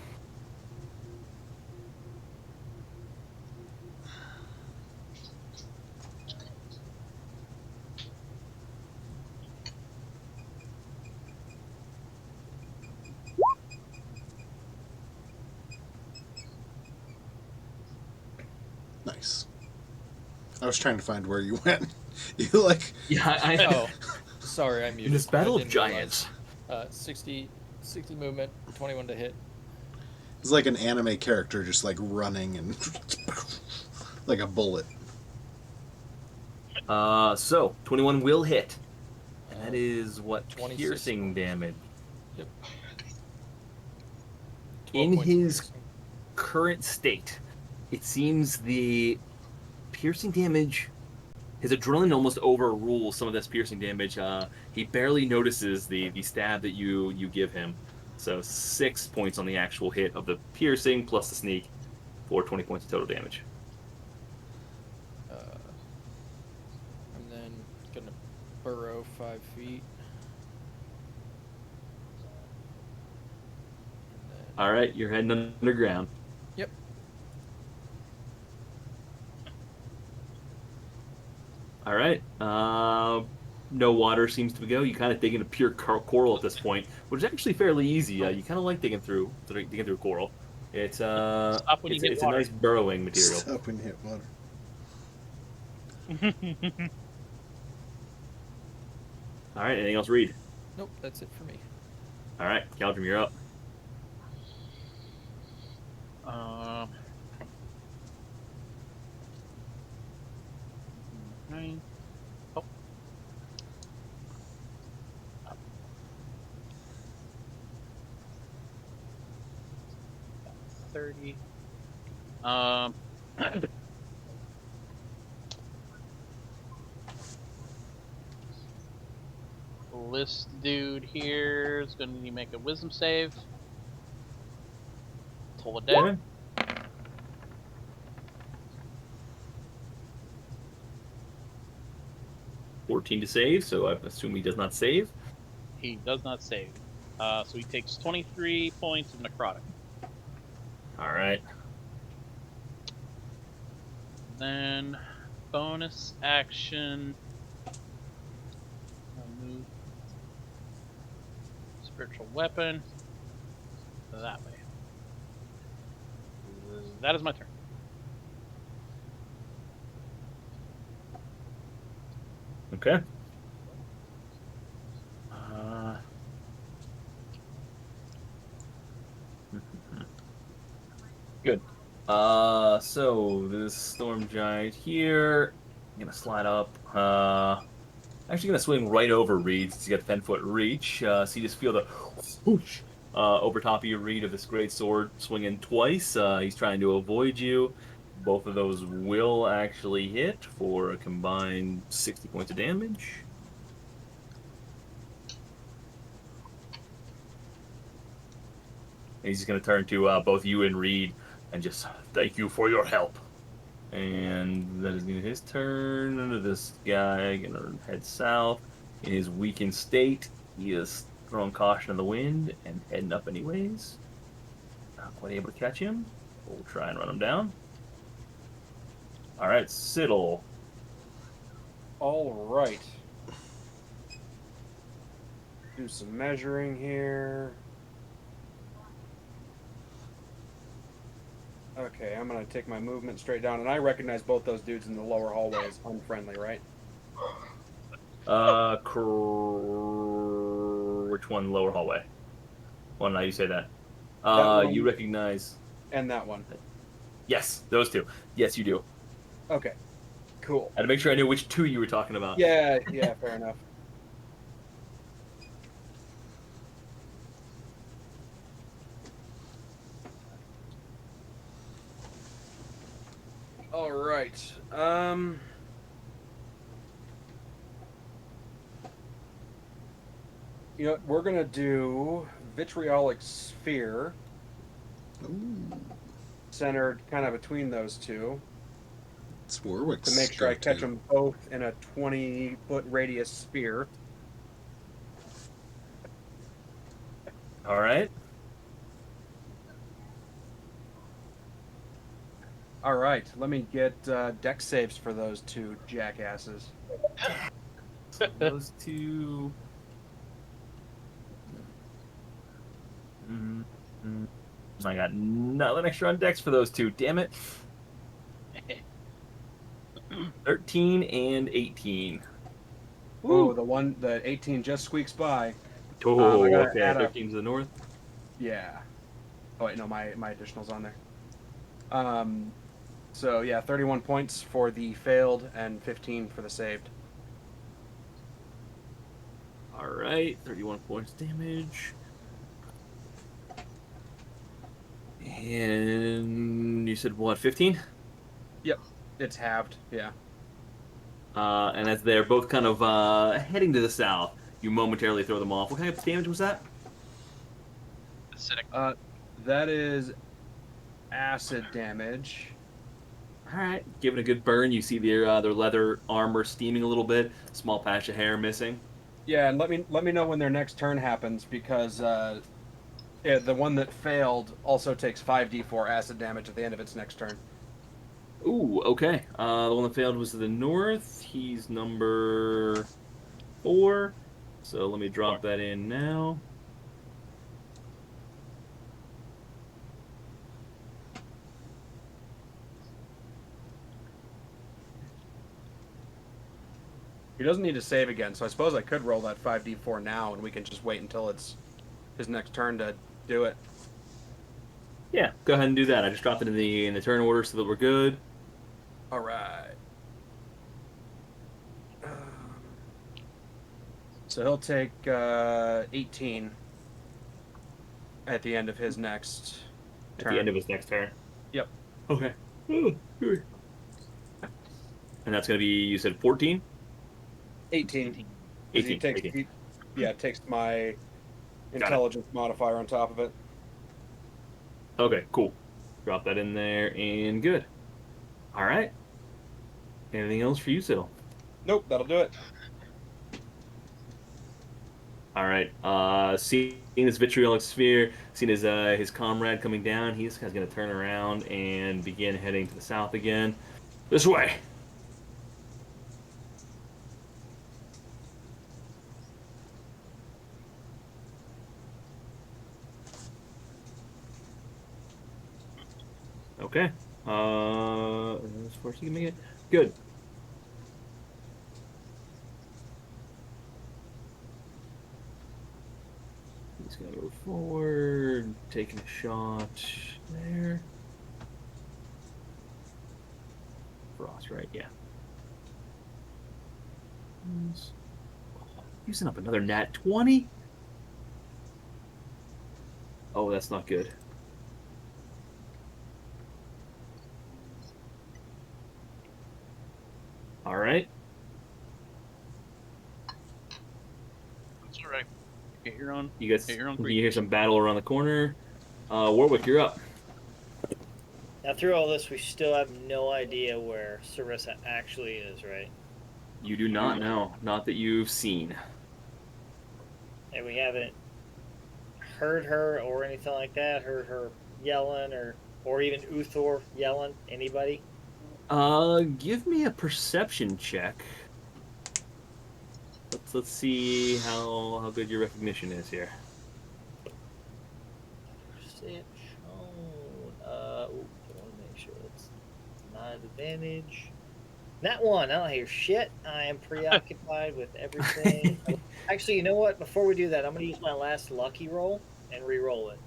Nice. I was trying to find where you went. You like. Yeah, I Oh, sorry, I muted. In this I battle of didn't realize. giants. 60 movement, 21 to hit. It's like an anime character just like running and like a bullet. So 21 will hit. And that is what 26 piercing damage. Yep. 12 In points of his piercing. current state, it seems the piercing damage, his adrenaline almost overrules some of this piercing damage. He barely notices the stab that you give him. So 6 points on the actual hit of the piercing plus the sneak for 20 points of total damage. I'm then gonna burrow 5 feet. And then, All right, you're heading underground. yep. All right. No water seems to go. You kind of dig into pure coral at this point, which is actually fairly easy. You kind of like digging through coral. It's Stop when you it's, hit it's a water. nice burrowing material. Stop when you hit water. All right. Anything else, Reed? Nope, that's it for me. All right, Caldrum, you're up. Nine. Oh. 30. This dude here is going to need to make a wisdom save. Toll it down. Okay. $14 to save, so I assume he does not save. He does not save. So he takes 23 points of necrotic. All right. Then bonus action. spiritual weapon. That way. That is my turn. Okay. Good. So this storm giant here, I'm gonna slide up. Actually gonna swing right over Reed since you got 10-foot reach. So you just feel the whoosh over top of your Reed of this great sword swinging twice. He's trying to avoid you. Both of those will actually hit for a combined 60 points of damage. And he's just gonna turn to both you and Reed and just thank you for your help. And that is gonna be his turn. Under this guy, gonna head south. In his weakened state, he is throwing caution in the wind and heading up anyways. Not quite able to catch him. We'll try and run him down. All right, Siddle. All right. Do some measuring here. Okay, I'm gonna take my movement straight down, and I recognize both those dudes in the lower hallway as unfriendly, right? Which one? Lower hallway. Well, now you say that. One. You recognize. And that one. Yes, those two. Yes, you do. Okay. Cool. I had to make sure I knew which two you were talking about. Yeah, fair enough. All right. You know what? We're gonna do vitriolic sphere centered kind of between those two It's Warwick's to make sure I catch go-to. them both in a 20-foot radius sphere. All right. All right. Let me get dex saves for those two jackasses. So those two. I got nothing extra on dex for those two. Damn it. 13 and 18. Oh, the 18 just squeaks by. Oh, I gotta okay. add up. 13 to the north. Yeah. Oh wait, no, my additional's on there. So yeah, 31 points for the failed and 15 for the saved. All right. 31 points damage. And you said what? 15? Yep, it's halved. Yeah. And as they're both kind of heading to the south, you momentarily throw them off. What kind of damage was that? Acidic. That is acid damage. All right, give it a good burn. You see their leather armor steaming a little bit. Small patch of hair missing. Yeah, and let me know when their next turn happens because the one that failed also takes 5d4 acid damage at the end of its next turn. Ooh, okay. The one that failed was to the north. He's number 4. So let me drop that in now. He doesn't need to save again, so I suppose I could roll that 5d4 now, and we can just wait until it's his next turn to do it. Yeah, go ahead and do that. I just dropped it in the turn order so that we're good. All right. So he'll take 18 at the end of his next At turn. the end of his next turn. Yep. Okay. Ooh, good. And that's going to be, you said 14? 18. 'Cause 18. He takes, 18. takes my intelligence modifier on top of it. Okay, cool. Drop that in there and good. All right. Anything else for you, Siddle? Nope, that'll do it. All right. Seeing this vitriolic sphere, seeing his comrade coming down, he's going to turn around and begin heading to the south again. This way. Okay. As far as you can make it. Good. He's gonna move forward, taking a shot there. Frost, right? Yeah. Using up another nat 20. Oh, that's not good. All right. That's all right. Okay, you're on. You guys, Okay, you're on you green. hear some battle around the corner. Warwick, you're up. Now, through all this, we still have no idea where Sarissa actually is, right? You do not know. Not that you've seen. And we haven't heard her or anything like that. Heard her yelling, or even Uthor yelling. Anybody? Give me a perception check. Let's see how good your recognition is here. Perception. I want to make sure it's not an advantage. Not one. I don't hear shit. I am preoccupied with everything. Actually, you know what? Before we do that, I'm going to use my last lucky roll and re-roll it.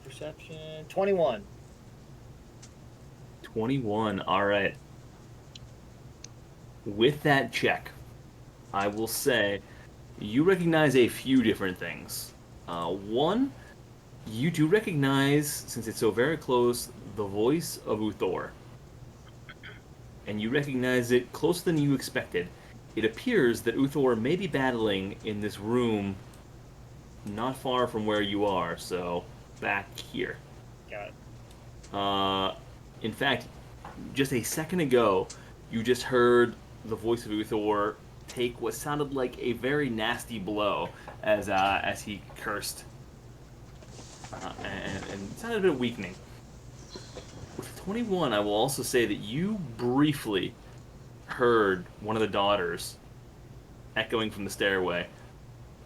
Perception 21. 21. All right. With that check, I will say you recognize a few different things. One, you do recognize, since it's so very close, the voice of Uthor. And you recognize it closer than you expected. It appears that Uthor may be battling in this room not far from where you are, so back here. Got it. In fact, just a second ago, you just heard the voice of Uthor take what sounded like a very nasty blow as he cursed, and it sounded a bit weakening. With 21, I will also say that you briefly heard one of the daughters echoing from the stairway.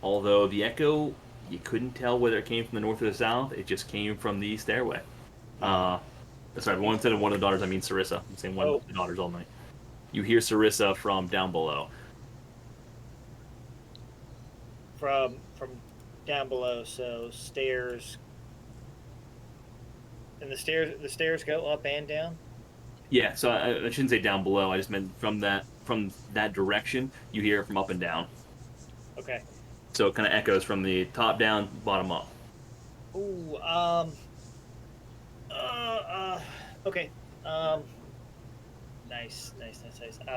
Although the echo, you couldn't tell whether it came from the north or the south, it just came from the stairway. Sorry, one instead of one of the daughters, I mean Sarissa. I'm saying one of the daughters all night. You hear Sarissa from down below. From down below, so stairs. And the stairs go up and down. Yeah, so I shouldn't say down below. I just meant from that direction. You hear it from up and down. Okay. So it kind of echoes from the top down, bottom up. Ooh. Okay. Nice.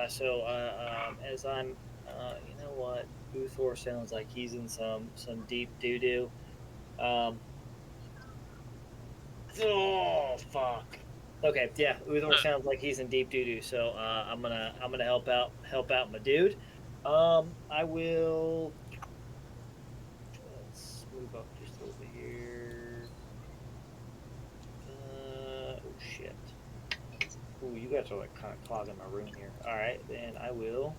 So as I'm, you know what? Uthor sounds like he's in some deep doo doo. Oh fuck. Okay, yeah, Uthor sounds like he's in deep doo doo. So I'm gonna help out my dude. I will. Let's move up just a little bit here. Oh shit. Ooh, you guys are like kind of clogging my room here. All right, then I will.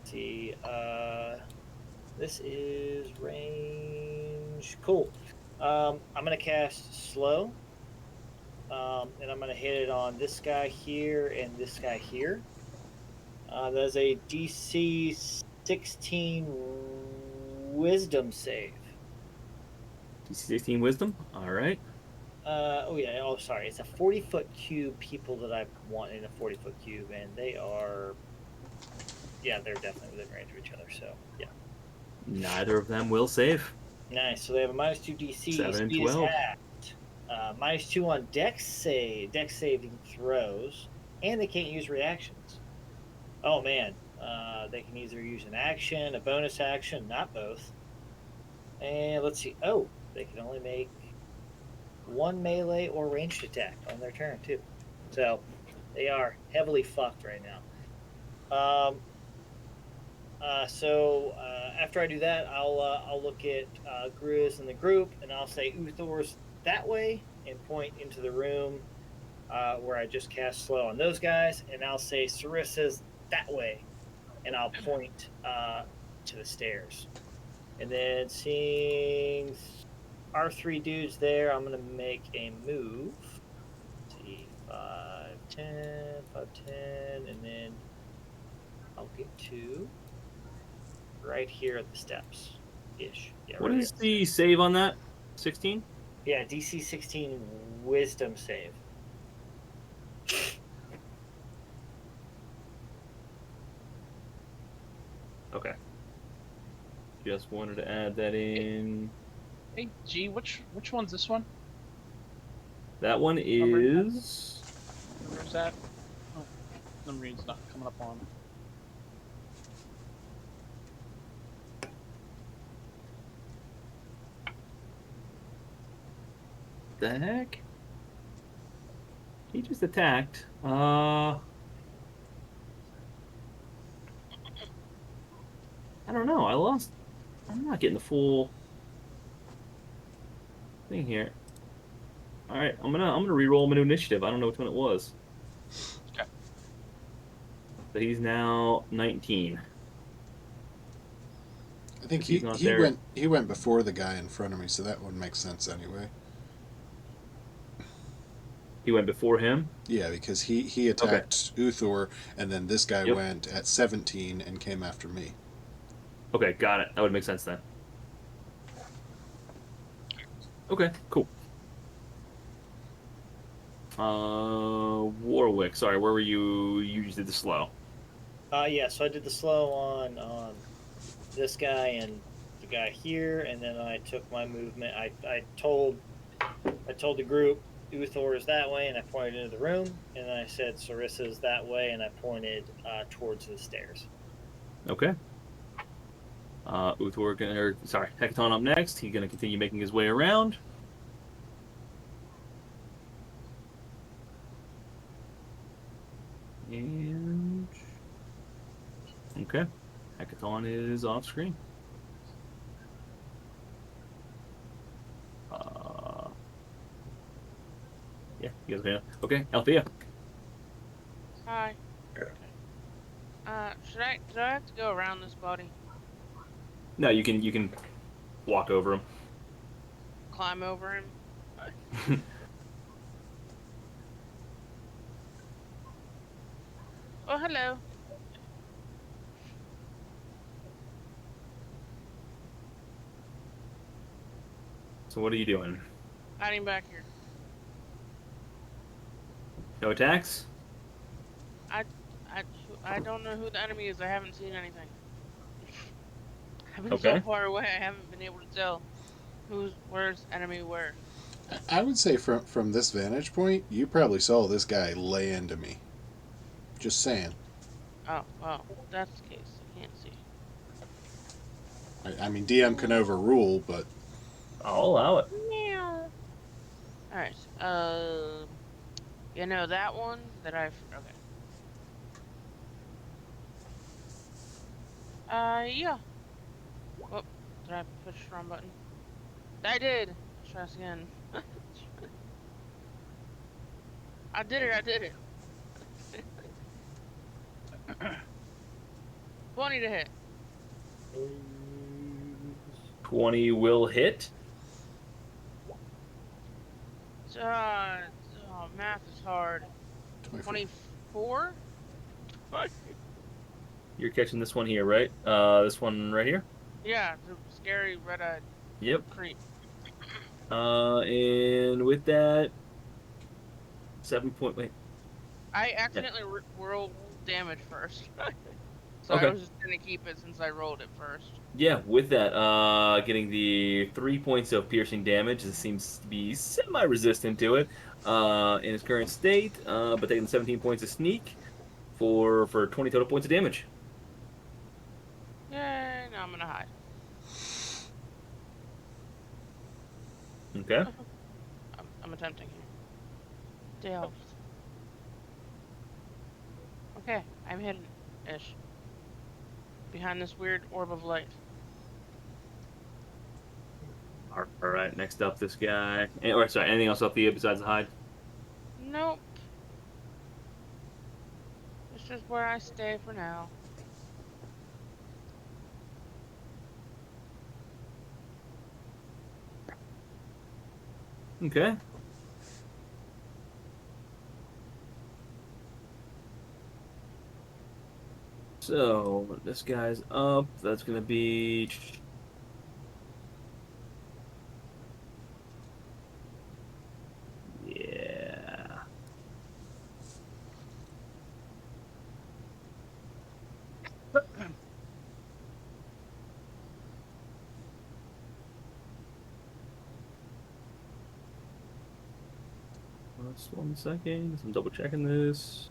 See, this is range. Cool. I'm gonna cast slow, and I'm gonna hit it on this guy here and this guy here. That's a DC 16 Wisdom save. DC 16 Wisdom. All right. Oh yeah. Oh, sorry. It's a 40-foot cube. People that I want in a 40-foot cube, and they are. Yeah, they're definitely within range of each other. So yeah. Neither of them will save. Nice. So they have a -2 DC. 7 and Speed is 12. halved. -2 on Dex saving throws, and they can't use reactions. Oh man. They can either use an action, a bonus action, not both. And let's see. Oh, they can only make one melee or ranged attack on their turn too. So they are heavily fucked right now. So after I do that, I'll look at Gruis in the group, and I'll say Uthor's that way, and point into the room where I just cast slow on those guys, and I'll say Sarissa's that way, and I'll point to the stairs, and then seeing our 3 dudes there, I'm gonna make a move. Let's see, 5, 10, 5, 10, and then I'll get to right here at the steps ish. Yeah, What right is here. the save on that? 16? Yeah, DC 16 Wisdom save. Okay. Just wanted to add that in. Hey, G, which one's this one? That one is. Where's that? Oh, numbering's not coming up on. The heck? He just attacked. I don't know. I lost. I'm not getting the full thing here. All right, I'm gonna re-roll my new initiative. I don't know which one it was. Okay. So he's now 19. I think He's not there. he went before the guy in front of me, so that would make sense anyway. He went before him. Yeah, because he attacked Uthor, and then this guy Yep. went at 17 and came after me. Okay, got it. That would make sense then. Okay, cool. Warwick. Sorry, where were you? You did the slow. Yeah, so I did the slow on this guy and the guy here, and then I took my movement. I told the group Uthor is that way, and I pointed into the room, and then I said Sarissa is that way, and I pointed towards the stairs. Okay. Uthor, Hecaton up next. He's gonna continue making his way around. And okay, Hecaton is off screen. Yeah, you guys okay, Althea. Hi. Okay. Do I have to go around this body? No, you can walk over him. Climb over him? Oh, hello. So what are you doing? Hiding back here. No attacks? I don't know who the enemy is. I haven't seen anything. I've been Okay. so far away. I haven't been able to tell where's enemy where. I would say from this vantage point, you probably saw this guy lay into me. Just saying. Oh, well, if that's the case. I can't see. I mean, DM can overrule, but I'll allow it. Meow. Alright, you know that one that I've... Okay. Yeah. Oh, did I push the wrong button? I did! Let's try this again. I did it! 20 to hit. 20 will hit. Oh, math is hard. 24? You're catching this one here, right? This one right here? Yeah, the scary red-eyed Yep. creep. And with that, 7 point. Wait. I accidentally rolled damage first. So Okay. I was just gonna keep it since I rolled it first. Yeah, with that, getting the 3 points of piercing damage. It seems to be semi-resistant to it in its current state, but taking 17 points of sneak for 20 total points of damage. Yay, now I'm gonna hide. Okay. I'm attempting here. Delve. Okay, I'm hidden-ish. Behind this weird orb of light. All right. Next up, this guy. Or sorry, anything else up here besides the hide? Nope. This is where I stay for now. Okay. So this guy's up. That's gonna be. Yeah. Just 1 second. I'm double checking this.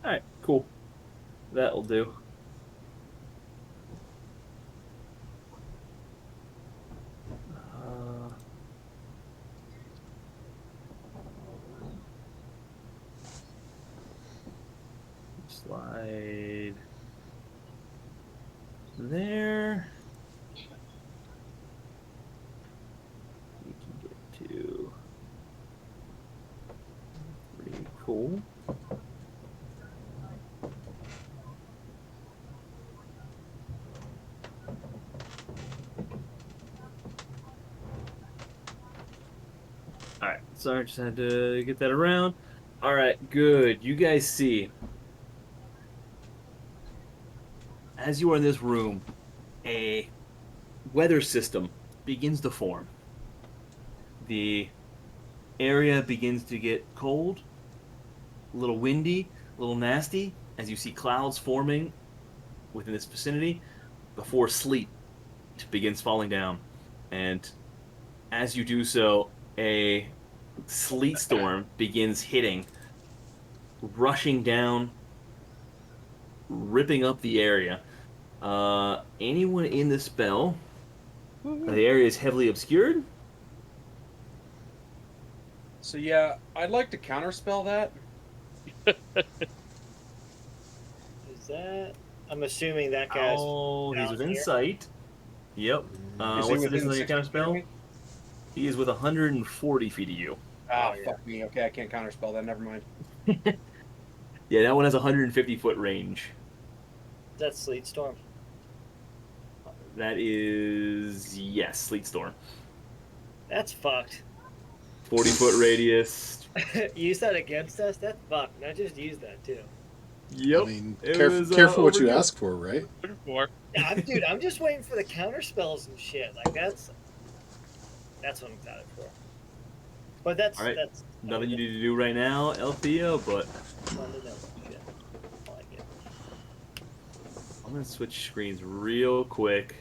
All right, cool. That'll do. Uh, slide there. We can get to pretty cool. Alright, sorry, just had to get that around. Alright, good. You guys see, as you are in this room, a weather system begins to form. The area begins to get cold, a little windy, a little nasty, as you see clouds forming within this vicinity before sleet begins falling down. And as you do so, a sleet storm begins hitting, rushing down, ripping up the area. Anyone in the spell? The area is heavily obscured. So yeah, I'd like to counterspell that. Is that? I'm assuming that guy's. Oh, he's down within here? sight. Yep. Is he What's the within distance on your 60 counter feet of spell? me? He is with 140 feet of you. Ah, Oh, yeah. fuck me. Okay, I can't counterspell that. Never mind. Yeah, that one has 150-foot range. That's Sleet Storm. That is, yes, Sleet Storm. That's fucked. 40-foot radius. Use that against us? That's fucked. Not just use that too. Yep. I mean, It careful, was, careful what you overkill. ask for, right? Four. Yeah, dude, I'm just waiting for the counter spells and shit. Like that's what I'm excited for. But that's All right. that's Nothing you need to do right now, Elthea, but fun to know. Shit. I like it. I'm going to switch screens real quick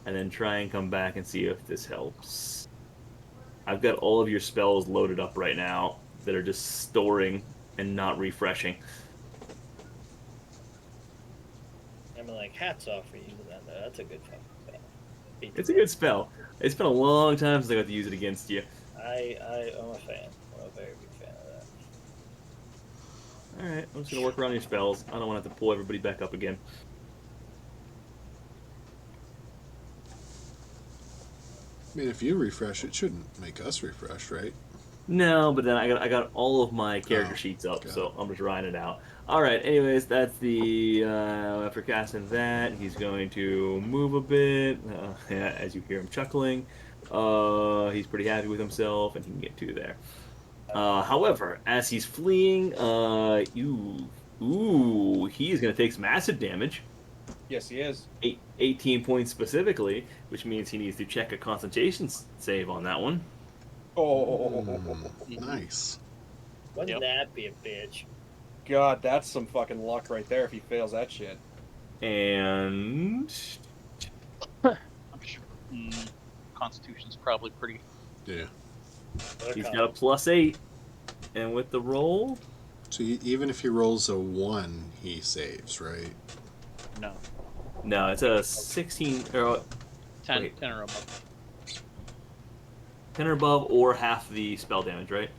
and then try and come back and see if this helps. I've got all of your spells loaded up right now that are just storing and not refreshing. I mean, like, hats off for using that, though. That's a good fucking spell. It's a good spell. It's been a long time since I got to use it against you. I'm a fan. I'm a very big fan of that. Alright, I'm just going to work around your spells. I don't want to have to pull everybody back up again. I mean, if you refresh, it shouldn't make us refresh, right? No, but then I got all of my character Oh, sheets up, got so it. I'm just writing it out. Alright, anyways, that's the, after casting that, he's going to move a bit, yeah, as you hear him chuckling. He's pretty happy with himself, and he can get 2 there. However, as he's fleeing, he is going to take some acid damage. Yes, he is. 18 points specifically, which means he needs to check a concentration save on that one. Oh, Nice. Wouldn't Yep. that be a bitch? God, that's some fucking luck right there if he fails that shit. And I'm sure. Constitution's probably pretty. Yeah. he's got a +8. And with the roll, So even if he rolls a 1, he saves, right? No. no, it's a 16 or 10, Wait. 10 or above. 10 or above, or half the spell damage, right?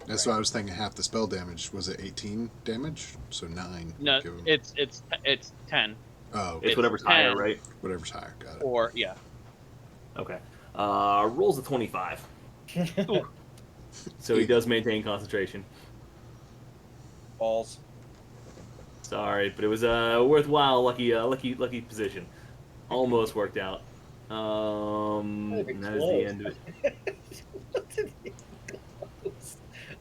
That's what I was thinking. Half the spell damage. Was it 18 damage? So 9. No, Give him- it's 10 Oh, It's It's whatever's higher, 10. right? whatever's higher. Got it. or yeah. Okay. Rolls a 25, so he does maintain concentration. Balls. Sorry, but it was a worthwhile, lucky position. Almost worked out. That'd be And that is the close. end of it.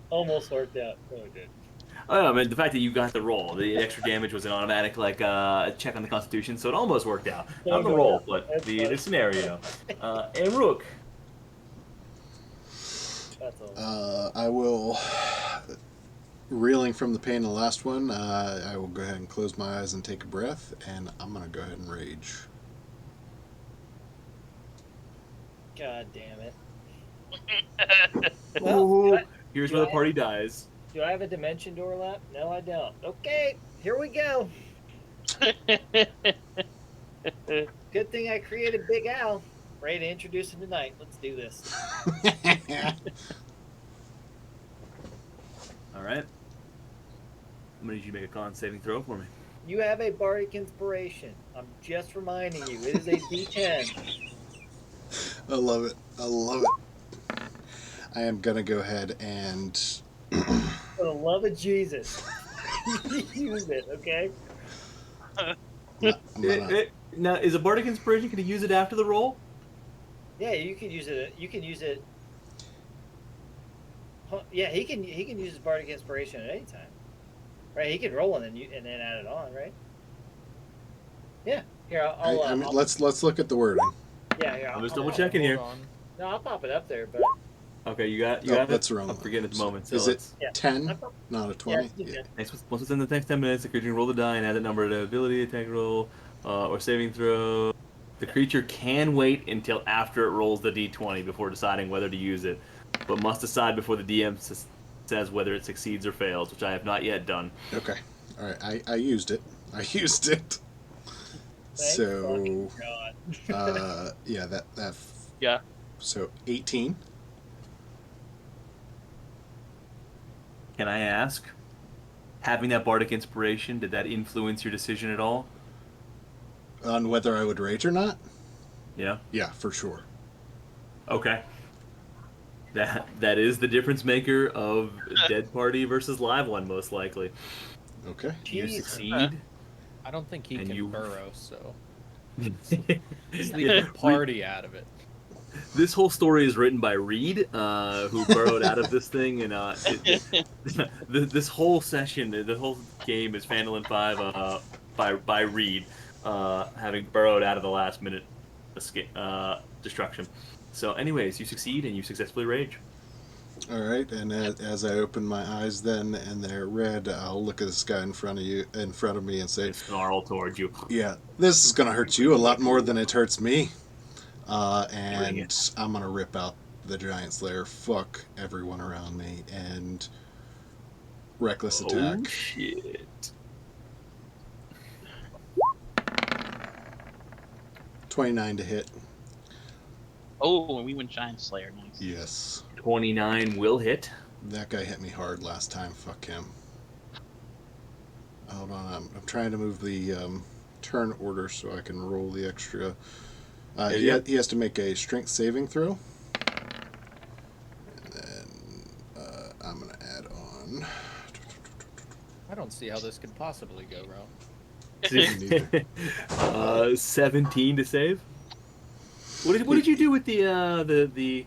Almost worked out. No, it did. Oh, I mean, the fact that you got the roll, the extra damage was an automatic check on the Constitution, so it almost worked out. Not the roll, but the scenario. And Rook. That's all. I will, reeling from the pain of the last one, I will go ahead and close my eyes and take a breath, and I'm going to go ahead and rage. God damn it. Ooh, Well, here's do where the I party dies. do I have a dimension door lap? No, I don't. Okay, here we go. Good thing I created Big Al. Ready to introduce him tonight. Let's do this. All right. I'm going to need you to make a con saving throw for me. You have a bardic inspiration. I'm just reminding you, it is a D10. I love it. I love it. I am going to go ahead and... For the love of Jesus, use it, okay? Now, is a Bardic Inspiration, can he use it after the roll? Yeah, you can use it. You can use it. Yeah, he can use his bardic inspiration at any time, right? He can roll and then add it on, right? Yeah. Here, I'll let's look at the wording. yeah, here. I'm just double checking here. Hold on. No, I'll pop it up there, but Okay, you got Oh, it? that's wrong. I'm forgetting at the moment. So Is it let's- Yeah. 10, I'll pop- not a 20? yeah, yeah. once within the next 10 minutes, the creature can roll the die and add that number to ability, attack roll, or saving throw. The creature can wait until after it rolls the d20 before deciding whether to use it, but must decide before the DM says whether it succeeds or fails, which I have not yet done. Okay. All right. I used it. I used it. Thank So, fucking God. yeah, that Yeah. so 18. Can I ask, having that Bardic Inspiration, did that influence your decision at all? On whether I would rage or not? Yeah? Yeah, for sure. Okay. That is the difference maker of Dead Party versus Live One, most likely. Okay. You Jeez. succeed. I don't think he And can you- burrow, so just leave the party out of it. This whole story is written by Reed, who burrowed out of this thing, and this whole session, the whole game is Phandalin 5 by Reed, having burrowed out of the last minute escape, destruction. So, anyways, you succeed and you successfully rage. All right, and as I open my eyes, then and they're red, I'll look at this guy in front of me, and say, Snarl towards you. "Yeah, this is gonna hurt you a lot more than it hurts me." Bring And it. I'm gonna rip out the Giant Slayer, fuck everyone around me, and reckless attack. Oh shit! 29 to hit. Oh, and we went Giant Slayer. Nice. Yes. 29 will hit. That guy hit me hard last time. Fuck him. Hold on. I'm trying to move the turn order so I can roll the extra. He has to make a strength saving throw. And then I'm going to add on. I don't see how this could possibly go wrong. 17 to save. What did you do with the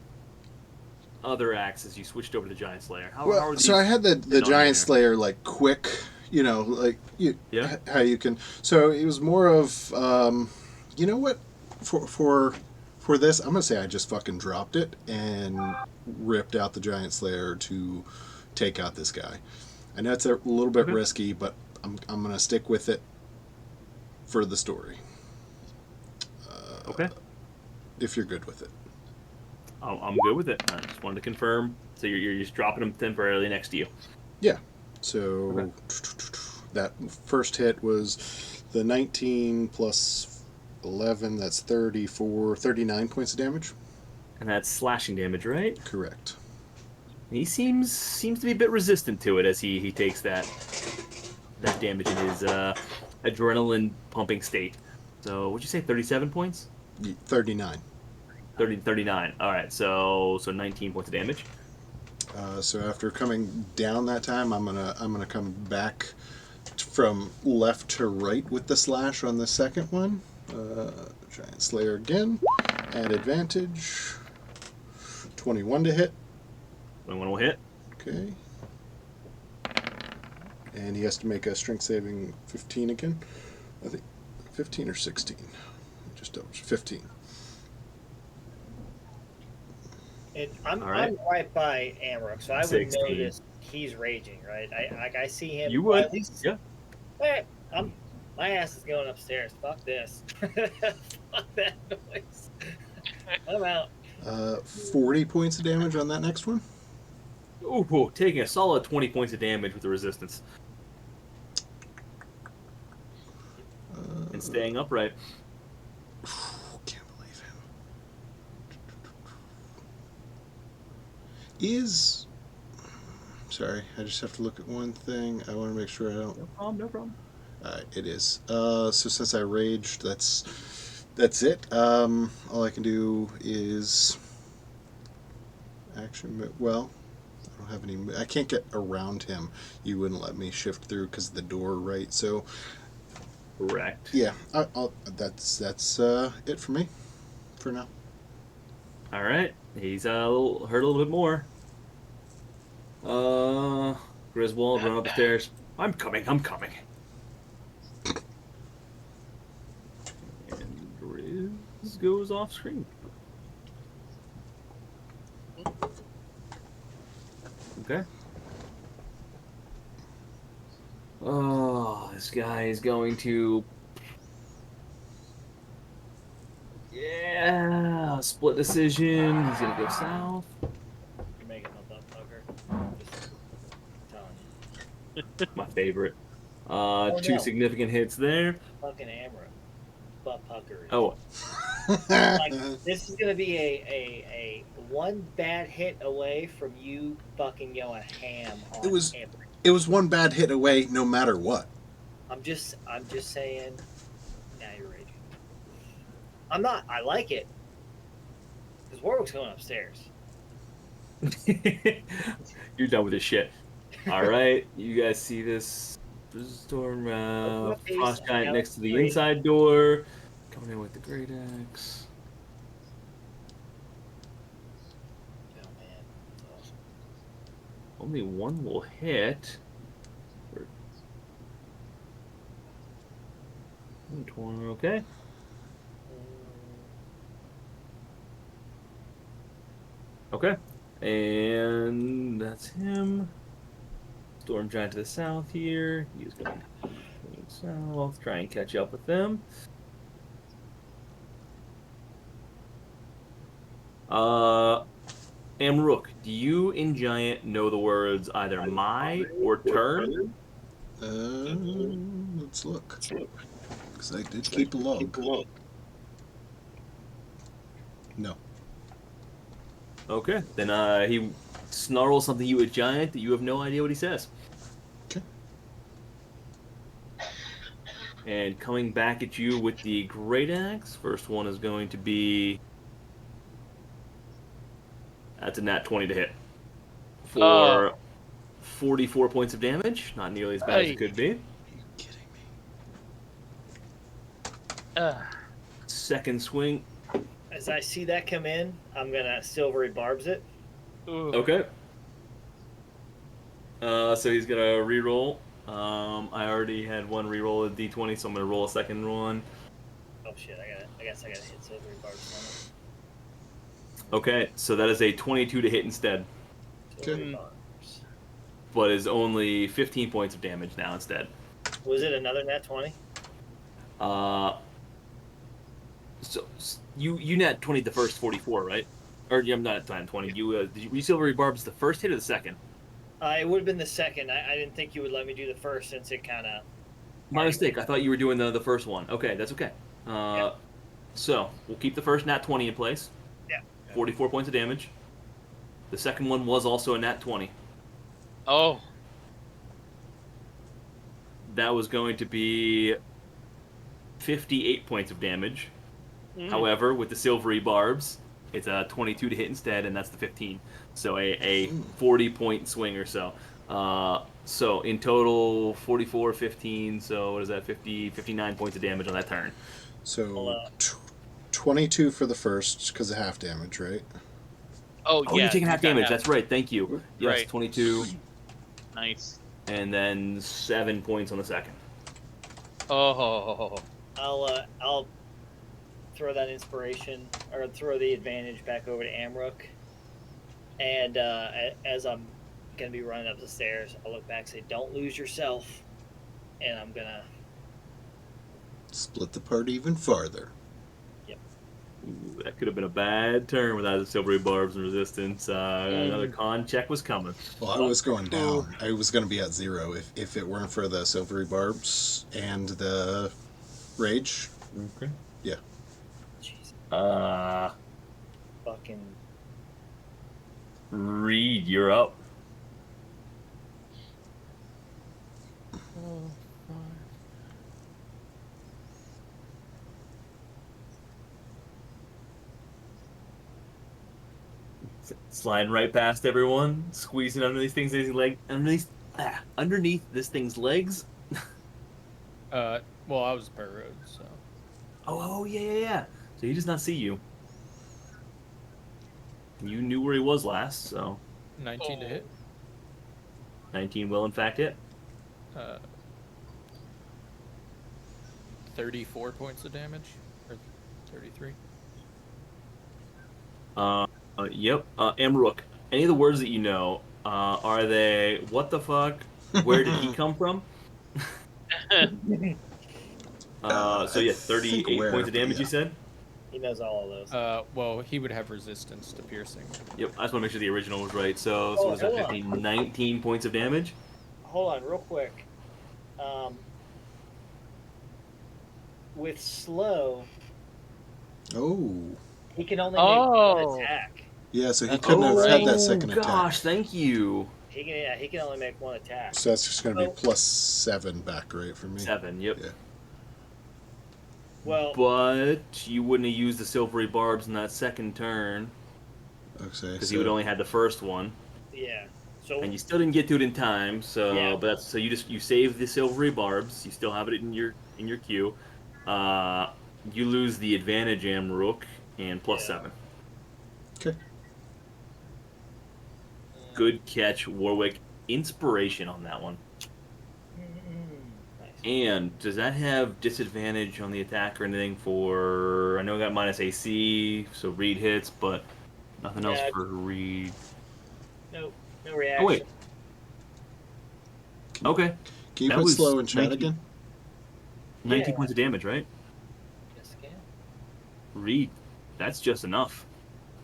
other axes? You switched over to Giant Slayer. How Well, are so I had the non-linear? Giant Slayer like quick, like Yeah. how you can. So it was more of, you know what, for this, I'm gonna say I just fucking dropped it and ripped out the Giant Slayer to take out this guy. I know it's a little bit Okay. risky, but I'm gonna stick with it for the story. Okay. If you're good with it. I'm good with it. I just wanted to confirm. So you're just dropping them temporarily next to you. So Okay. that first hit was the 19 plus 11, that's 39 points of damage. And that's slashing damage, right? Correct. He seems to be a bit resistant to it as he takes that damage in his adrenaline pumping state. So what'd you say, 37 points? 39. 39. All right, so 19 points of damage. So after coming down that time, I'm gonna come back from left to right with the slash on the second one. Giant Slayer again, at advantage. 21 to hit. 21 will hit. Okay. And he has to make a strength saving 15 again. I think 15 or 16. Just 15. And I'm All right. I'm right by Amrook, so I would 16. notice he's raging, right? I see him. You well, would. at least, Yeah. eh, my ass is going upstairs. Fuck this. Fuck that noise. I'm out. 40 points of damage on that next one. Ooh, taking a solid 20 points of damage with the resistance. And staying upright. Can't believe him. Is... Sorry, I just have to look at one thing. I want to make sure I don't... No problem. It is. So since I raged, that's it. All I can do is action. Well, I don't have any. I can't get around him. You wouldn't let me shift through because of the door, right? So Correct. yeah, that's it for me for now. All right. He's hurt a little bit more. Griswold, run up the stairs. I'm coming. And Grizz goes off screen. Okay. Oh, this guy is going to... Yeah, split decision. He's going to go south. You're making my butt fucker. Just telling you. My favorite. Oh, Two no. significant hits there. Fucking Amrook. Butt pucker. Oh, Like, this is gonna be a one bad hit away from you fucking going ham on It was- Amrook. It was one bad hit away, no matter what. I'm just saying. Now you're raging. I'm not. I like it. Because Warwick's going upstairs. you're done with this shit. All right, you guys see this storm frost giant next to the inside door, coming in with the great axe. Oh man, that's awesome. Only one will hit. 20, okay. Okay, and that's him. Storm giant to the south here. He's going south, try and catch up with them. Amrook, do you in Giant know the words either my or turn? Let's look. Because I did keep a log. No. Okay, then he snarls something to you at Giant that you have no idea what he says. Okay. And coming back at you with the great axe, first one is going to be... That's a nat 20 to hit. For 44 points of damage. Not nearly as bad as it could be. Are you kidding me? Second swing. As I see that come in, I'm gonna silvery barbs it. Okay. So he's gonna reroll. I already had one reroll at D20, so I'm gonna roll a second one. Oh shit! I guess I gotta hit silvery barbs Okay, so that is a 22 to hit instead, on it. Silvery Okay. barbs. but is only 15 points of damage now instead. Was it another nat 20? So you nat 20 the first 44, right? Or I'm not at 20. You did you silvery barbs the first hit or the second? It would have been the second. I didn't think you would let me do the first since it kind of. My mistake. I thought you were doing the first one. Okay, that's okay. So we'll keep the first nat 20 in place. Yeah. 44 points of damage. The second one was also a nat 20. Oh, That was going to be 58 points of damage. However, with the silvery barbs, it's a 22 to hit instead, and that's the 15. So a 40-point swing or so. So in total, 44, 15, so what is that, 50, 59 points of damage on that turn. So 22 for the first, because of half damage, right? Oh, Oh, yeah. you're taking half you got damage. That's right. Thank you. Yes, Right. 22, Nice. and then 7 points on the second. Oh. I'll throw that inspiration or throw the advantage back over to Amrook. And as I'm gonna be running up the stairs, I'll look back and say, "Don't lose yourself." And I'm gonna. Split the party even farther. Yep. Ooh, that could have been a bad turn without the silvery barbs and resistance. Another con check was coming. Well, I was going down. I was going to be at 0 if it weren't for the silvery barbs and the rage. Okay. Yeah. Jeez. Fucking. Reed, you're up. Sliding right past everyone, squeezing under these things, underneath this thing's legs. Well, I was per road, so. Oh, yeah. So he does not see you. You knew where he was last, so 19 to hit. 19 will in fact hit. 34 points of damage, or 33. Yep. Amrook, any of the words that you know, are they what the fuck? Where did he come from? So yeah, 38 points of damage, you said? He knows all of those. Well, he would have resistance to piercing. Yep, I just want to make sure the original was right. So Oh, what is that, hold on. 15, 19 points of damage? Hold on, real quick. With slow, Oh. he can only make one Oh. attack. Yeah, so he That's couldn't have right. had that second attack. Gosh, thank you. He can only make one attack. So that's just going to be Oh. +7 back rate for me. 7, yep. Yeah. Well, But you wouldn't have used the silvery barbs in that second turn, Okay. because he would only had the first one. yeah. So And you still didn't get to it in time, so Yeah. but that's so you save the silvery barbs. You still have it in your queue. You lose the advantage, Amrook, and plus Yeah. 7. Okay. Good catch, Warwick. Inspiration on that one. Nice. And does that have disadvantage on the attack or anything for? I know I got minus AC, so Reed hits, but nothing else Yeah. for Reed. No reaction. Oh wait. Okay. Can you That put was slow in chat 19. again? 19 Yeah. points of damage, right? Yes, again. Reed, that's just enough.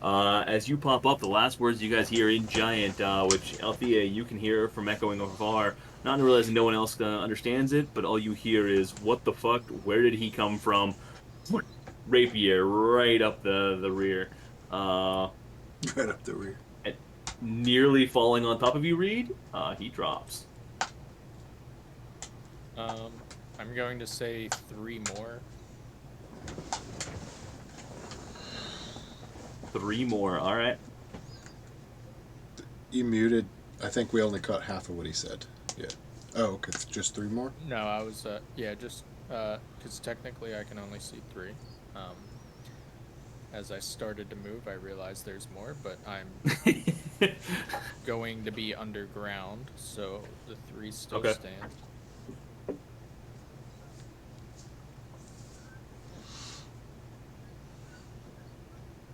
As you pop up, the last words you guys hear in Giant, which Althea, you can hear from echoing afar, not realizing no one else understands it, but all you hear is, what the fuck, where did he come from? Rapier, right up the rear. Right up the rear. Nearly falling on top of you, Reed, he drops. I'm going to say 3 more. 3 more, alright. You muted. I think we only caught half of what he said. Yeah. Oh, okay. Just 3 more? No, I was, yeah, just, because technically I can only see 3. As I started to move, I realized there's more, but I'm going to be underground, so the 3 still Okay. stand.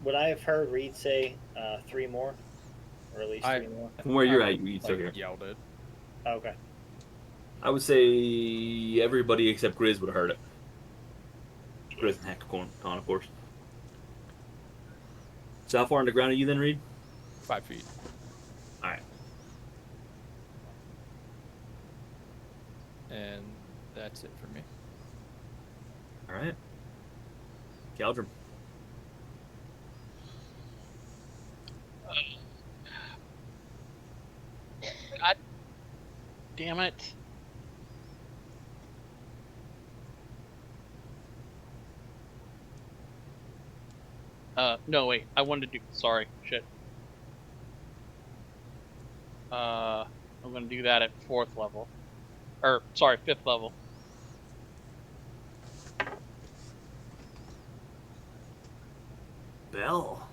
Would I have heard Reed say 3 more? Or at least 3 more? From where you're at, you still Like, hear. yelled it. Okay. I would say everybody except Grizz would have heard it. Grizz and Hackathon, of course. So how far underground are you then, Reed? 5 feet. Alright. And that's it for me. Alright. Galdrim. God damn it. No, wait. I wanted to do. Sorry. Shit. I'm gonna do that at 4th level. Or, sorry, 5th level. Bell.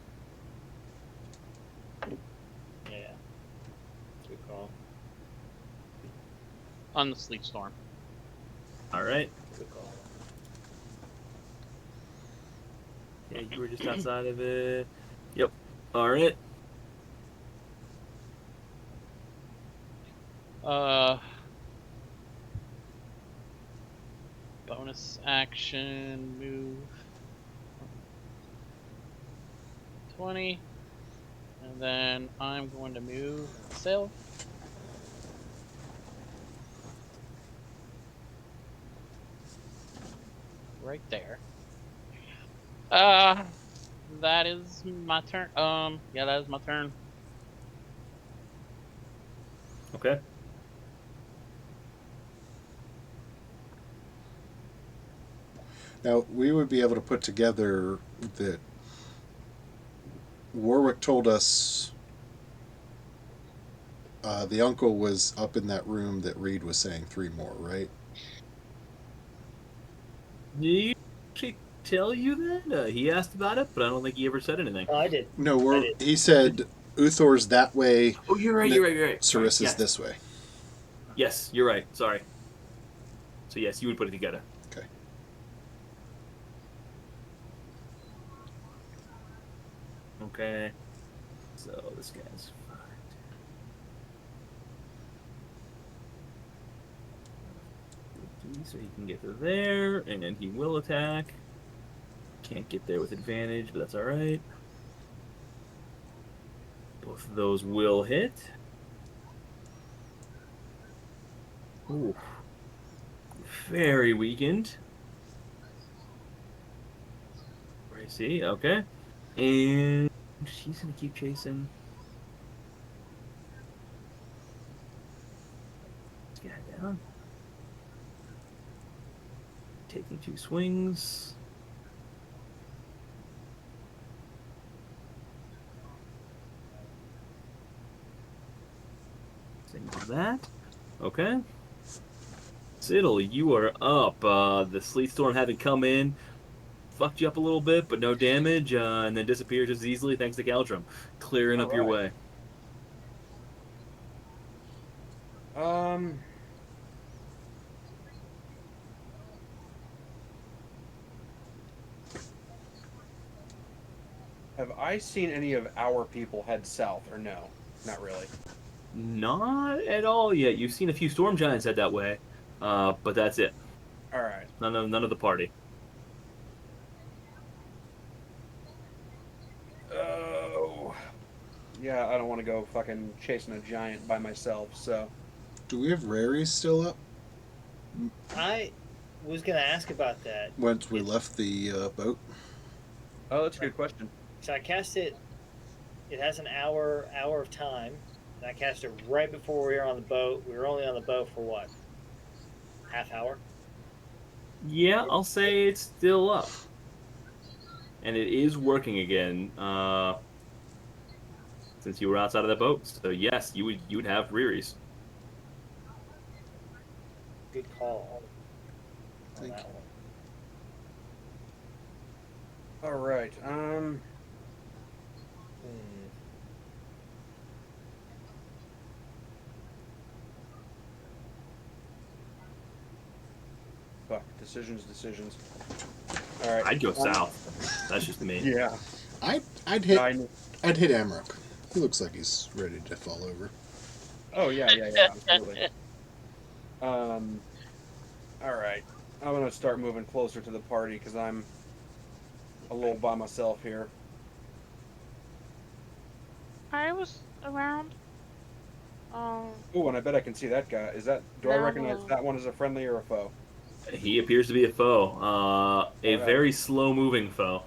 On the sleep storm. All right. Good call. Yeah, you were just outside of it. Yep. All right. Bonus action move. 20. And then I'm going to move and sail. Right there. That is my turn. Yeah, that is my turn. Okay. Now, we would be able to put together that Warwick told us the uncle was up in that room that Reed was saying 3 more, right? Did he actually tell you that? He asked about it, but I don't think he ever said anything. Oh, I did. No, I did. he said Uthor's that way, Oh, you're right. You're right. You're right. Sorry. Sarissa's Yes. this way. Yes, you're right. Sorry. So yes, you would put it together. Okay. Okay. So this guy's fine. So he can get to there, and then he will attack. Can't get there with advantage, but that's all right. Both of those will hit. Ooh. Very weakened. I see. Okay. And she's gonna keep chasing. This guy down. Taking 2 swings. Same with that. Okay. Siddle, you are up. The sleet storm having come in, fucked you up a little bit, but no damage, and then disappeared just as easily thanks to Galtrum, clearing up your way. Have I seen any of our people head south, or no? Not really. Not at all yet. You've seen a few storm giants head that way, but that's it. All right. None of the party. Oh. Yeah, I don't want to go fucking chasing a giant by myself, so. Do we have Raries still up? I was gonna ask about that. Once we left the boat? Oh, that's a good question. So I cast it. It has an hour of time, and I cast it right before we were on the boat. We were only on the boat for what? Half hour. Yeah, I'll say it's still up. And it is working again, since you were outside of the boat. So yes, you would have Riris. Good call. On Thank that you. one. All right. Fuck. Decisions. All right. I'd go south. That's just me. Yeah. I'd hit I kn- I'd hit Amrock. He looks like he's ready to fall over. Oh yeah, absolutely. All right. I'm gonna start moving closer to the party because I'm a little by myself here. I was around. Oh, and I bet I can see that guy. Do I recognize No. that one as a friendly or a foe? He appears to be a foe. A Alright. very slow-moving foe.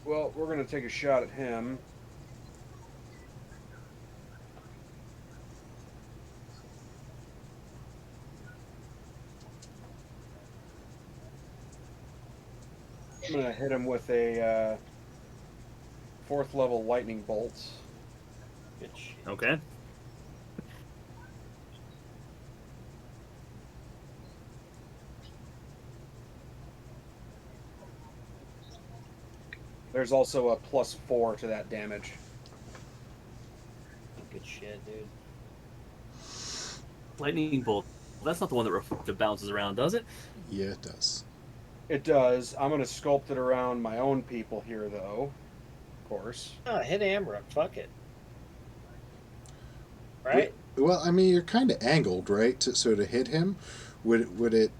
Well, we're gonna take a shot at him. I'm gonna hit him with a 4th level lightning bolt. Good shit. Okay. There's also a +4 to that damage. Good shit, dude. Lightning bolt. That's not the one that bounces around, does it? Yeah, it does. It does. I'm gonna sculpt it around my own people here, though. Of course. Oh, hit Amber. Fuck it. Right? Well, I mean, you're kind of angled, right? So to hit him, would it?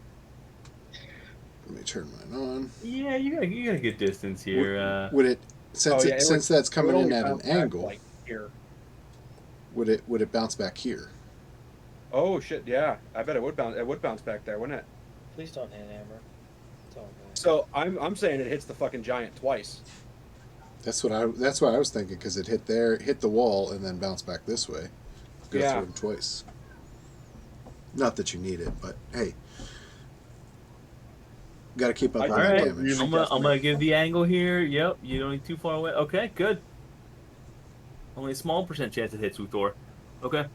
Let me turn mine on. Yeah, you got a good distance here. Would it? Since that's coming in at an angle, like here. would it bounce back here? Oh shit! Yeah, I bet it would bounce. It would bounce back there, wouldn't it? Please don't hit Amber. It's all good. So I'm saying it hits the fucking giant twice. That's what I was thinking, because it hit there, hit the wall, and then bounce back this way. Go Yeah. through him twice. Not that you need it, but hey, got to keep up on All that Alright, damage. I'm gonna give the angle here. Yep, you don't need too far away. Okay, good. Only a small % chance it hits Uthor. Okay.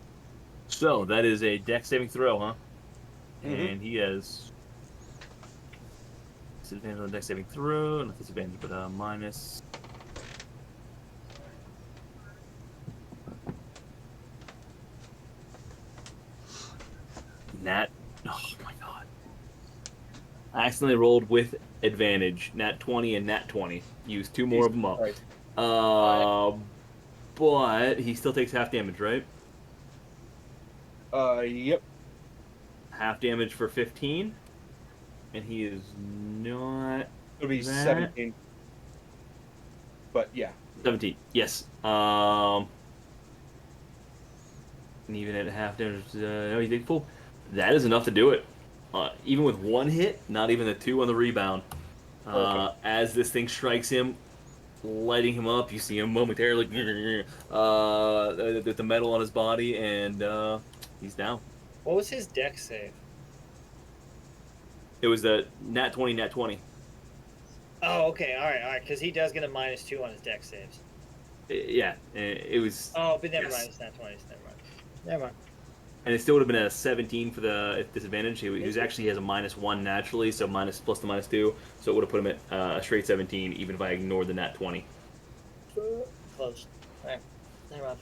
So, that is a dex saving throw, huh? Mhm. And he has disadvantage on the dex saving throw. Not disadvantage, but minus. Nat. Oh my god. I accidentally rolled with advantage. Nat 20 and Nat 20. Used two more of them up. Right. But he still takes half damage, right? Yep. Half damage for 15. And he is not It'll be That- 17. But yeah. 17. Yes. And even at half damage, no, you take full. That is enough to do it. Even with one hit, not even the 2 on the rebound. Okay. As this thing strikes him, lighting him up, you see him momentarily with the metal on his body, and he's down. What was his deck save? It was the Nat 20, Nat 20. Oh, okay. All right. Because he does get a -2 on his deck saves. Yeah, it was. Oh, but never Yes. mind. It's not 20. Never mind. And it still would have been a 17 for the disadvantage. He was actually has a -1 naturally, so minus plus the -2, so it would have put him at a straight 17, even if I ignored the Nat 20. Close. All right. Never mind.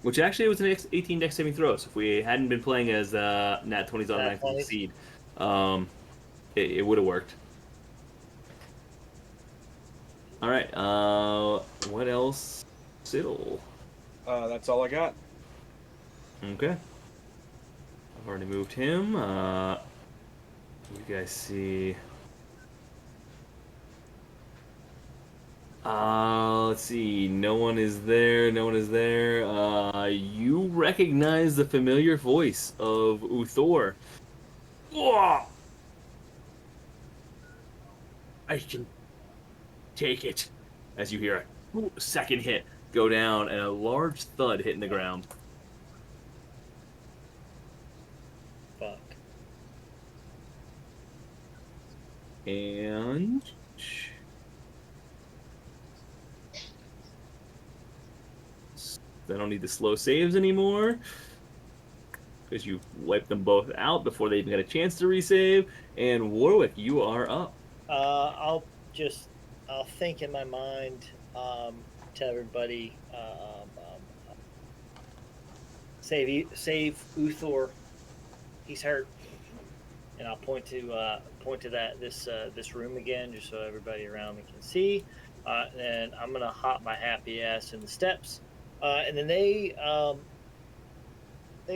Which actually was an 18 dex saving throw. So if we hadn't been playing as Nat 20's automatic 20s. succeed, it would have worked. All right. What else? Siddle. That's all I got. Okay. I've already moved him. You guys see. Let's see. No one is there. No one is there. You recognize the familiar voice of Uthor. Whoa! I can take it. As you hear a second hit go down and a large thud hitting the ground. Fuck. And I don't need the slow saves anymore because you wiped them both out before they even got a chance to resave. And Warwick, you are up. I'll think in my mind, tell everybody, save Uthor. He's hurt, and I'll point to this room again, just so everybody around me can see. And I'm gonna hop my happy ass in the steps, and then they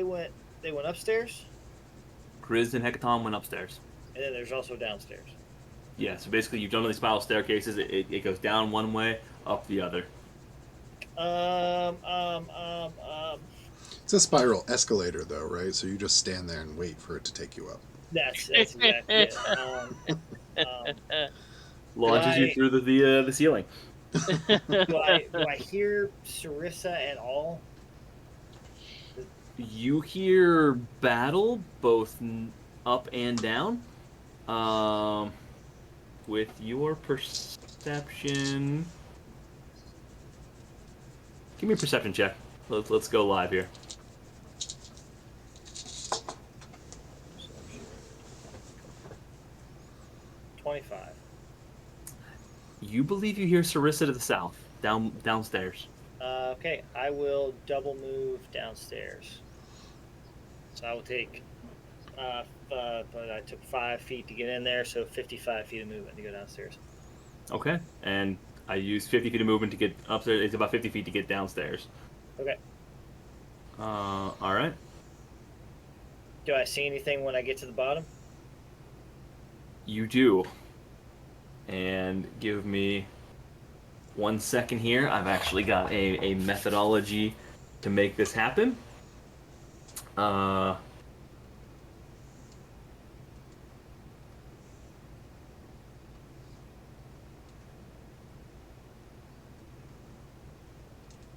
went upstairs, Grizz and Hecaton went upstairs. and then there's also downstairs. Yeah, so basically you've done these spiral staircases. It goes down one way, up the other. It's a spiral escalator, though, right? So you just stand there and wait for it to take you up. That's exactly it. Launches you Right. through the ceiling. Do I hear Sarissa at all? You hear battle both up and down. With your perception, give me a perception check. Let's go live here. 25. you believe you hear Sarissa to the south, downstairs. Okay, I will double move downstairs. So I will take. But I took 5 feet to get in there, so 55 feet of movement to go downstairs. Okay, and I use 50 feet of movement to get upstairs. It's about 50 feet to get downstairs. Okay. All right. Do I see anything when I get to the bottom? You do. And give me 1 second here. I've actually got a methodology to make this happen.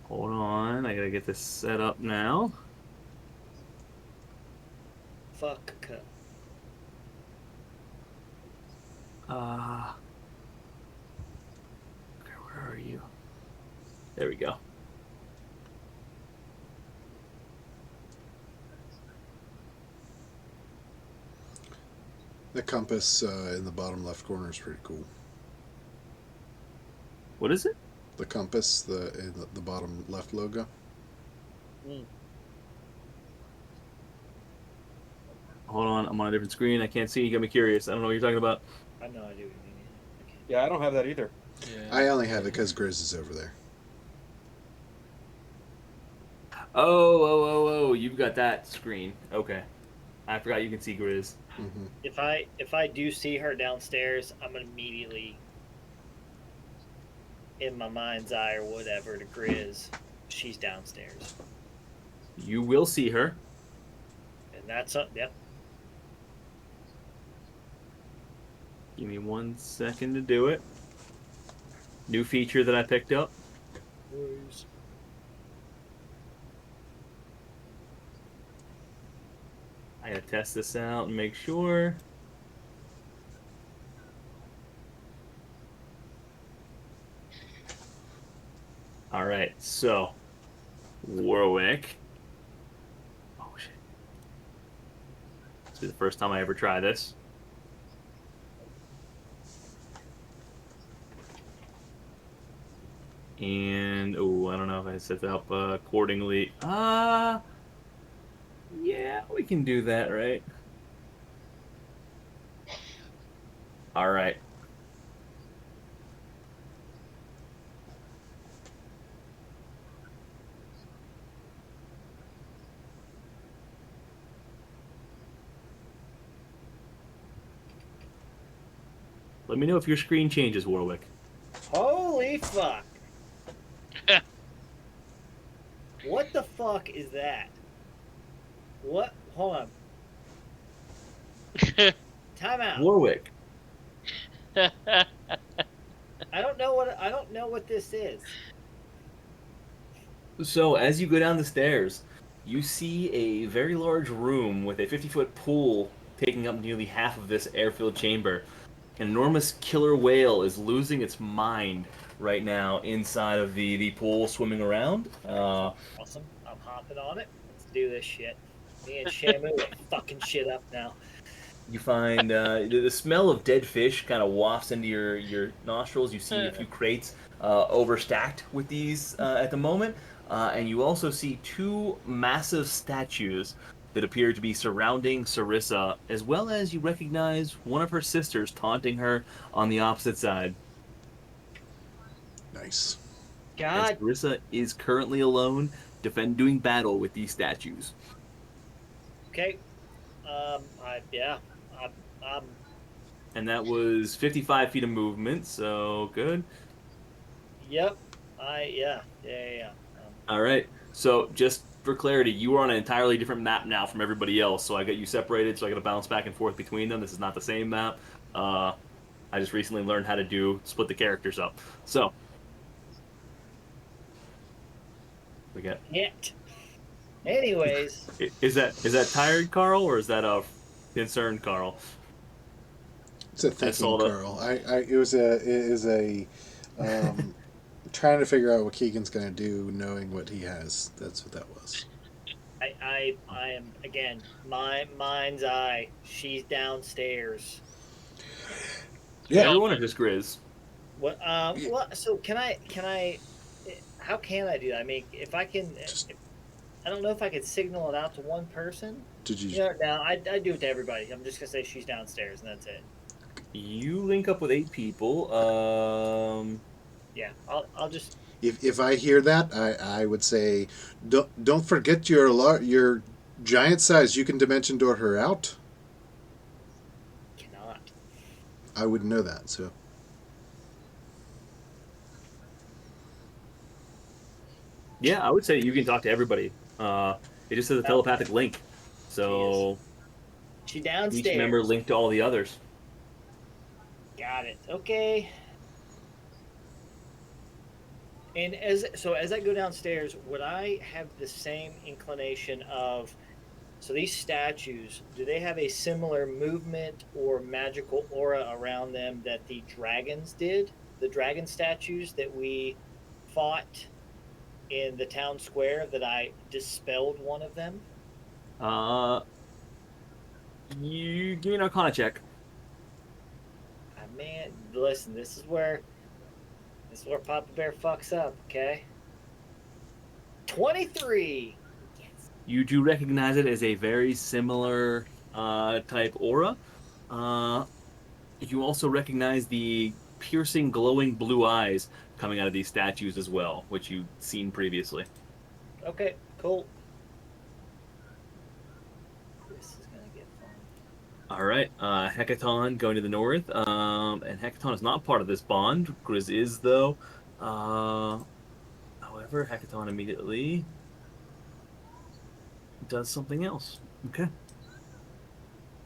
Hold on, I gotta get this set up now. Fuck. Okay, where are you? There we go. The compass in the bottom left corner is pretty cool. What is it? The compass, in the bottom left logo. Hold on, I'm on a different screen. I can't see. You got me curious. I don't know what you're talking about. I have no idea what you mean. Okay. Yeah, I don't have that either. Yeah. I only have it because Grizz is over there. Oh, you've got that screen. Okay. I forgot you can see Grizz. Mm-hmm. If I do see her downstairs, I'm immediately in my mind's eye or whatever to Grizz. She's downstairs, You will see her. and that's yep. Give me 1 second to do it. New feature that I picked up. I gotta test this out and make sure. Alright, so Warwick. Oh shit. This will be the first time I ever try this. And oh, I don't know if I set that up accordingly. Yeah, we can do that, right? All right. Let me know if your screen changes, Warwick. Holy fuck! What the fuck is that? What? Hold on. Time out. Warwick. I don't know what this is. So as you go down the stairs, you see a very large room with a 50-foot pool taking up nearly half of this air-filled chamber. An enormous killer whale is losing its mind right now inside of the pool, swimming around. Awesome. I'm hopping on it. Let's do this shit. Me and Chamb3r are fucking shit up now. You find the smell of dead fish kind of wafts into your nostrils. You see a few crates overstacked with these at the moment. And you also see 2 massive statues that appear to be surrounding Sarissa, as well as you recognize one of her sisters taunting her on the opposite side. Nice. God. And Sarissa is currently alone, doing battle with these statues. Okay. And that was 55 feet of movement, so good. Yep. Yeah. All right. So just for clarity, you are on an entirely different map now from everybody else. So I got you separated. So I got to bounce back and forth between them. This is not the same map. I just recently learned how to split the characters up. So we got. Yet. Anyways. Is that tired, Carl, or is that a concerned, Carl? It's a thinking, Carl. It is a trying to figure out what Keegan's going to do, knowing what he has. That's what that was. I am, again, my mind's eye. She's downstairs. Yeah. Everyone or just Grizz? What? Well, so can I? How can I do that? I mean, if I can, Just I don't know if I could signal it out to one person. did you? You know, now I do it to everybody. I'm just gonna say she's downstairs, and that's it. You link up with 8 people. Yeah, I'll just. If I hear that, I would say, don't forget your giant size. You can dimension door her out. Cannot. I wouldn't know that. So Yeah, I would say you can talk to everybody. It just says a Oh, telepathic link, so she each member downstairs. linked to all the others. Got it. Okay. And as I go downstairs, would I have the same inclination of so these statues, do they have a similar movement or magical aura around them that the dragons did? The dragon statues that we fought in the town square that I dispelled one of them? Uh, you give me an Arcana check. Man, listen, this is where Papa Bear fucks up, okay? 23. Yes. You do recognize it as a very similar type aura. Uh, you also recognize the piercing, glowing blue eyes coming out of these statues as well, which you've seen previously. Okay, cool. This is gonna get fun. All right, Hecaton going to the north, and Hecaton is not part of this bond. Grizz is though. However, Hecaton immediately does something else. Okay.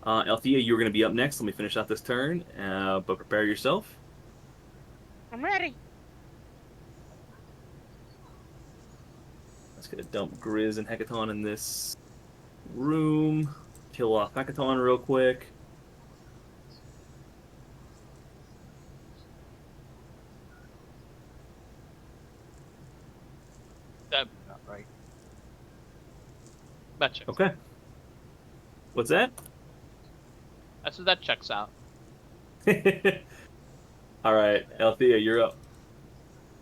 Althea, you're going to be up next. Let me finish out this turn, but prepare yourself. I'm ready. Let's get a dump Grizz and Hecaton in this room. Kill off Hecaton real quick. That Not right. checks. Okay. What's that? I said that checks out. All right, Althea, you're up.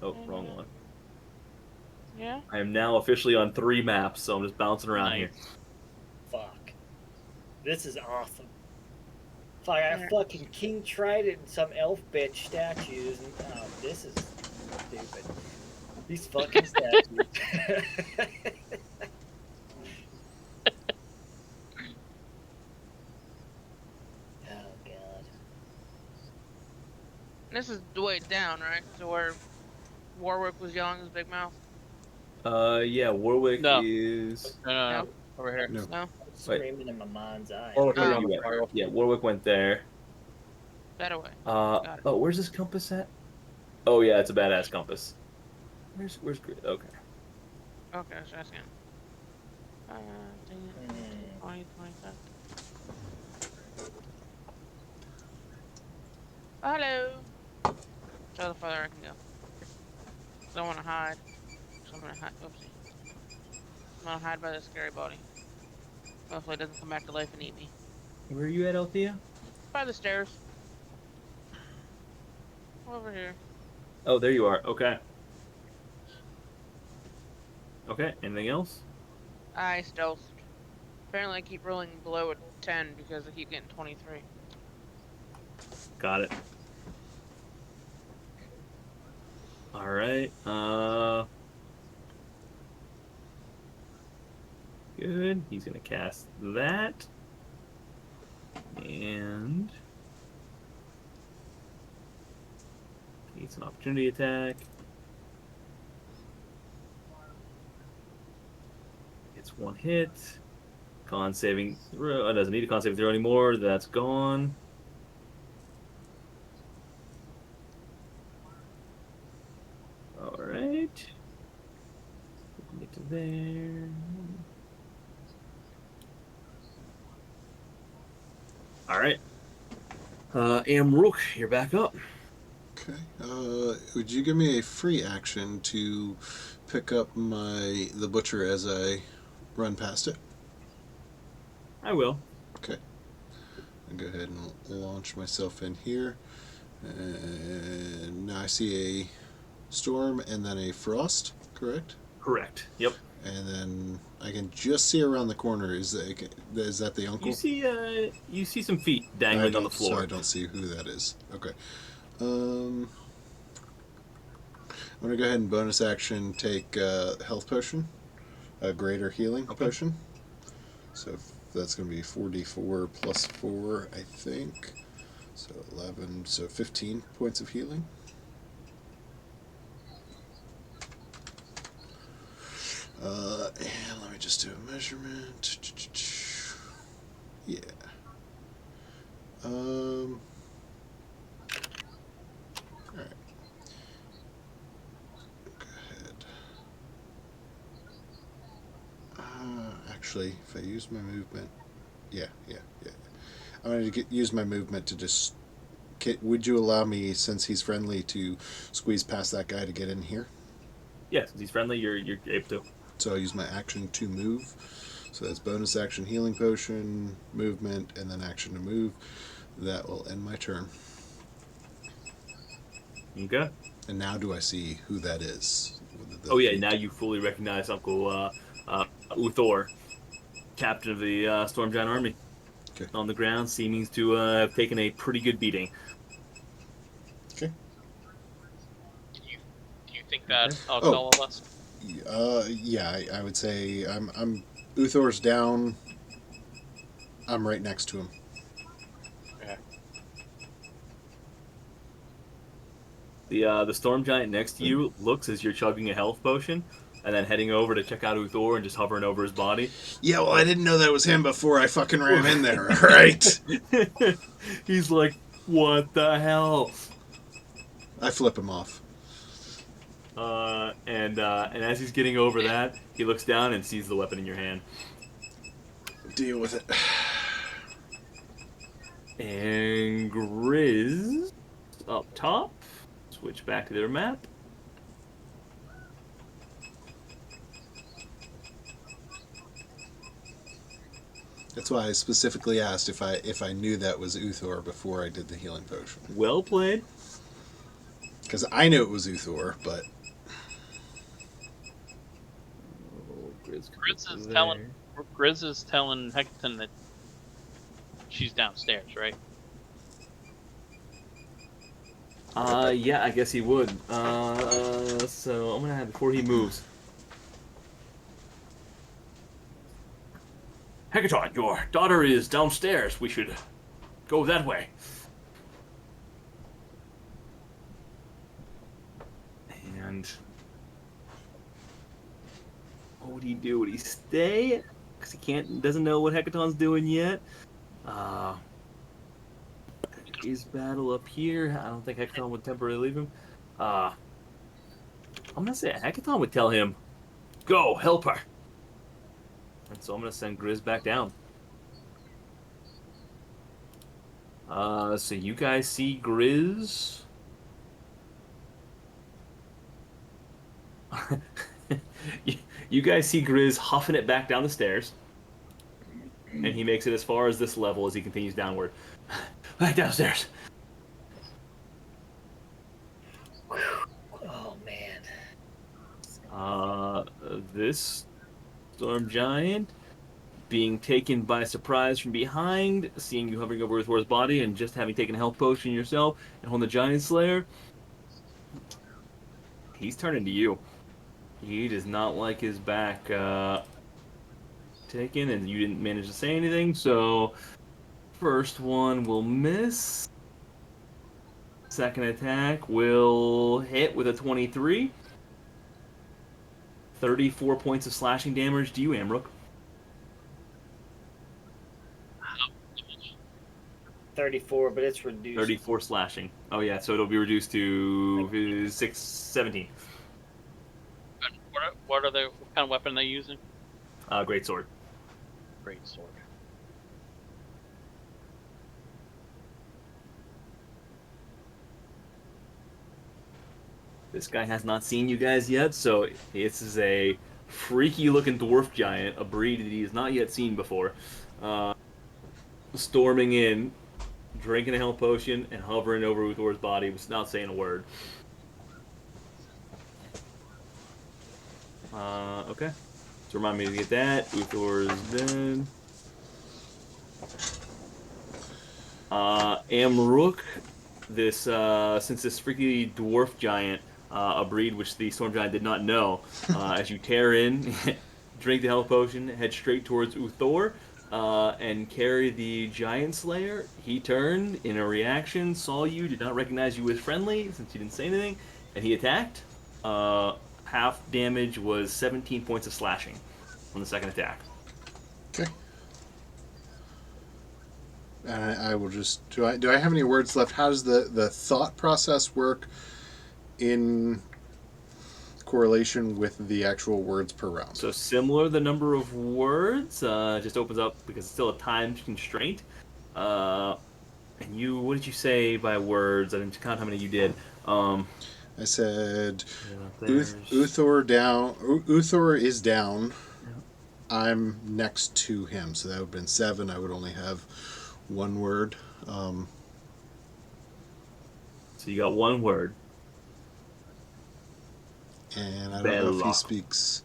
Oh, wrong one. Yeah. I am now officially on 3 maps, so I'm just bouncing around here. Fuck. This is awesome. Fuck, I Yeah. fucking King Trident and some elf bitch statues. And, oh, this is stupid. These fucking statues. Oh, God. This is the way down, right? So where Warwick was yelling his big mouth. Yeah, Warwick No. is. No, over here. no. No, I'm screaming in my mind's eye. Or look Oh. on the Yeah, spiral. yeah, Warwick went there. that way. Got it. Oh, where's this compass at? Oh yeah, it's a badass compass. Where's Grid? Okay. Okay, so that's again. Mm. 20, 25. Hello. So the farther I can go. I don't want to hide. So I'm gonna hide. Oopsie. I'm gonna hide by the scary body. Hopefully it doesn't come back to life and eat me. Where are you at, Althea? By the stairs. Over here. Oh, there you are. Okay. Okay. Anything else? I stealthed. Apparently I keep rolling below a 10 because I keep getting 23. Got it. All right. Good. He's gonna cast that, and it's an opportunity attack. It's 1 hit. Con saving throw. It doesn't need a con saving throw anymore. That's gone. All right. Get to there. All right. Amrook, you're back up. Okay. Would you give me a free action to pick up the butcher as I run past it? I will. Okay. I'll go ahead and launch myself in here. And now I see a storm and then a frost, correct? Correct. Yep. And then I can just see around the corner. Is that the uncle? You see some feet dangling on the floor. So I don't see who that is. Okay. I'm gonna go ahead and bonus action take health potion, a greater healing potion. So that's gonna be 4d4 plus 4, I think. So 11. So 15 points of healing. And let me just do a measurement. Yeah. Alright. Go ahead. Actually, if I use my movement. Yeah. I'm going to use my movement to just. Would you allow me, since he's friendly, to squeeze past that guy to get in here? Yes, he's friendly. You're able to. So I'll use my action to move. So that's bonus action healing potion, movement, and then action to move. That will end my turn. Okay. And now do I see who that is? Oh yeah, now you fully recognize Uncle Uthor, captain of the Storm Giant Army. Okay. On the ground, seeming to have taken a pretty good beating. Okay. Do you think that all of us? Yeah, I would say I'm Uthor's down. I'm right next to him. The Storm Giant next to you looks as you're chugging a health potion, and then heading over to check out Uthor and just hovering over his body. Yeah, well, I didn't know that was him before I fucking ran in there, alright? He's like, what the hell? I flip him off. And as he's getting over that, he looks down and sees the weapon in your hand. Deal with it. And Grizz up top. Switch back to their map. That's why I specifically asked if I knew that was Uthor before I did the healing potion. Well played. Because I knew it was Uthor, but... Grizz is telling Hecton that she's downstairs, right? Yeah, I guess he would. So I'm gonna have before he moves. Hecaton, your daughter is downstairs. We should go that way. And what would he do? Would he stay? Because he doesn't know what Hecaton's doing yet. Is battle up here? I don't think Hecaton would temporarily leave him. I'm gonna say Hecaton would tell him, "Go, help her." And so I'm gonna send Grizz back down. So you guys see Grizz. You guys see Grizz huffing it back down the stairs. And he makes it as far as this level as he continues downward. Back downstairs. Oh man. This Storm Giant being taken by surprise from behind, seeing you hovering over Uthor's body and just having taken a health potion yourself and holding the Giant Slayer, he's turning to you. He does not like his back taken, and you didn't manage to say anything, so first one will miss. Second attack will hit with a 23. 34 points of slashing damage to you, Amrook. 34, but it's reduced. 34 slashing. Oh yeah, so it'll be reduced to 17. What kind of weapon are they using? Great sword. Great sword. This guy has not seen you guys yet, so this is a freaky-looking dwarf giant, a breed that he has not yet seen before. Storming in, drinking a health potion, and hovering over Uthor's body without saying a word. Okay. So remind me to get that. Uthor is dead. Amrook, this since this freaky dwarf giant, a breed which the storm giant did not know, as you tear in, drink the health potion, head straight towards Uthor, and carry the giant slayer. He turned in a reaction, saw you, did not recognize you as friendly since you didn't say anything, and he attacked. Half damage was 17 points of slashing on the second attack. Okay. I will just do I have any words left? How does the thought process work in correlation with the actual words per round? So similar, the number of words just opens up because it's still a time constraint. And you, what did you say by words? I didn't count how many you did. I said Yeah, Uthor is down. Yeah. I'm next to him, so that would have been 7. I would only have one word. So you got one word. And I don't know if he speaks.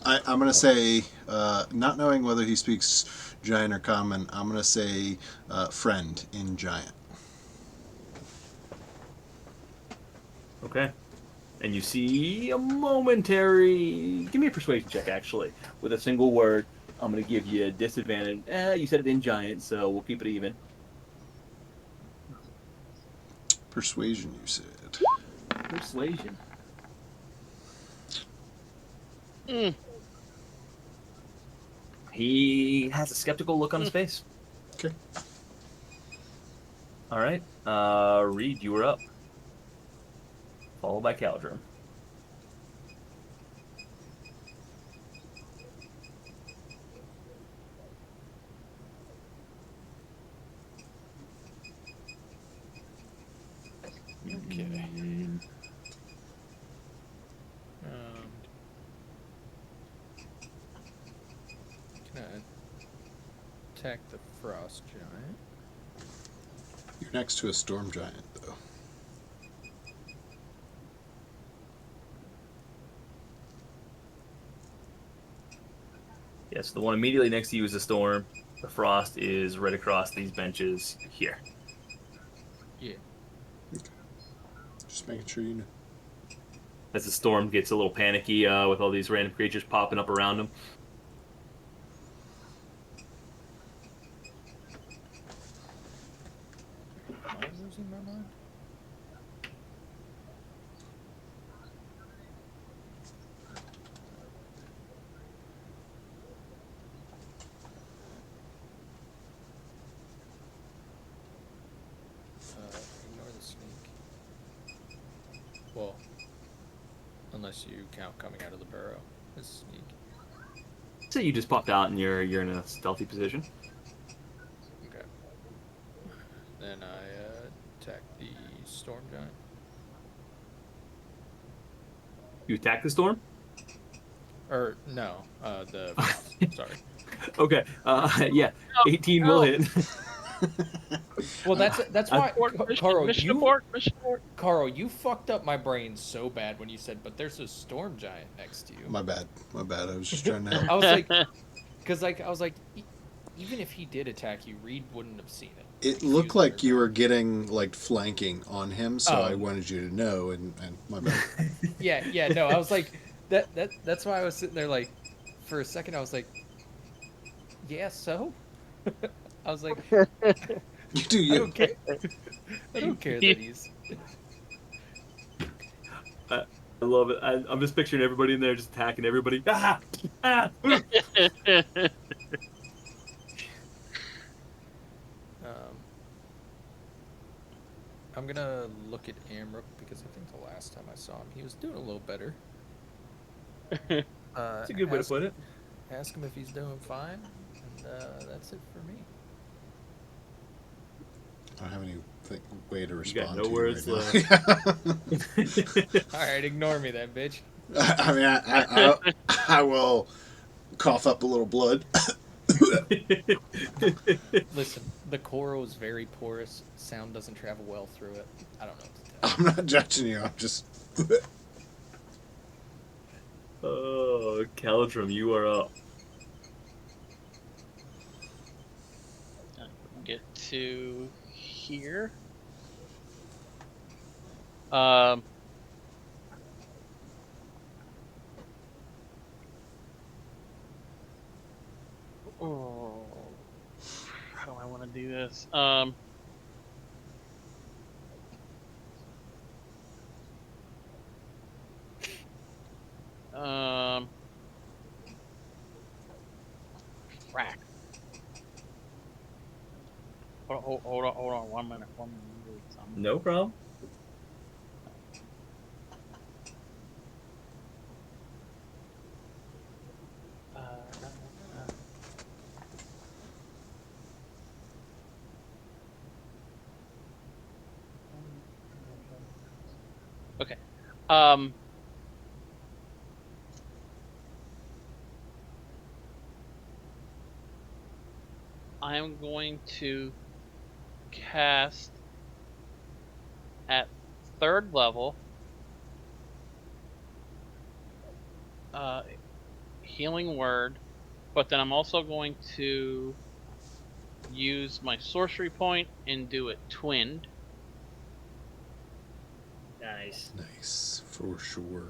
I'm going to say, not knowing whether he speaks giant or common, I'm going to say friend in giant. Okay. And you see a momentary... Give me a persuasion check, actually. With a single word, I'm going to give you a disadvantage. You said it in giant, so we'll keep it even. Persuasion, you said. Persuasion. He has a skeptical look on his face. Okay. All right. Reed, you were up. Followed by Caldrum. Okay. Can I attack the frost giant? You're next to a storm giant, though. Yes, the one immediately next to you is a storm. The frost is right across these benches here. Yeah. Just making sure you know. As the storm gets a little panicky with all these random creatures popping up around him. Am I losing my mind? Ignore the sneak. Well, unless you count coming out of the burrow as sneak. So you just popped out and you're in a stealthy position. Okay. Then I attack the storm giant. You attack the storm? Or no, the sorry. Okay. Yeah. 18 will hit. Well, that's why, Carl, Mission you abort. Carl, you fucked up my brain so bad when you said, "But there's a storm giant next to you." My bad. I was just trying to help. I was like, because I was like, even if he did attack you, Reed wouldn't have seen it. It looked like you were getting like flanking on him, so I wanted you to know. And my bad. Yeah. No, I was like, that's why I was sitting there like, for a second, I was like, yeah, so. I was like, You do you. I don't care. I don't care that he's. I love it. I'm just picturing everybody in there just attacking everybody. Ah! Ah! I'm gonna look at Amrook because I think the last time I saw him, he was doing a little better. That's a good way to put it. Ask him if he's doing fine, and that's it for me. I don't have any way to You respond got no to words right left. All right, ignore me then, bitch. I mean, I will cough up a little blood. Listen, The coral is very porous. Sound doesn't travel well through it. I don't know what to tell you. I'm not judging you. I'm just. Oh, Caldrum, you are up. Get to here. Um. Oh, how do I want to do this? Frack. Hold on, 1 minute. Read something. No problem. Okay. I am going to cast at 3rd level healing word, but then I'm also going to use my sorcery point and do it twinned. Nice. Nice, for sure.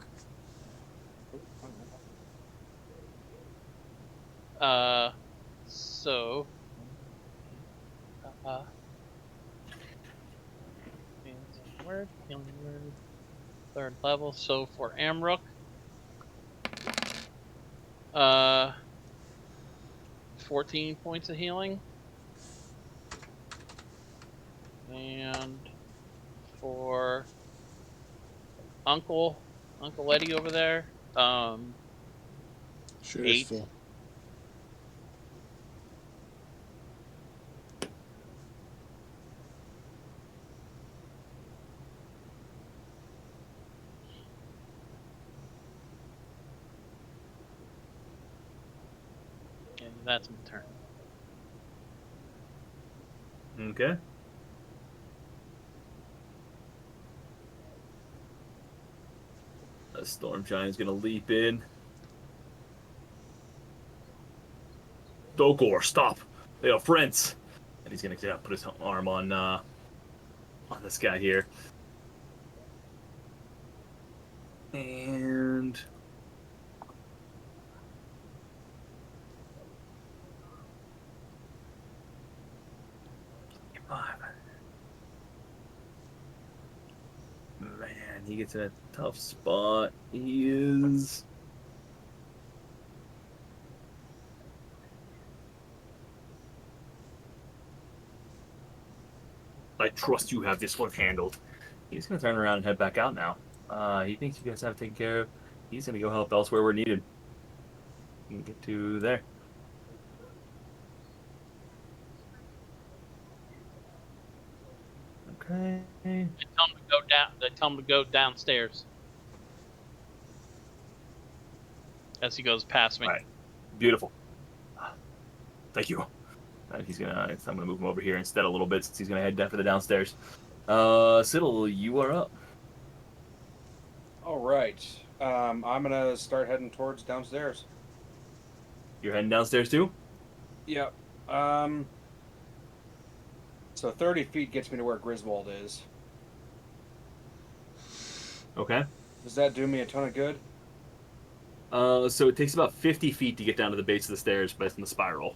So healing word, 3rd level. So for Amrook, 14 points of healing, and for Uncle Eddie over there, Shitter's 8. full. And that's my turn. Okay. A storm giant's gonna leap in. Dokor, stop! They are friends. And he's gonna put his arm on this guy here. And man, he gets in a tough spot. He is. I trust you have this one handled. He's gonna turn around and head back out now. He thinks you guys have it taken care of. He's gonna go help elsewhere where needed. You can get to there. Okay. They tell him to go down. They tell him to go downstairs as he goes past me. All right. Beautiful. Thank you. I'm gonna move him over here instead a little bit since he's gonna head down for the downstairs. Siddle, you are up. All right. I'm gonna start heading towards downstairs. You're heading downstairs too? Yep. So 30 feet gets me to where Griswold is. Okay. Does that do me a ton of good? So it takes about 50 feet to get down to the base of the stairs based on the spiral.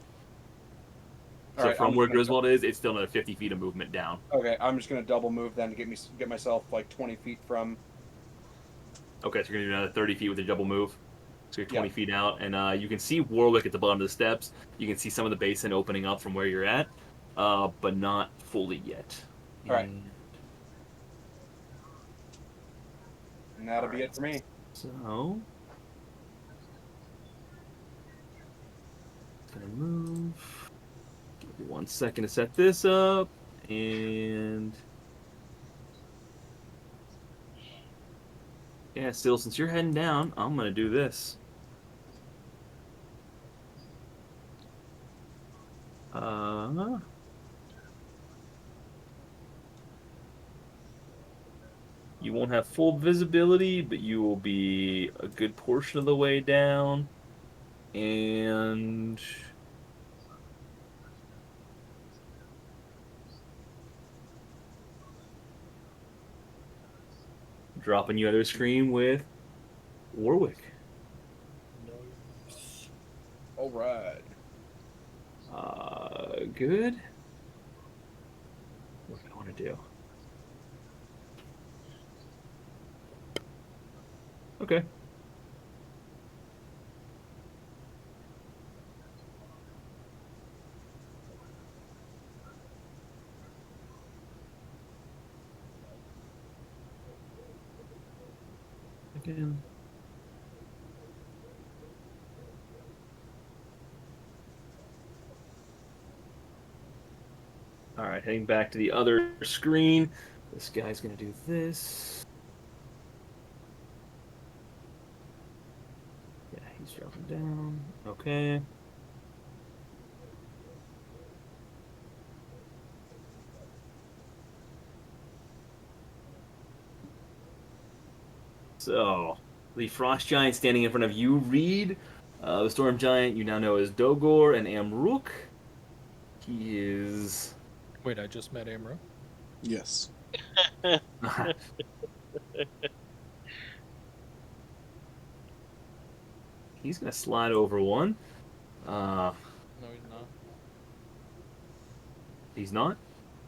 So Alright, from I'm where just gonna Griswold is, it's still another 50 feet of movement down. Okay, I'm just gonna double move then to get myself like 20 feet from. Okay, so you're gonna do another 30 feet with a double move. So you're 20 Yeah. feet out, and you can see Warwick at the bottom of the steps. You can see some of the basin opening up from where you're at, but not fully yet. All right. And that'll be it for me. So, gonna move. Give me 1 second to set this up, and yeah, still since you're heading down, I'm gonna do this. You won't have full visibility, but you will be a good portion of the way down. And dropping you other screen with Warwick. Nice. All right. Good. What do I want to do? Okay. Again. All right, heading back to the other screen. This guy's gonna do this. Yeah, he's dropping down. Okay. So, the Frost Giant standing in front of you, Reed. The Storm Giant you now know as Dogor and Amrook. He is. Wait, I just met Amro. Yes. He's gonna slide over one. No, he's not. He's not.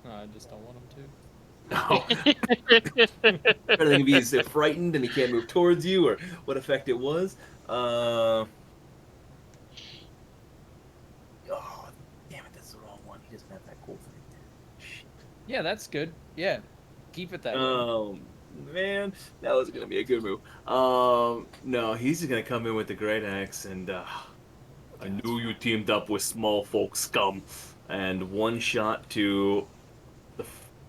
No, I just don't want him to. No. Better than if he's frightened and he can't move towards you, or what effect it was. Oh, damn it! That's the wrong one. He doesn't have that cool thing. Shit. Yeah, that's good. Yeah, keep it that way. Oh man, that was gonna be a good move. No, he's just gonna come in with the great axe, and I knew you teamed up with small folk scum, and one shot to the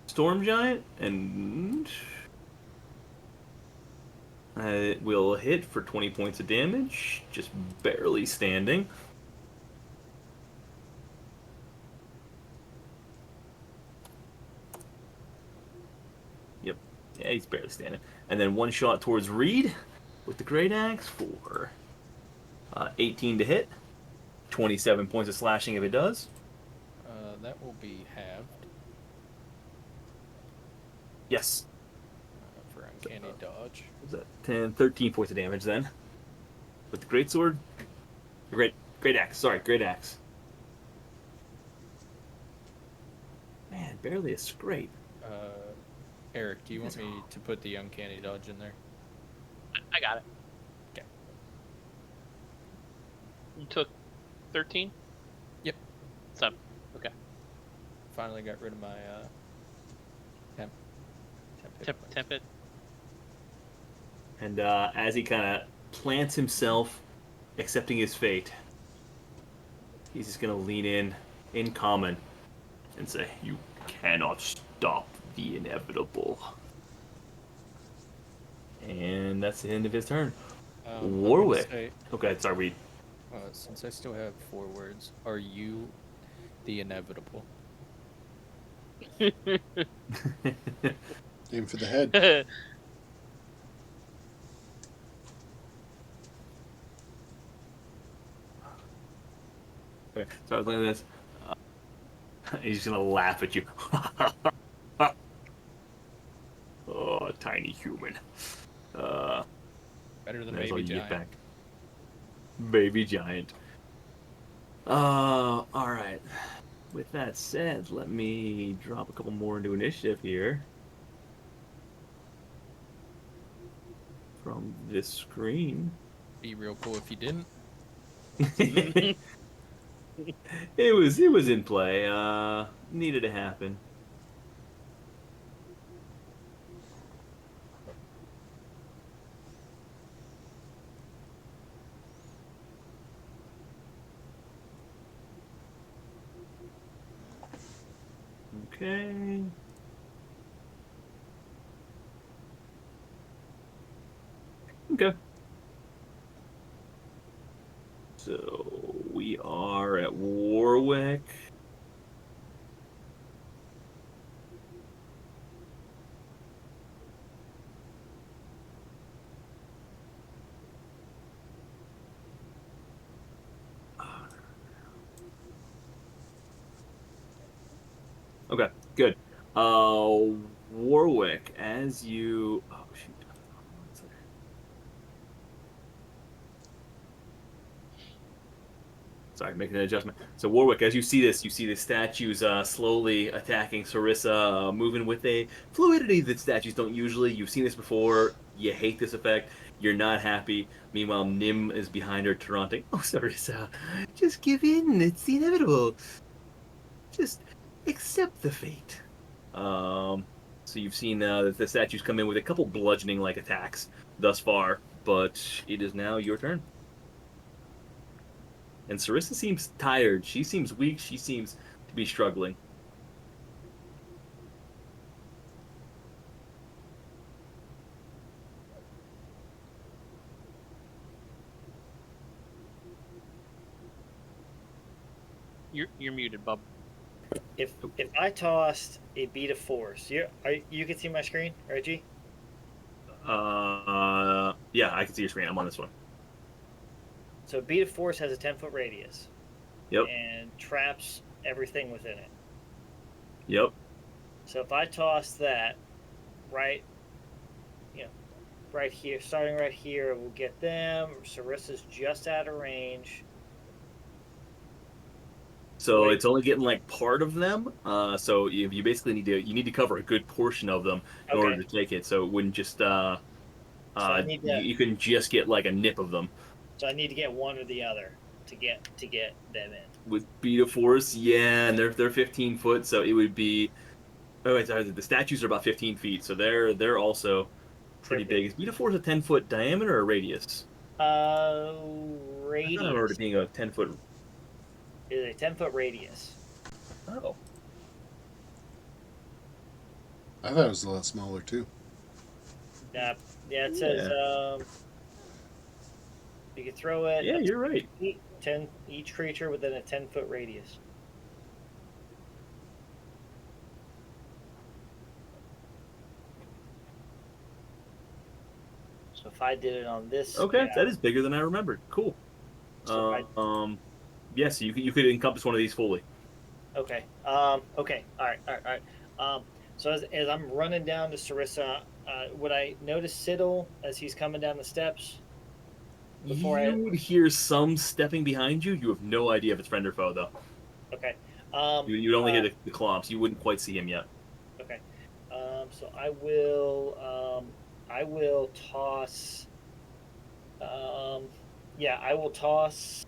Storm Giant, and it will hit for 20 points of damage, just barely standing. Yep, yeah, he's barely standing. And then one shot towards Reed with the great axe for 18 to hit, 27 points of slashing if it does. That will be halved Yes. for uncanny dodge. Was that 10, 13 points of damage then? With the great sword? Great axe, sorry, great axe. Man, barely a scrape. Eric, do you want me to put the uncanny dodge in there? I got it. Okay. You took 13? Yep. 7. Okay. Finally got rid of my temp hit points. Temp it. And as he kind of plants himself, accepting his fate, he's just going to lean in common, and say, "You cannot stop the inevitable." And that's the end of his turn. I'm gonna Warwick. say, Okay, sorry, Reed. since I still have 4 words, are you the inevitable? Aim for the head. Okay, so I was looking at this. He's gonna laugh at you. Oh, tiny human. Better than That's all baby you get giant. back. Baby giant. All right. With that said, let me drop a couple more into initiative here. From this screen. Be real cool if you didn't. It was in play. Needed to happen. Okay. Okay. So we are at Warwick. Okay, good. Warwick, as you. Oh, shoot. Sorry, making an adjustment. So Warwick, as you see this, you see the statues slowly attacking Sarissa, moving with a fluidity that statues don't usually. You've seen this before. You hate this effect. You're not happy. Meanwhile, Nim is behind her, taunting. Oh, Sarissa, just give in. It's the inevitable. Just accept the fate. Um, so you've seen the statues come in with a couple bludgeoning-like attacks thus far, but it is now your turn. And Sarissa seems tired. She seems weak. She seems to be struggling. You're muted, Bub. If I tossed a bead of force, you can see my screen, right, G? Yeah, I can see your screen. I'm on this one. So bead of force has a 10-foot radius. Yep. And traps everything within it. Yep. So if I toss that right, right here, starting right here, we'll get them. Sarissa's just out of range. So Wait. it's only getting like part of them. So you basically need to cover a good portion of them in order to take it. So it wouldn't just I need to, you can just get like a nip of them. So I need to get one or the other to get them in. With beat of force, yeah, and they're 15 foot, so it would be. Oh wait, sorry, the statues are about 15 feet, so they're also pretty big. Is beat of force a 10-foot diameter or radius? Radius. I thought I remember it being a 10-foot. It is a 10-foot radius. Oh. I thought it was a lot smaller too. Yeah, it says you can throw it. Yeah, you're right. 10 each creature within a 10-foot radius. So if I did it on this, Okay, that is bigger than I remembered. Cool. So yes, you could encompass one of these fully. Okay. Okay. All right. So as I'm running down to Sarissa, would I notice Siddle as he's coming down the steps? You would hear some stepping behind you. You have no idea if it's friend or foe, though. Okay. You'd only hear the clomps. You wouldn't quite see him yet. Okay. So I will toss. I will toss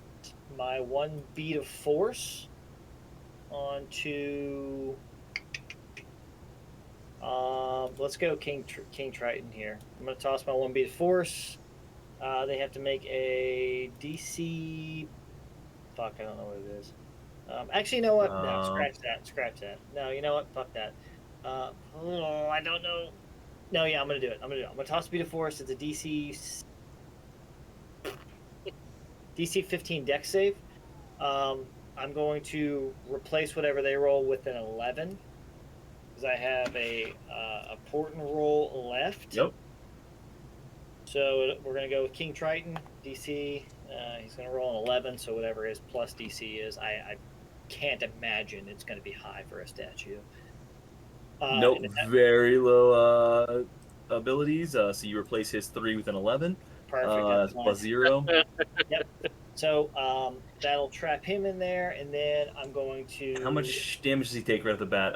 my one bead of force onto. Let's go King Triton here. I'm gonna toss my one bead of force. They have to make a DC. Fuck, I don't know what it is. Actually, you know what? No, scratch that. No, you know what? Fuck that. I don't know. No, yeah, I'm gonna do it. I'm gonna toss bead of force. It's a DC 15 dex save. I'm going to replace whatever they roll with an 11 because I have a important roll left. Yep. So we're going to go with King Triton, DC. He's going to roll an 11, so whatever his plus DC is, I can't imagine it's going to be high for a statue. Nope, very low abilities. So you replace his 3 with an 11. Perfect. That's plus 0. Yep. So that'll trap him in there, and then I'm going to. How much damage does he take right off the bat?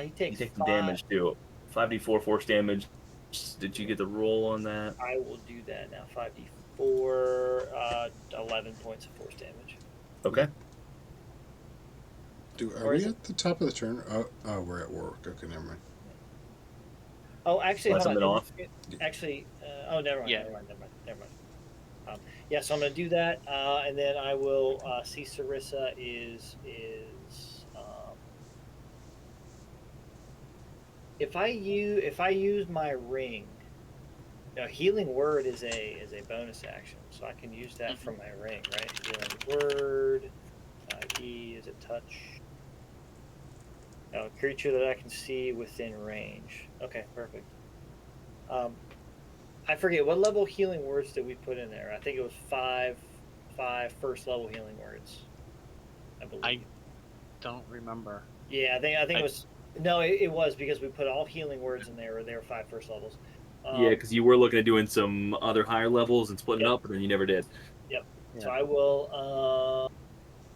He takes some damage too. 5d4 force damage. Did you get the roll on that? I will do that now. 5d4, 11 points of force damage. Okay. Are we at the top of the turn? Oh, we're at work. Okay, never mind. Oh, actually, hold on. Off? Actually, never mind. Yeah. Never mind. So I'm going to do that, and then I will see Sarissa is if I use my ring. Healing word is a bonus action, so I can use that from my ring, right? Healing word. E is it touch? A creature that I can see within range. Okay, perfect. I forget what level healing words did we put in there. I think it was five first level healing words. I believe. I don't remember. Yeah, I think it was. No, it was because we put all healing words in there, and they were 5 first levels. Yeah, because you were looking at doing some other higher levels and splitting Yep. up, but then you never did. Yep. Yeah. So I will.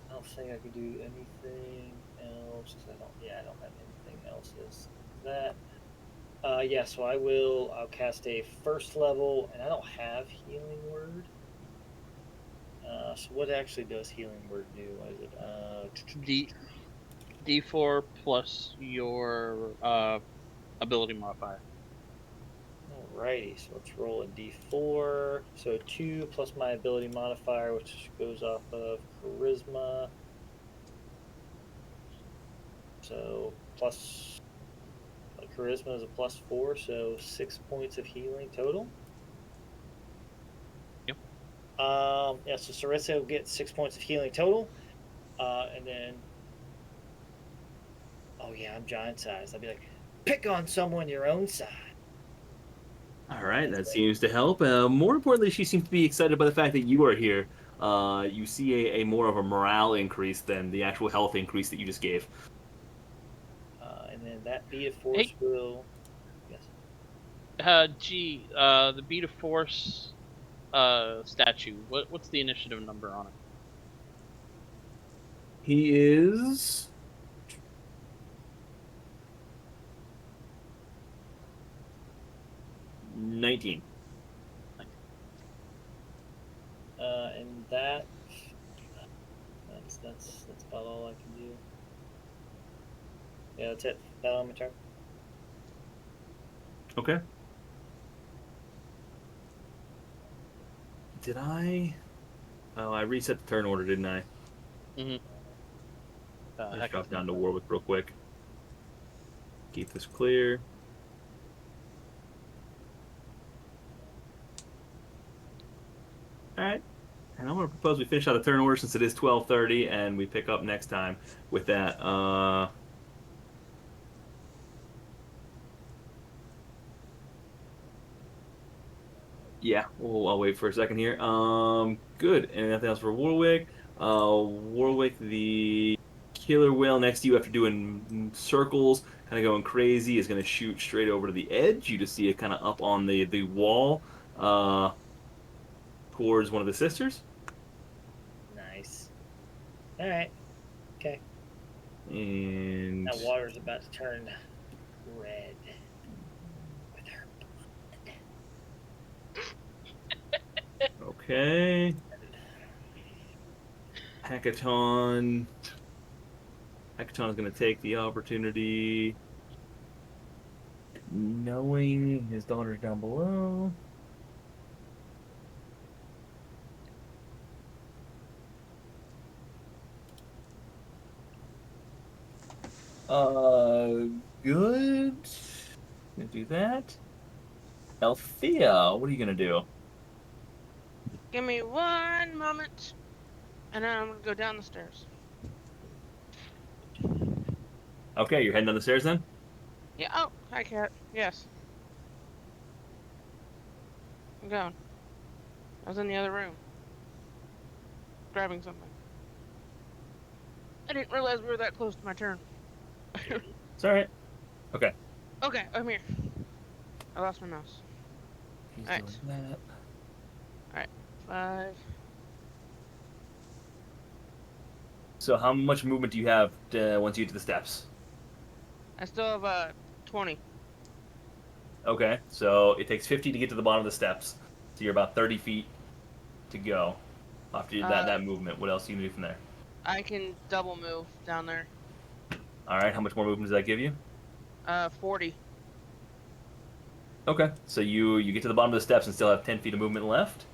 I don't think I can do anything else. I don't. Yeah, I don't have anything else as that. Yeah. So I will. I'll cast a first level, and I don't have healing word. So what actually does healing word do? What is it? D4 plus your ability modifier. Alrighty, so let's roll a d4. So 2 plus my ability modifier, which goes off of charisma. So plus charisma is a +4, so 6 points of healing total. Yep. Yeah, so Sarissa will get 6 points of healing total. And then, oh yeah, I'm giant sized. I'll be like, pick on someone your own size. All right, that seems to help. More importantly, she seems to be excited by the fact that you are here. You see a more of a morale increase than the actual health increase that you just gave. And then that beat of force will. Yes. The beat of force statue. What's the initiative number on it? He is 19. And that's about all I can do. Yeah, that's it. That on my turn. Okay. Did I? Oh, I reset the turn order, didn't I? Mm-hmm. Let's drop down to Warwick real quick. Keep this clear. All right. And I'm going to propose we finish out the turn order since it is 12:30, and we pick up next time with that. Yeah, I'll wait for a second here. Good. And nothing else for Warwick. Warwick, the killer whale next to you, after doing circles, kind of going crazy, is going to shoot straight over to the edge. You just see it kind of up on the wall, towards one of the sisters. Nice. All right. Okay. And That water's about to turn red with her blood. okay. Hackathon. Hackathon is going to take the opportunity, knowing his daughter's down below. Good. Gonna do that. Althea, what are you gonna do? Give me 1 moment, and then I'm gonna go down the stairs. Okay, you're heading down the stairs then? Yeah. Oh, hi, cat. Yes. I'm going. I was in the other room, grabbing something. I didn't realize we were that close to my turn. It's alright. Okay. Okay, I'm here. I lost my mouse. He's Alright. doing that. 5. So how much movement do you have once you get to the steps? I still have 20. Okay, so it takes 50 to get to the bottom of the steps. So you're about 30 feet to go after that movement. What else do you do from there? I can double move down there. Alright, how much more movement does that give you? 40. Okay, so you get to the bottom of the steps and still have 10 feet of movement left.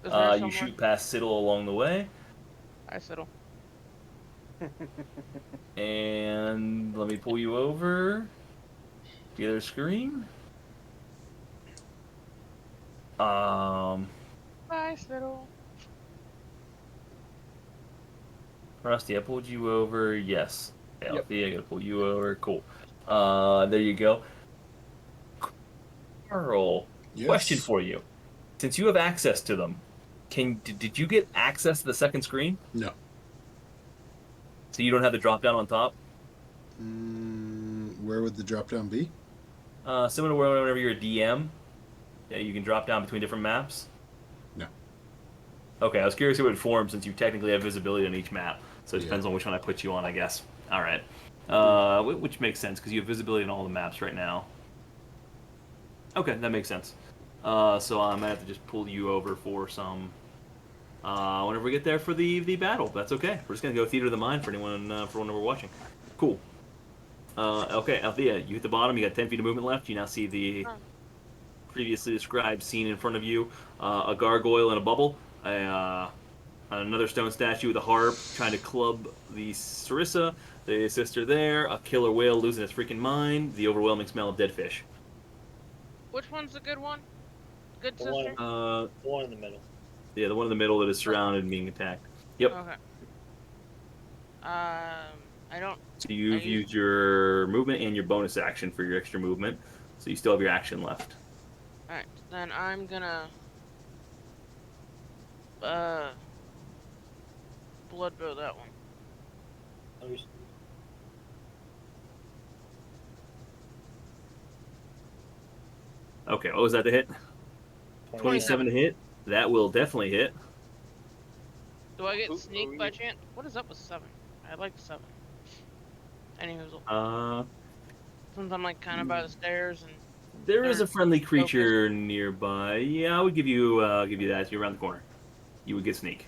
Is there You someone? shoot past Siddle along the way. Hi, Siddle. And let me pull you over. The other screen. Bye, Siddle. Rusty, I pulled you over. Yes. Yep. Alfie, I gotta pull you over. Cool. There you go. Carl, Yes. question for you. Since you have access to them, did you get access to the second screen? No. So you don't have the drop down on top? Where would the drop down be? Similar to whenever you're a DM, yeah, you can drop down between different maps. No. Okay, I was curious how it would form since you technically have visibility on each map. So it Yeah. depends on which one I put you on, I guess. All right. Which makes sense because you have visibility on all the maps right now. Okay, that makes sense. So I'm gonna have to just pull you over for some. Whenever we get there for the battle, that's okay. We're just gonna go theater of the mind for anyone for whenever we're watching. Cool. Okay, Althea, you hit the bottom. You got 10 feet of movement left. You now see the previously described scene in front of you: a gargoyle in a bubble, another stone statue with a harp trying to club the Sarissa, the sister there, a killer whale losing its freaking mind, the overwhelming smell of dead fish. Which one's the good one? Good The sister? one, the one in the middle. Yeah, the one in the middle that is surrounded and being attacked. Yep. Okay. I don't. So you've used your movement and your bonus action for your extra movement, so you still have your action left. Alright, then I'm gonna. Blood bow that one. Okay, what was that to hit? 27 to hit. That will definitely hit. Do I get sneak by chance? What is up with 7? I like 7. Anywho, since I'm like kind of by the stairs and there is a friendly creature nearby. Yeah, I would give you that. If you're around the corner, you would get sneak.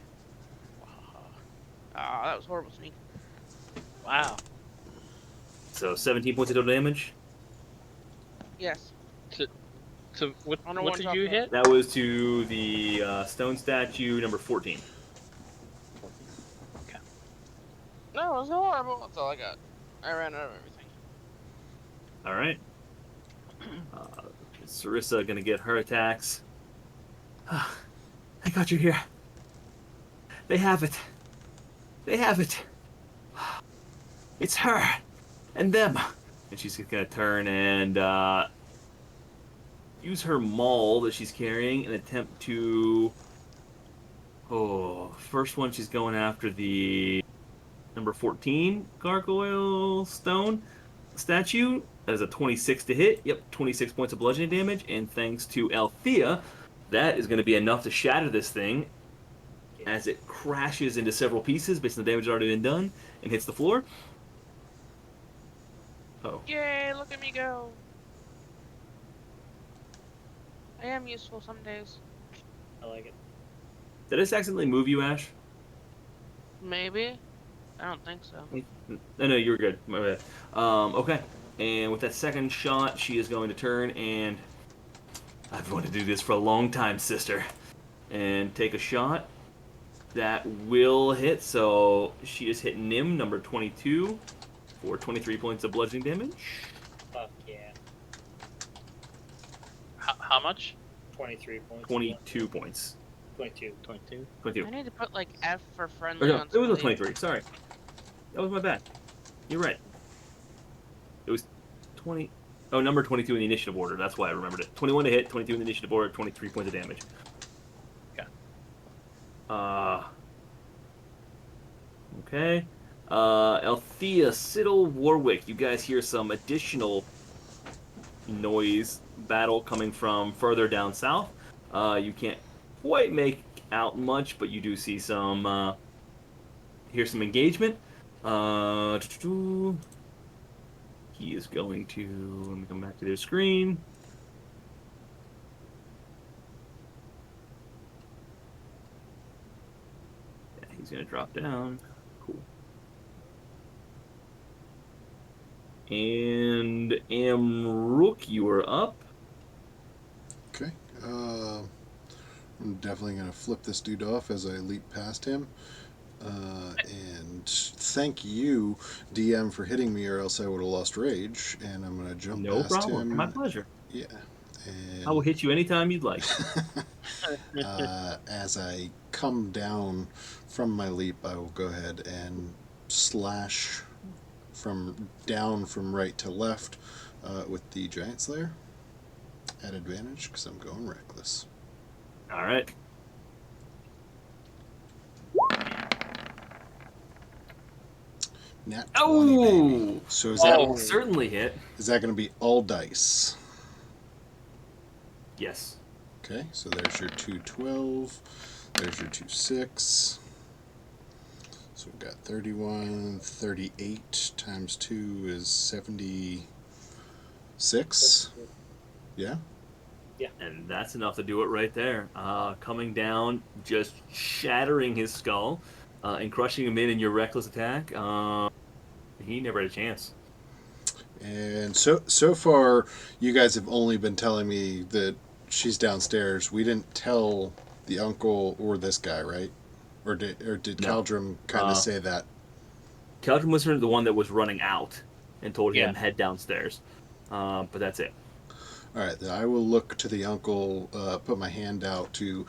that was horrible sneak. Wow. So 17 points of total damage. Yes. So what On a did one-shot you hit. hit? That was to the stone statue number 14. No, it was horrible. That's all I got. I ran out of everything. All right. Sarissa gonna get her attacks. I got you here. They have it. They have it. It's her and them. And she's gonna turn and use her maul that she's carrying and attempt to. First one she's going after the number 14 gargoyle stone statue. That is a 26 to hit. Yep, 26 points of bludgeoning damage. And thanks to Althea, that is going to be enough to shatter this thing as it crashes into several pieces based on the damage that's already been done and hits the floor. Oh. Yay, look at me go. I am useful some days. I like it. Did this accidentally move you, Ash? Maybe. I don't think so. No, you were good. My bad. Okay. And with that second shot, she is going to turn and... I've wanted to do this for a long time, sister. And take a shot. That will hit, so she is hit Nim, number 22, for 23 points of bludgeoning damage. Fuck yeah. How much? 23 points. 22 points. 22. 22. 22. I need to put like F for Or friendly no, on it was a somebody. 23, sorry. That was my bad. You're right. It was 20... Oh, number 22 in the initiative order, that's why I remembered it. 21 to hit, 22 in the initiative order, 23 points of damage. Okay. Althea, Siddle, Warwick, you guys hear some additional noise battle coming from further down south. You can't quite make out much, but you do see some, hear some engagement. He is going to, let me come back to their screen. Yeah, he's going to drop down. Cool. And Amrook, you are up. Okay. I'm definitely going to flip this dude off as I leap past him. And thank you, DM, for hitting me, or else I would have lost rage. And I'm going to jump No past problem. him. My pleasure. Yeah. And I will hit you anytime you'd like. as I come down from my leap, I will go ahead and slash from right to left with the Giant Slayer at advantage because I'm going reckless. All right. Nat 20, baby. Oh! So That will certainly hit. is that going to be all dice? Yes. Okay, so there's your 212. There's your 26. So we've got 31, 38 times 2 is 76. Yeah? And that's enough to do it right there. Coming down, just shattering his skull, and crushing him in your reckless attack. He never had a chance. And so far, you guys have only been telling me that she's downstairs. We didn't tell the uncle or this guy, right? Or did No. Caldrum kind of say that? Caldrum was the one that was running out and told him Yeah. head downstairs. But that's it. All right, then I will look to the uncle, put my hand out to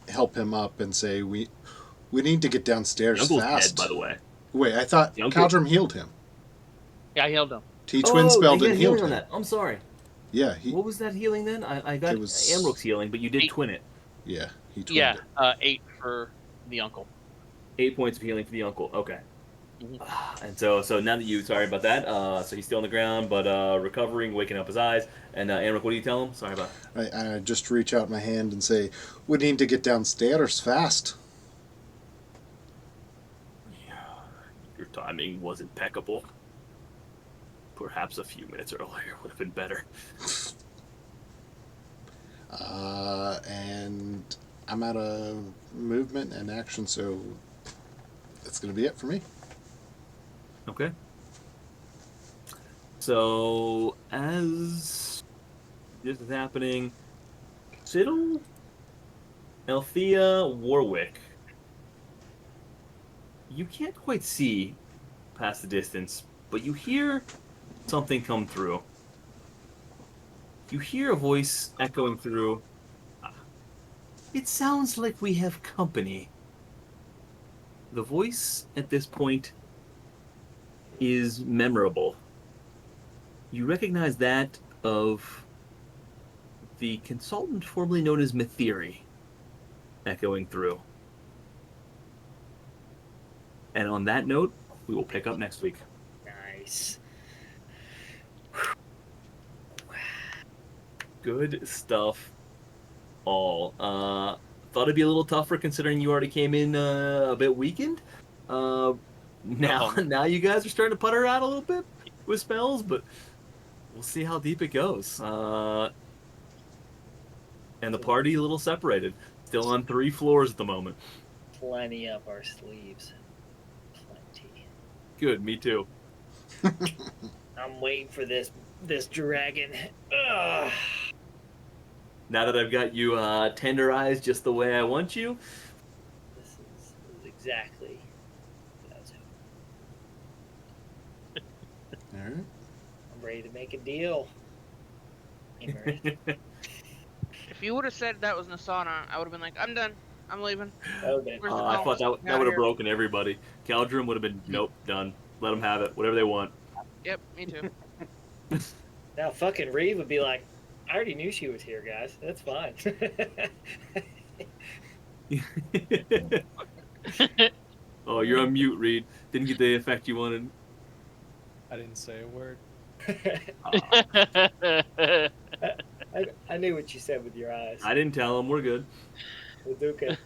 help him up, and say we need to get downstairs The uncle's fast. dead, by the way. Wait, I thought The uncle- Caldrum healed him. Yeah, I healed him. He twin spelled you and got healed healing him. on that. I'm sorry. Yeah, What was that healing then? I got It was- Amrook's healing, but you did 8. twin it. yeah, he twinned Yeah, it. 8 for the uncle. 8 points of healing for the uncle. Okay. Mhm. And so now that sorry about that. So he's still on the ground, but recovering, waking up his eyes. And Amrook, what do you tell him? Sorry about. I just reach out my hand and say, we need to get downstairs fast. Your timing was impeccable. Perhaps a few minutes earlier would have been better. And I'm out of movement and action, so that's going to be it for me. Okay. So as this is happening, Siddle, Althea, Warwick. You can't quite see past the distance, but you hear something come through. You hear a voice echoing through. It sounds like we have company. The voice at this point is memorable. You recognize that of the consultant formerly known as Mithiri echoing through. And on that note, we will pick up next week. Nice. Good stuff all. Thought it'd be a little tougher considering you already came in a bit weakened. Now you guys are starting to putter out a little bit with spells, but we'll see how deep it goes. And the party a little separated. Still on 3 floors at the moment. Plenty up our sleeves. Plenty. Good, me too. I'm waiting for this dragon. Ugh. Now that I've got you tenderized just the way I want you, This is exactly what I was hoping. All right. I'm ready to make a deal. Hammer. If you would have said that was Nasana, I would have been like, I'm done. I'm leaving. Okay. Where's the I phone? thought that Get would out have here. broken everybody. Caldrum would have been, nope, done. Let them have it, whatever they want. Yep, me too. Now fucking Reeve would be like, I already knew she was here, guys. That's fine. Oh, you're on mute, Reed. Didn't get the effect you wanted. I didn't say a word. I knew what you said with your eyes. I didn't tell him. We're good. It's okay.